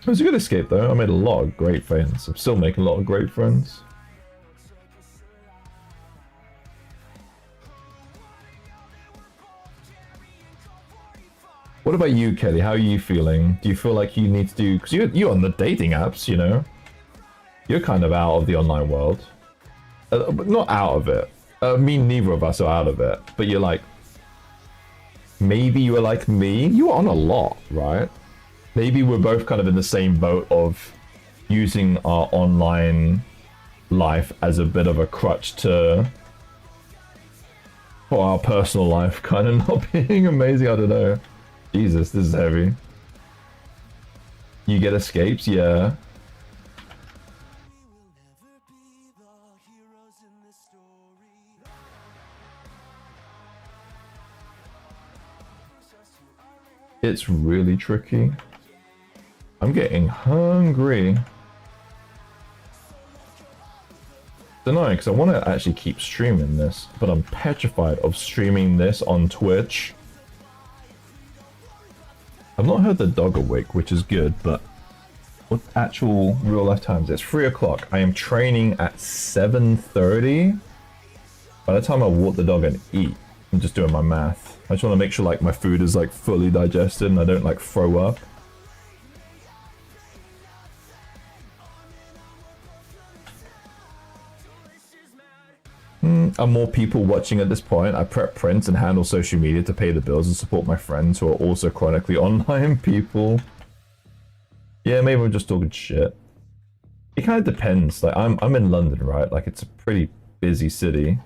It was a good escape though, I made a lot of great friends. I'm still making a lot of great friends. What about you, Kelly? How are you feeling? Do you feel like you need to do... Because you're on the dating apps, you know? You're kind of out of the online world. But not out of it. Me, neither of us are out of it. But you're like... Maybe you were like me. You were on a lot, right? Maybe we're both kind of in the same boat of using our online life as a bit of a crutch to... For our personal life kind of not being amazing, I don't know. Jesus, this is heavy. You get escapes, yeah. It's really tricky. I'm getting hungry. It's annoying because I want to actually keep streaming this, but I'm petrified of streaming this on Twitch. I've not heard the dog awake, which is good, but what actual real life times? It's 3 o'clock. I am training at 7:30. By the time I walk the dog and eat, I'm just doing my math. I just want to make sure like my food is like fully digested and I don't like throw up. Are more people watching at this point? I prep prints and handle social media to pay the bills and support my friends who are also chronically online people. Yeah, maybe I'm just talking shit. It kind of depends. Like I'm in London, right? Like it's a pretty busy city.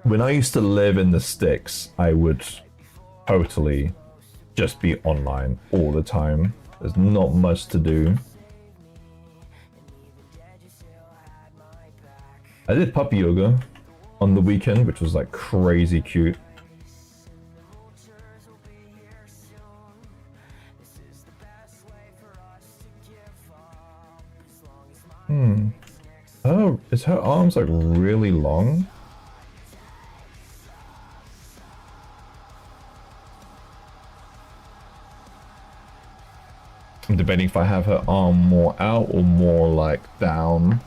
When I used to live in the sticks, I would totally just be online all the time. There's not much to do. I did puppy yoga on the weekend, which was like crazy cute. Oh, is her arms like really long? I'm debating if I have her arm more out or more like down.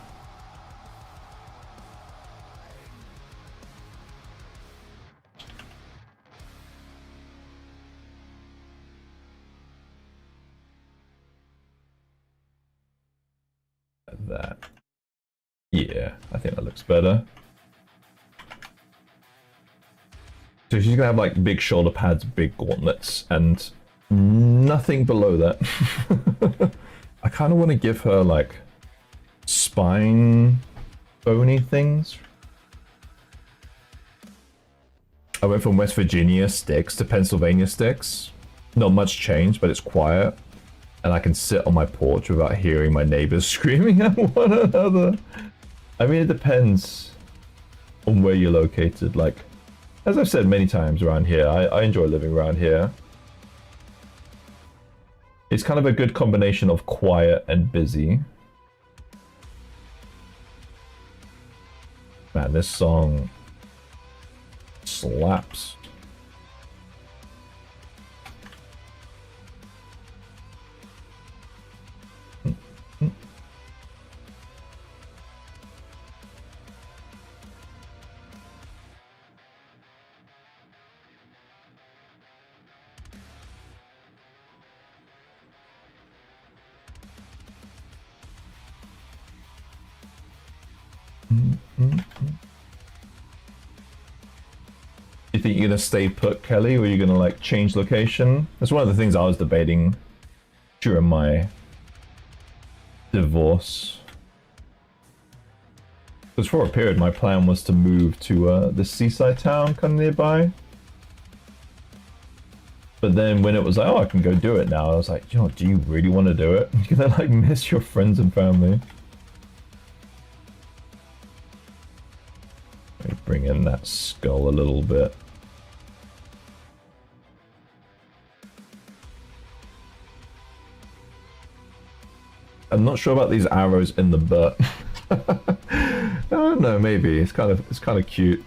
That. Yeah, I think that looks better. So she's gonna have like big shoulder pads, big gauntlets, and nothing below that. I kind of want to give her like spine bony things. I went from West Virginia sticks to Pennsylvania sticks. Not much change, but it's quiet. And I can sit on my porch without hearing my neighbors screaming at one another. I mean, it depends on where you're located. Like, as I've said many times around here, I enjoy living around here. It's kind of a good combination of quiet and busy. Man, this song slaps. You think you're gonna stay put, Kelly, or are you gonna like change location? That's one of the things I was debating during my divorce. Because for a period, my plan was to move to the seaside town kind of nearby. But then when it was like, oh, I can go do it now, I was like, you know, do you really want to do it? You're gonna like miss your friends and family. Let me bring in that skull a little bit. I'm not sure about these arrows in the butt. I don't know, maybe it's kind of cute.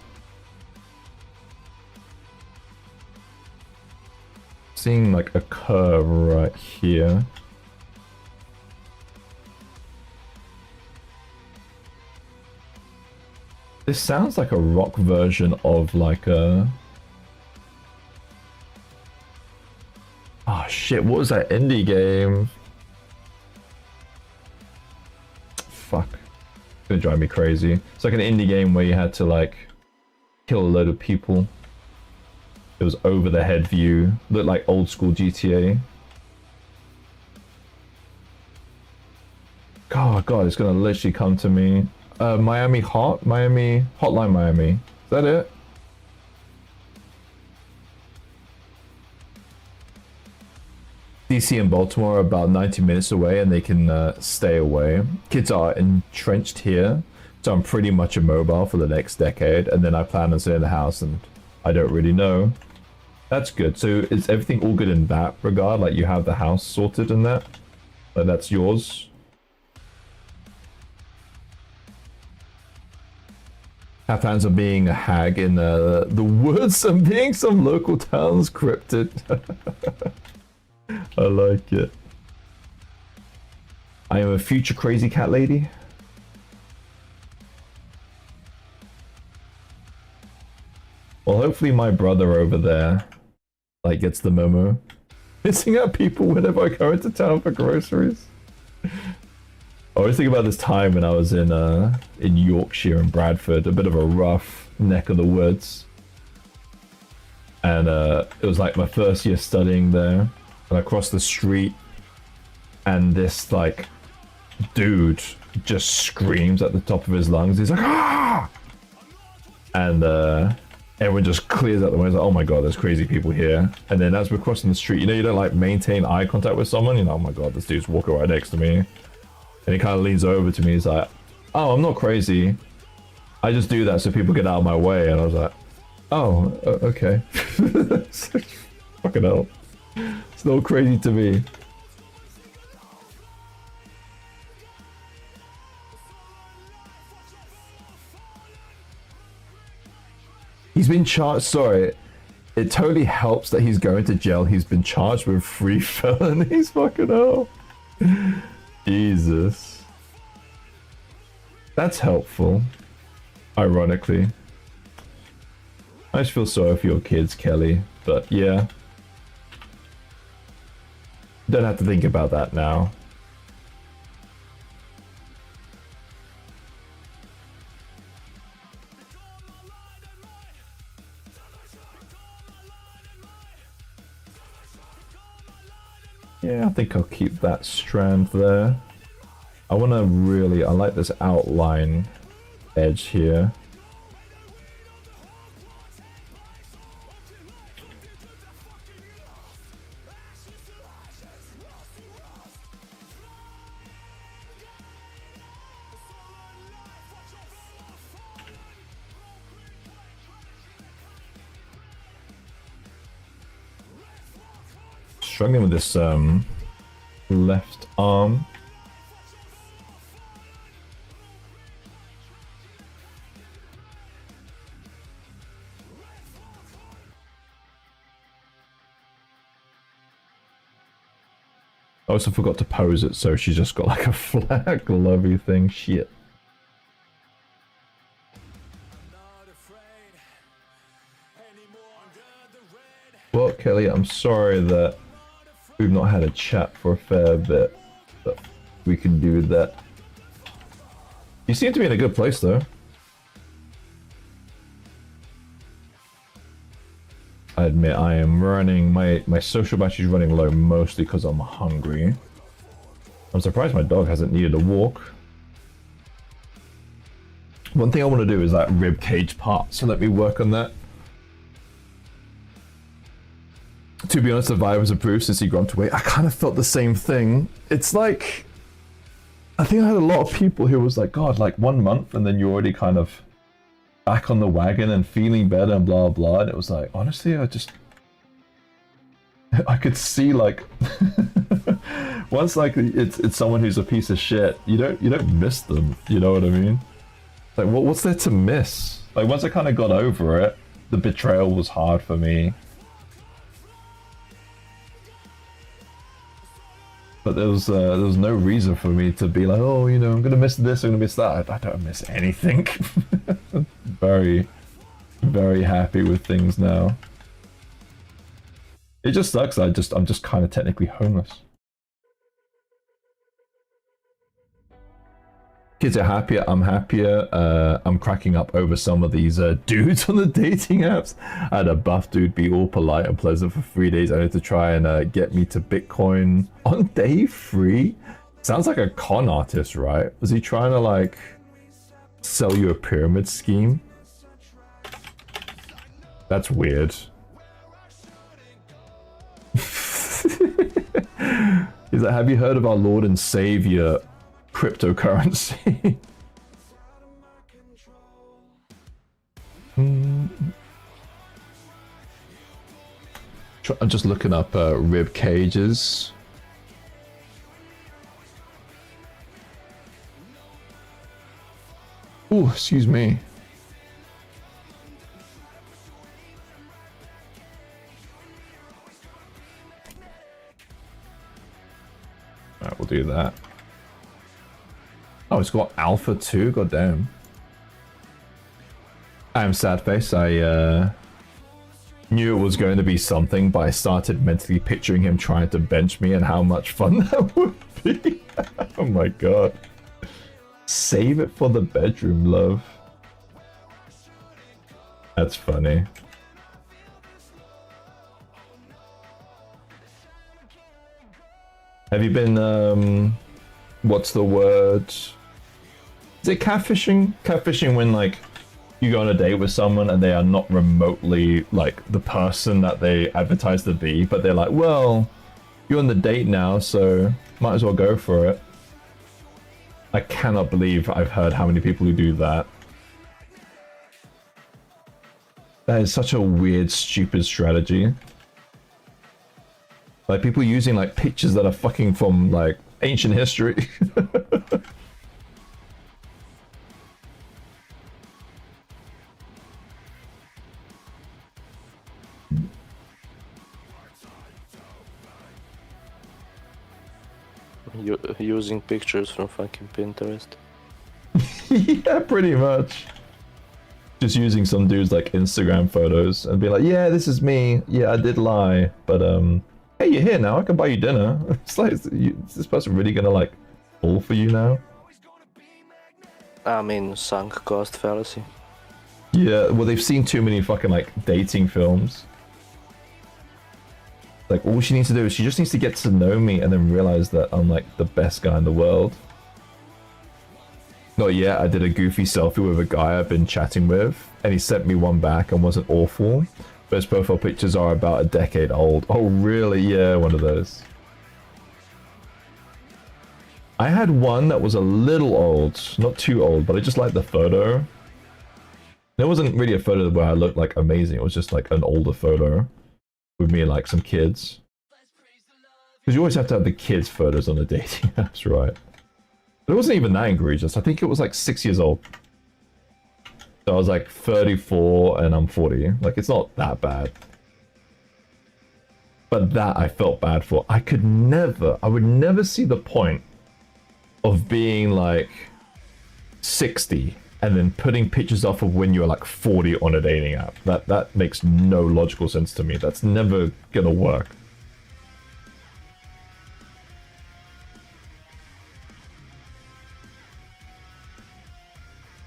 Seeing like a curve right here. This sounds like a rock version of like a... Oh shit, what was that indie game? Fuck. It's gonna drive me crazy. It's like an indie game where you had to like kill a load of people. It was over the head view. Looked like old school GTA. God, it's gonna literally come to me. Hotline Miami. Is that it? DC and Baltimore are about 90 minutes away and they can stay away. Kids are entrenched here, so I'm pretty much immobile for the next decade, and then I plan on staying in the house and I don't really know. That's good. So is everything all good in that regard? Like you have the house sorted in that? Like that's yours? Have plans of being a hag in the woods and being some local town's cryptid. I like it. I am a future crazy cat lady. Well, hopefully my brother over there like gets the memo. Missing out people whenever I go into town for groceries. I always think about this time when I was in Yorkshire and Bradford, a bit of a rough neck of the woods. And it was like my first year studying there. And I crossed the street and this like dude just screams at the top of his lungs. He's like, ah! And everyone just clears out the way. It's like, oh my god, there's crazy people here. And then as we're crossing the street, you know, you don't like maintain eye contact with someone. You know, oh my god, this dude's walking right next to me. And he kind of leans over to me. He's like, oh, I'm not crazy. I just do that so people get out of my way. And I was like, oh, okay. Fucking hell. It's not crazy to me. He's been charged. Sorry, it totally helps that he's going to jail. He's been charged with 3 felonies. Fucking hell. Jesus. That's helpful. Ironically. I just feel sorry for your kids, Kelly. But yeah. Don't have to think about that now. Yeah, I think I'll keep that strand there. I want to really, I like this outline edge here. Struggling with this left arm. I also forgot to pose it, so she's just got like a flat glovey thing. Shit. Well, Kelly, I'm sorry that we've not had a chat for a fair bit, but we can do that. You seem to be in a good place, though. I admit I am running, my social battery is running low mostly because I'm hungry. I'm surprised my dog hasn't needed a walk. One thing I want to do is that rib cage part, so let me work on that. To be honest, the vibe was improved since he grew up to weight. I kind of felt the same thing. It's like, I think I had a lot of people who was like, God, like 1 month and then you're already kind of back on the wagon and feeling better and blah blah. And it was like, honestly, I could see like once like it's someone who's a piece of shit, you don't miss them. You know what I mean? Like what's there to miss? Like once I kind of got over it, the betrayal was hard for me. But there was no reason for me to be like, oh, you know, I'm gonna miss this, I'm gonna miss that. I don't miss anything. Very, very happy with things now. It just sucks. I'm just kind of technically homeless. Kids are happier. I'm happier. I'm cracking up over some of these dudes on the dating apps. I had a buff dude be all polite and pleasant for 3 days. I had to try and get me to Bitcoin on day 3. Sounds like a con artist, right? Was he trying to like sell you a pyramid scheme? That's weird. He's like, have you heard of our Lord and Savior cryptocurrency? I'm just looking up rib cages. Oh, excuse me. Alright, we'll do that. Oh, it's got alpha too? God damn. I'm sad face. I knew it was going to be something, but I started mentally picturing him trying to bench me and how much fun that would be. Oh my god. Save it for the bedroom, love. That's funny. Have you been, what's the word? Is it catfishing? Catfishing when, like, you go on a date with someone and they are not remotely, like, the person that they advertise to be, but they're like, well, you're on the date now, so might as well go for it. I cannot believe I've heard how many people who do that. That is such a weird, stupid strategy. Like, people using, like, pictures that are fucking from, like, ancient history. Using pictures from fucking Pinterest. Yeah, pretty much. Just using some dude's, like, Instagram photos and be like, yeah, this is me. Yeah, I did lie. But, hey, you're here now. I can buy you dinner. It's like, is this person really gonna, like, fall for you now? I mean, sunk cost fallacy. Yeah, well, they've seen too many fucking, like, dating films. Like, all she needs to do is she just needs to get to know me and then realize that I'm, like, the best guy in the world. Not yet, I did a goofy selfie with a guy I've been chatting with, and he sent me one back and wasn't awful. But his profile pictures are about a decade old. Oh, really? Yeah, one of those. I had one that was a little old, not too old, but I just liked the photo. It wasn't really a photo where I looked, like, amazing. It was just, like, an older photo with me and, like, some kids. Because you always have to have the kids' photos on the dating apps, right? But it wasn't even that egregious. I think it was, like, 6 years old. So I was, like, 34 and I'm 40. Like, it's not that bad. But that I felt bad for. I would never see the point of being, like, 60 and then putting pictures off of when you're, like, 40 on a dating app. That makes no logical sense to me. That's never gonna work.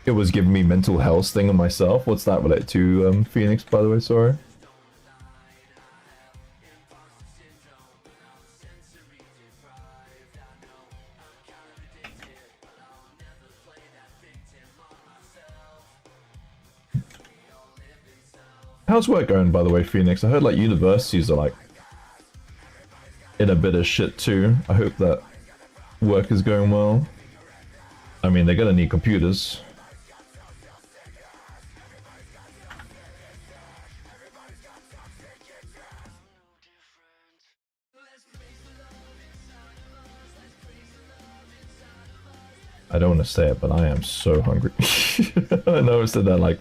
It was giving me mental health thing on myself. What's that related to, Phoenix, by the way? Sorry. How's work going, by the way, Phoenix? I heard like universities are like in a bit of shit too. I hope that work is going well. I mean, they're gonna need computers. I don't want to say it, but I am so hungry. I know I said that like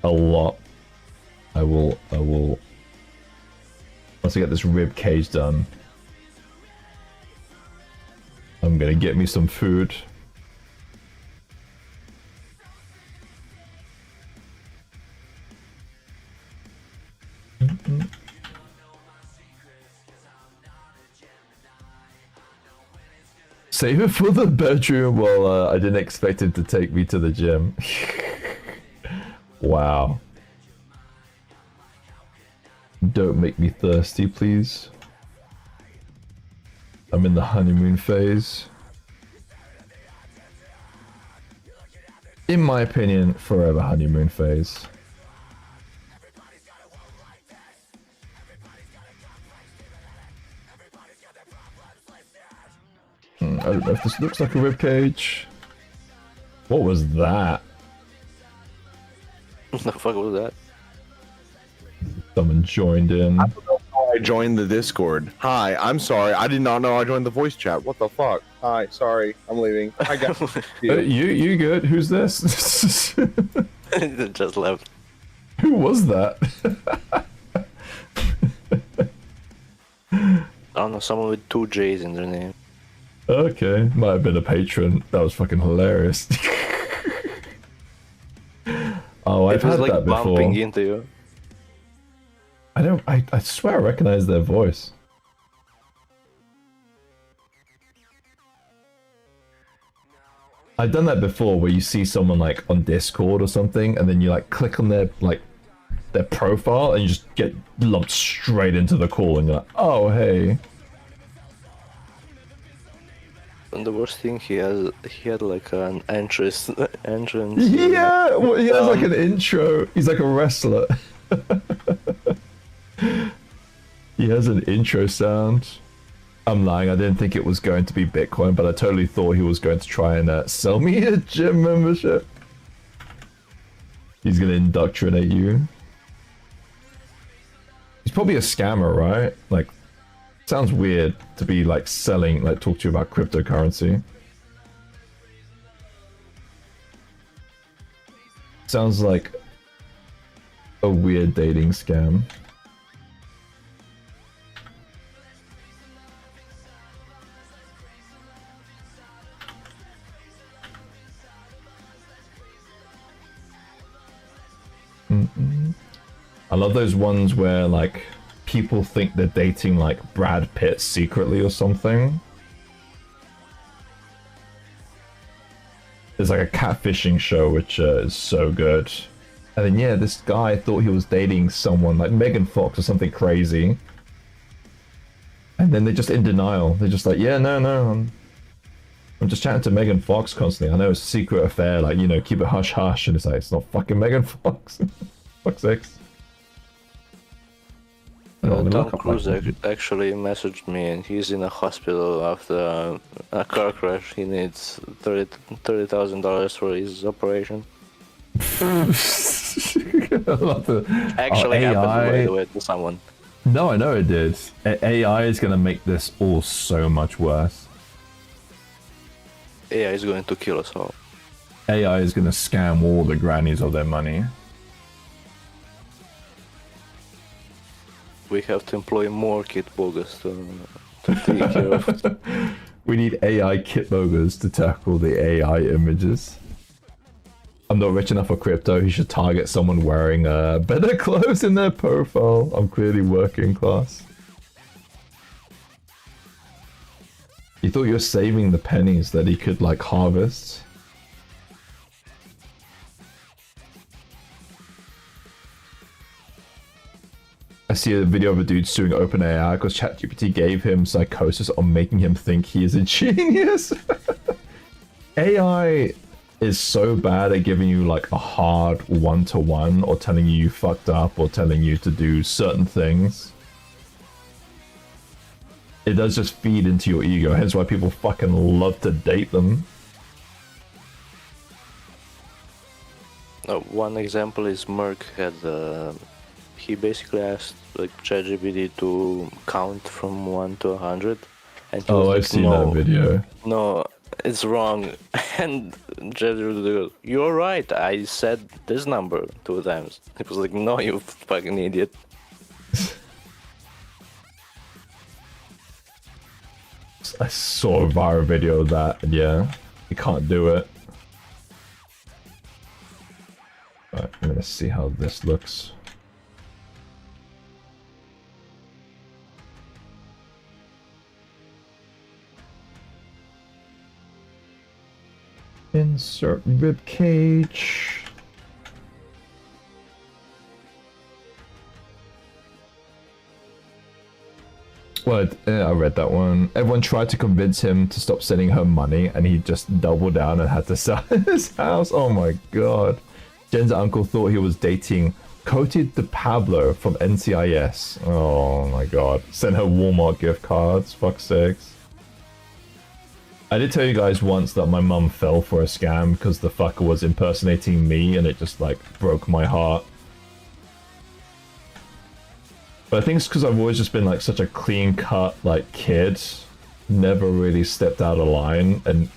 a lot. I will, once I get this rib cage done, I'm gonna get me some food. Save it for the bedroom. Well, I didn't expect him to take me to the gym. Wow. Don't make me thirsty, please. I'm in the honeymoon phase. In my opinion, forever honeymoon phase. I don't know if this looks like a ribcage. What was that? What the fuck was that? Someone joined in. I don't know how I joined the Discord. Hi, I'm sorry. I did not know I joined the voice chat. What the fuck? Hi, sorry. I'm leaving. I got you good? Who's this? Just left. Who was that? I don't know, someone with 2 J's in their name. Okay, might have been a patron. That was fucking hilarious. Oh, I've had like that before. bumping into you. I swear I recognize their voice. I've done that before where you see someone like on Discord or something and then you like click on their profile and you just get lumped straight into the call and you're like, oh hey. And the worst thing, he had like an entrance. Yeah, well, he has like an intro. He's like a wrestler. He has an intro sound. I'm lying. I didn't think it was going to be Bitcoin, but I totally thought he was going to try and sell me a gym membership. He's gonna indoctrinate you. He's probably a scammer, right? Like, sounds weird to be like selling, like talk to you about cryptocurrency. Sounds like a weird dating scam. I love those ones where like people think they're dating like Brad Pitt secretly or something. There's like a catfishing show which is so good. And then yeah, this guy thought he was dating someone like Megan Fox or something crazy. And then they're just in denial. They're just like, yeah, no, I'm just chatting to Megan Fox constantly. I know it's a secret affair, like, you know, keep it hush hush. And it's like, it's not fucking Megan Fox. Fuck's sakes. Tom Cruise actually messaged me, and he's in a hospital after a car crash. He needs $30,000 for his operation. Actually happened, by the way, to someone. No, I know it did. AI is going to make this all so much worse. AI is going to kill us all. AI is going to scam all the grannies of their money. We have to employ more kit bogus to take care of it. We need AI kit bogus to tackle the AI images. I'm not rich enough for crypto. He should target someone wearing better clothes in their profile. I'm clearly working class. You thought you were saving the pennies that he could like harvest? I see a video of a dude suing OpenAI because ChatGPT gave him psychosis on making him think he is a genius. AI is so bad at giving you like a hard one-to-one or telling you fucked up or telling you to do certain things. It does just feed into your ego, hence why people fucking love to date them. One example is Merck had he basically asked like ChatGPT to count from 1 to 100, and he was like, I've seen that video. No, it's wrong. And ChatGPT goes, "You're right. I said this number 2 times." It was like, "No, you fucking idiot." I saw a viral video of that, and yeah, you can't do it. Right, I'm gonna see how this looks. Insert rib cage. Well, I read that one. Everyone tried to convince him to stop sending her money, and he just doubled down and had to sell his house. Oh my god. Jen's uncle thought he was dating Coated de Pablo from NCIS. Oh my god. Sent her Walmart gift cards. Fuck's sakes. I did tell you guys once that my mum fell for a scam because the fucker was impersonating me, and it just like broke my heart. But I think it's because I've always just been like such a clean-cut like kid, never really stepped out of line, and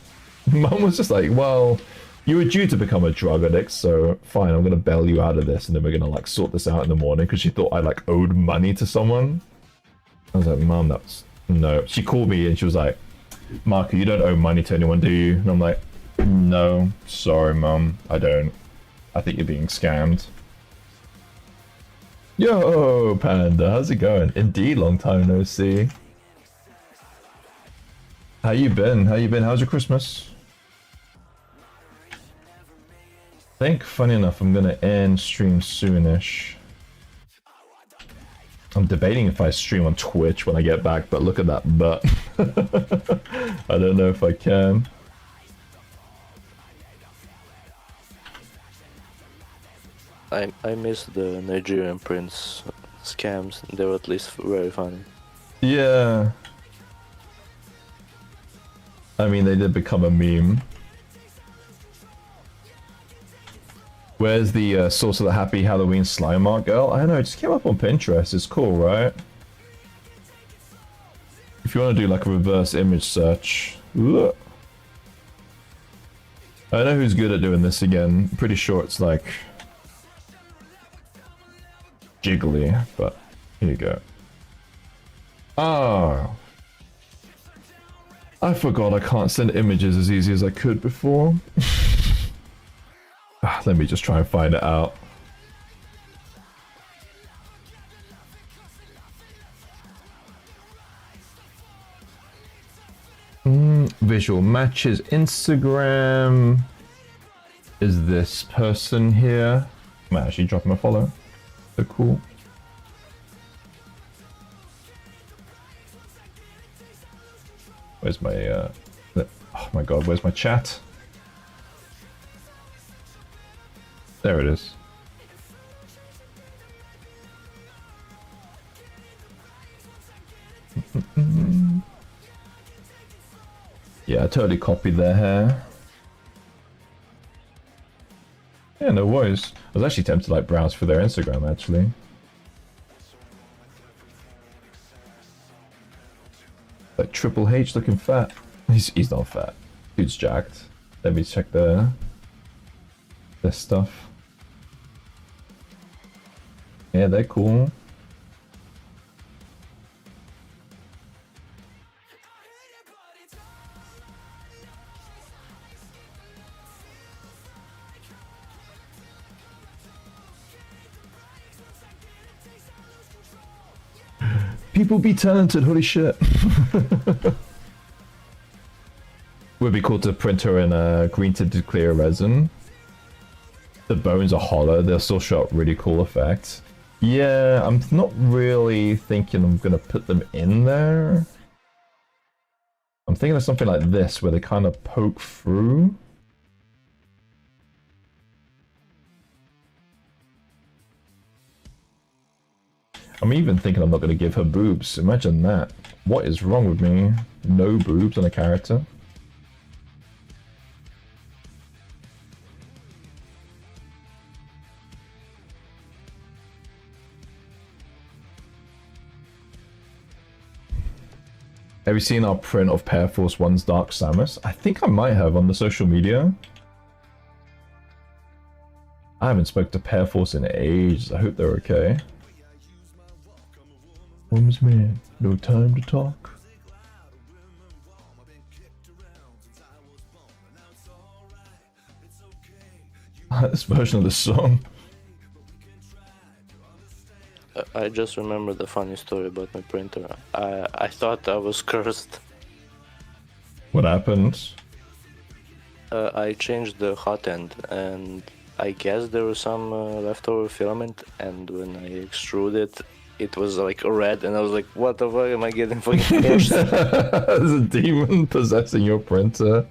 mum was just like, well, you were due to become a drug addict, so fine, I'm gonna bail you out of this, and then we're gonna like sort this out in the morning, because she thought I like owed money to someone. I was like, Mum, that's no. She called me and she was like, Marco, you don't owe money to anyone, do you? And I'm like, no, sorry, Mum, I don't. I think you're being scammed. Yo, Panda, how's it going? Indeed, long time no see. How you been? How you been? How's your Christmas? I think, funny enough, I'm gonna end stream soonish. I'm debating if I stream on Twitch when I get back, but look at that butt. I don't know if I can. I miss the Nigerian prince scams. They were at least very funny. Yeah. I mean, they did become a meme. Where's the source of the happy Halloween slime art girl? I don't know, it just came up on Pinterest. It's cool, right? If you want to do like a reverse image search. Look. I know who's good at doing this again. I'm pretty sure it's like jiggly, but here you go. Oh. I forgot I can't send images as easy as I could before. Let me just try and find it out. Visual matches Instagram. Is this person here? I might actually drop him a follow. So cool. Where's my oh my god, where's my chat? There it is. Yeah, I totally copied their hair. Yeah, no worries. I was actually tempted to like browse for their Instagram actually. Like Triple H looking fat. He's not fat. Dude's jacked. Let me check their stuff. Yeah, they're cool. People be talented, holy shit. Would be cool to print her in a green tinted clear resin. The bones are hollow, they'll still show up really cool effects. Yeah, I'm not really thinking I'm gonna put them in there. I'm thinking of something like this, where they kind of poke through. I'm even thinking I'm not going to give her boobs. Imagine that. What is wrong with me? No boobs on a character? Have you seen our print of Pair Force 1's Dark Samus? I think I might have on the social media. I haven't spoke to Pair Force in ages. I hope they're okay. Woman's man, no time to talk. This version of the song. I just remember the funny story about my printer. I thought I was cursed. What happened? I changed the hot end, and I guess there was some leftover filament, and when I extruded it, it was like red, and I was like, what the fuck am I getting fucking cursed? There's a demon possessing your printer.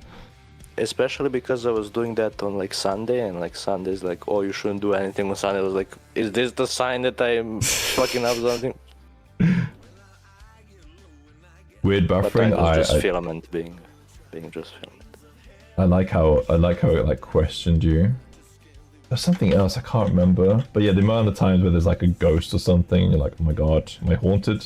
Especially because I was doing that on like Sunday, and like Sunday's like, oh, you shouldn't do anything on Sunday. I was like, is this the sign that I'm fucking up something? Weird But buffering. that was just filament being just filament. I like how it like questioned you. There's something else I can't remember, but yeah, the amount of times where there's like a ghost or something, you're like, oh my god, am I haunted?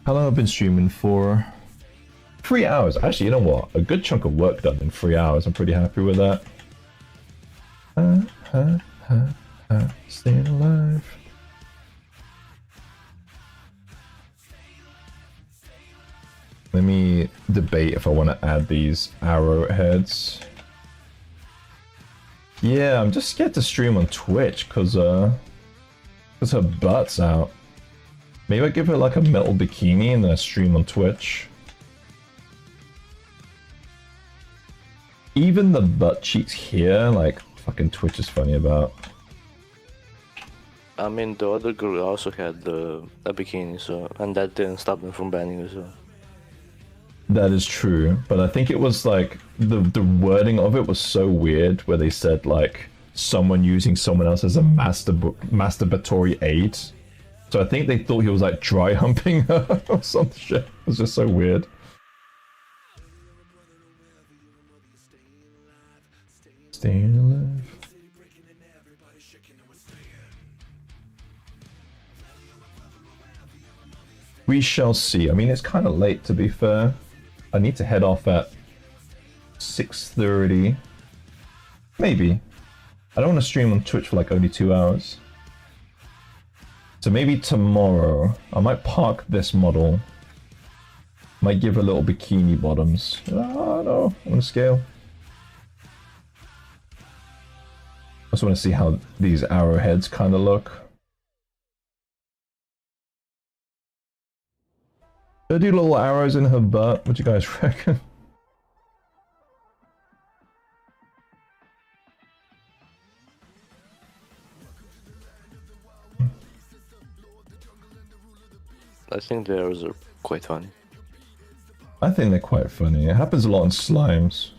How long have I been streaming for? 3 hours. Actually, you know what? A good chunk of work done in 3 hours. I'm pretty happy with that. Staying alive. Let me debate if I want to add these arrowheads. Yeah, I'm just scared to stream on Twitch because her butt's out. Maybe I give her like a metal bikini and then I stream on Twitch. Even the butt cheeks here, like, fucking Twitch is funny about. I mean, the other girl also had a bikini, so, and that didn't stop them from banning her, so. That is true, but I think it was like, the wording of it was so weird where they said like, someone using someone else as a masturbatory aid. So I think they thought he was like dry humping her or some shit. It was just so weird. Staying alive. We shall see. I mean, it's kind of late to be fair. I need to head off at 6:30. Maybe. I don't want to stream on Twitch for like only 2 hours. So maybe tomorrow, I might park this model. Might give her little bikini bottoms. Oh no, I want to scale. I just want to see how these arrowheads kind of look. Should I do little arrows in her butt? What do you guys reckon? I think the arrows are quite funny. I think they're quite funny. It happens a lot in slimes.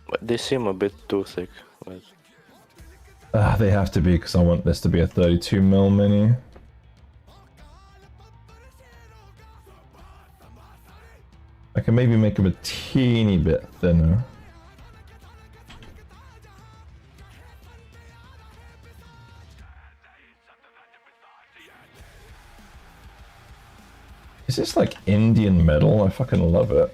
But they seem a bit too thick. But... They have to be because I want this to be a 32mm mini. I can maybe make them a teeny bit thinner. Is this like Indian metal? I fucking love it.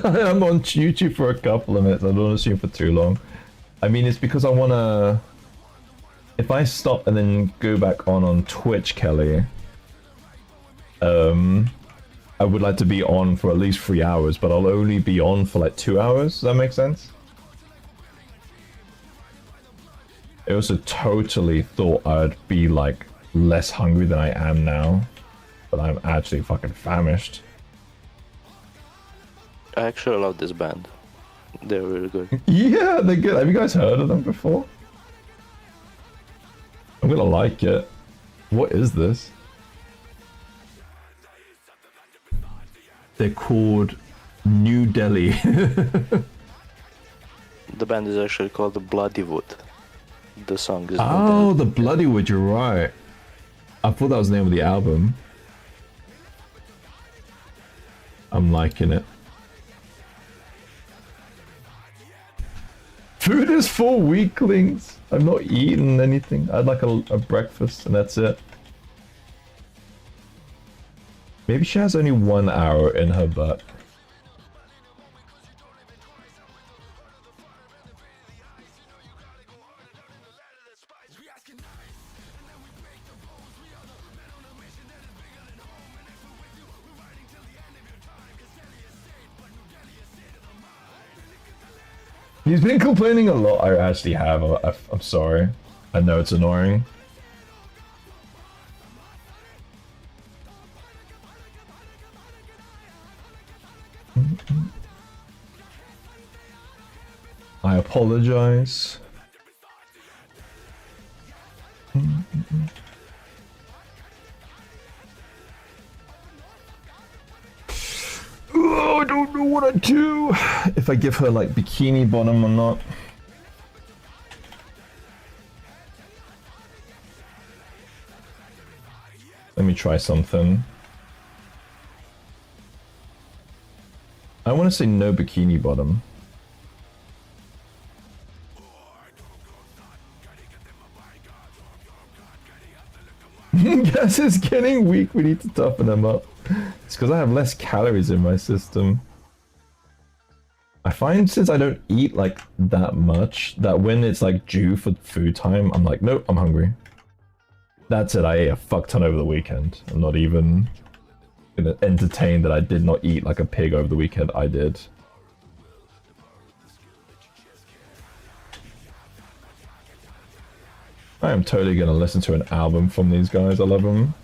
I'm on YouTube for a couple of minutes. I don't want to stream for too long. I mean, it's because I want to... If I stop and then go back on Twitch, Kelly, I would like to be on for at least 3 hours, but I'll only be on for like 2 hours. Does that make sense? I also totally thought I'd be like less hungry than I am now, but I'm actually fucking famished. I actually love this band. They're really good. Yeah, they're good. Have you guys heard of them before? gonna like it. What is this? They're called New Delhi. The band is actually called the Bloodywood. The song is. Oh, the Bloodywood, you're right. I thought that was the name of the album. I'm liking it. Food is for weaklings. I've not eaten anything. I had like a breakfast and that's it. Maybe she has only 1 hour in her butt. He's been complaining a lot. I actually have. I'm sorry. I know it's annoying. I apologize. Oh, I don't know what I do. If I give her like bikini bottom or not. Let me try something. I want to say no bikini bottom. Gaz is getting weak. We need to toughen him up. It's because I have less calories in my system. I find since I don't eat like that much, that when it's like due for food time, I'm like, nope, I'm hungry. That's it, I ate a fuck ton over the weekend. I'm not even gonna entertain that I did not eat like a pig over the weekend. I did. I am totally gonna listen to an album from these guys. I love them.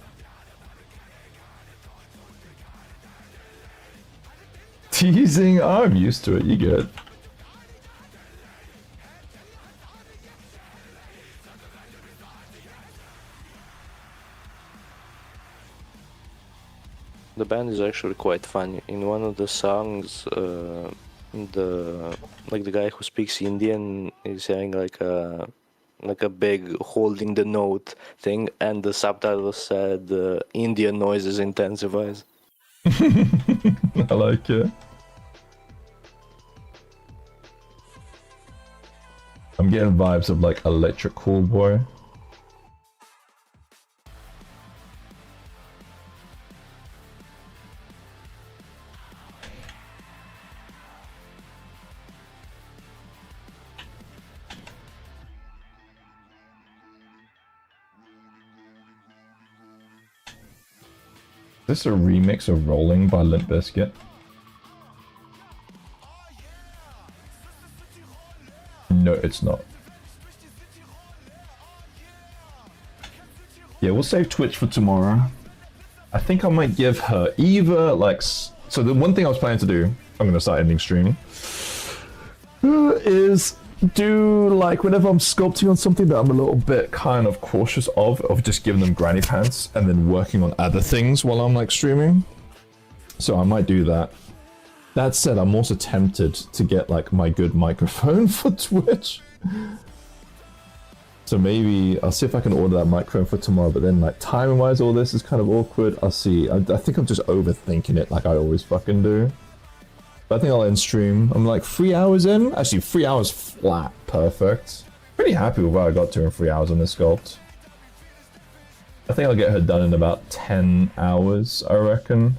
Teasing? I'm used to it. You good? The band is actually quite funny. In one of the songs, the guy who speaks Indian is saying like a big holding the note thing, and the subtitle said Indian noises intensifies. I like it. I'm getting vibes of like Electric Cool Boy. Is this a remix of Rolling by Limp Bizkit? No, it's not. Yeah, we'll save Twitch for tomorrow. I think I might give her either like... So the one thing I was planning to do, I'm going to start ending stream, is do like whenever I'm sculpting on something that I'm a little bit kind of cautious of just giving them granny pants and then working on other things while I'm like streaming. So I might do that. That said, I'm also tempted to get like my good microphone for Twitch. So maybe I'll see if I can order that microphone for tomorrow, but then like timing wise all this is kind of awkward. I'll see. I think I'm just overthinking it like I always fucking do. But I think I'll end stream. I'm like 3 hours in. Actually 3 hours flat. Perfect. Pretty happy with where I got to in 3 hours on this sculpt. I think I'll get her done in about 10 hours, I reckon.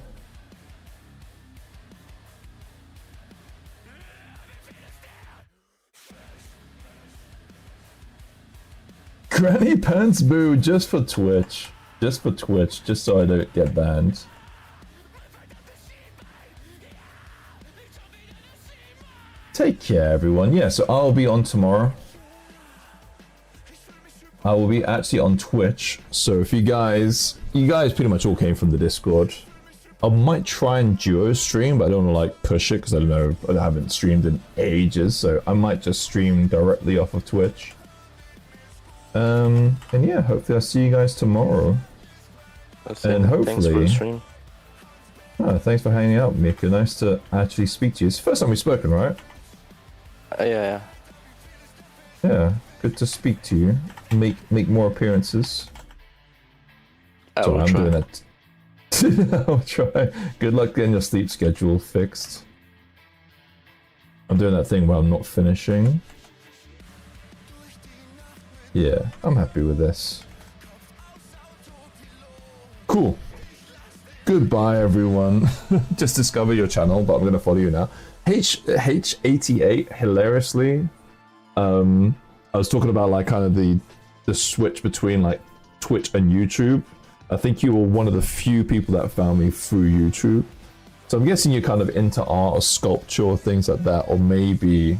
Granny pants boo, just for Twitch. Just for Twitch, just so I don't get banned. Take care, everyone. Yeah, so I'll be on tomorrow. I will be actually on Twitch. So if you guys pretty much all came from the Discord. I might try and duo stream, but I don't want to like push it because I don't know. I haven't streamed in ages, so I might just stream directly off of Twitch. And yeah, hopefully I'll see you guys tomorrow. That's And it. Thanks for the hopefully- stream. Oh, thanks for hanging out, Mika. Nice to actually speak to you. It's the first time we've spoken, right? Yeah. Yeah, good to speak to you. Make more appearances. I Sorry, will I'm try. doing that. I'll try. Good luck getting your sleep schedule fixed. I'm doing that thing where I'm not finishing. Yeah, I'm happy with this. Cool. Goodbye, everyone. Just discovered your channel, but I'm gonna follow you now. H88 hilariously. I was talking about like kind of the switch between like Twitch and YouTube. I think you were one of the few people that found me through YouTube. So I'm guessing you're kind of into art or sculpture or things like that, or maybe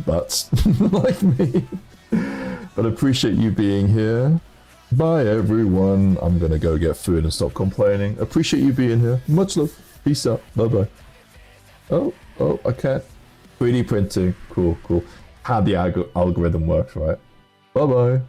butts like me. But I appreciate you being here. Bye everyone. I'm gonna go get food and stop complaining. Appreciate you being here. Much love. Peace out. Bye bye. Oh, I can't. 3D printing. Cool. How the algorithm works, right? Bye bye.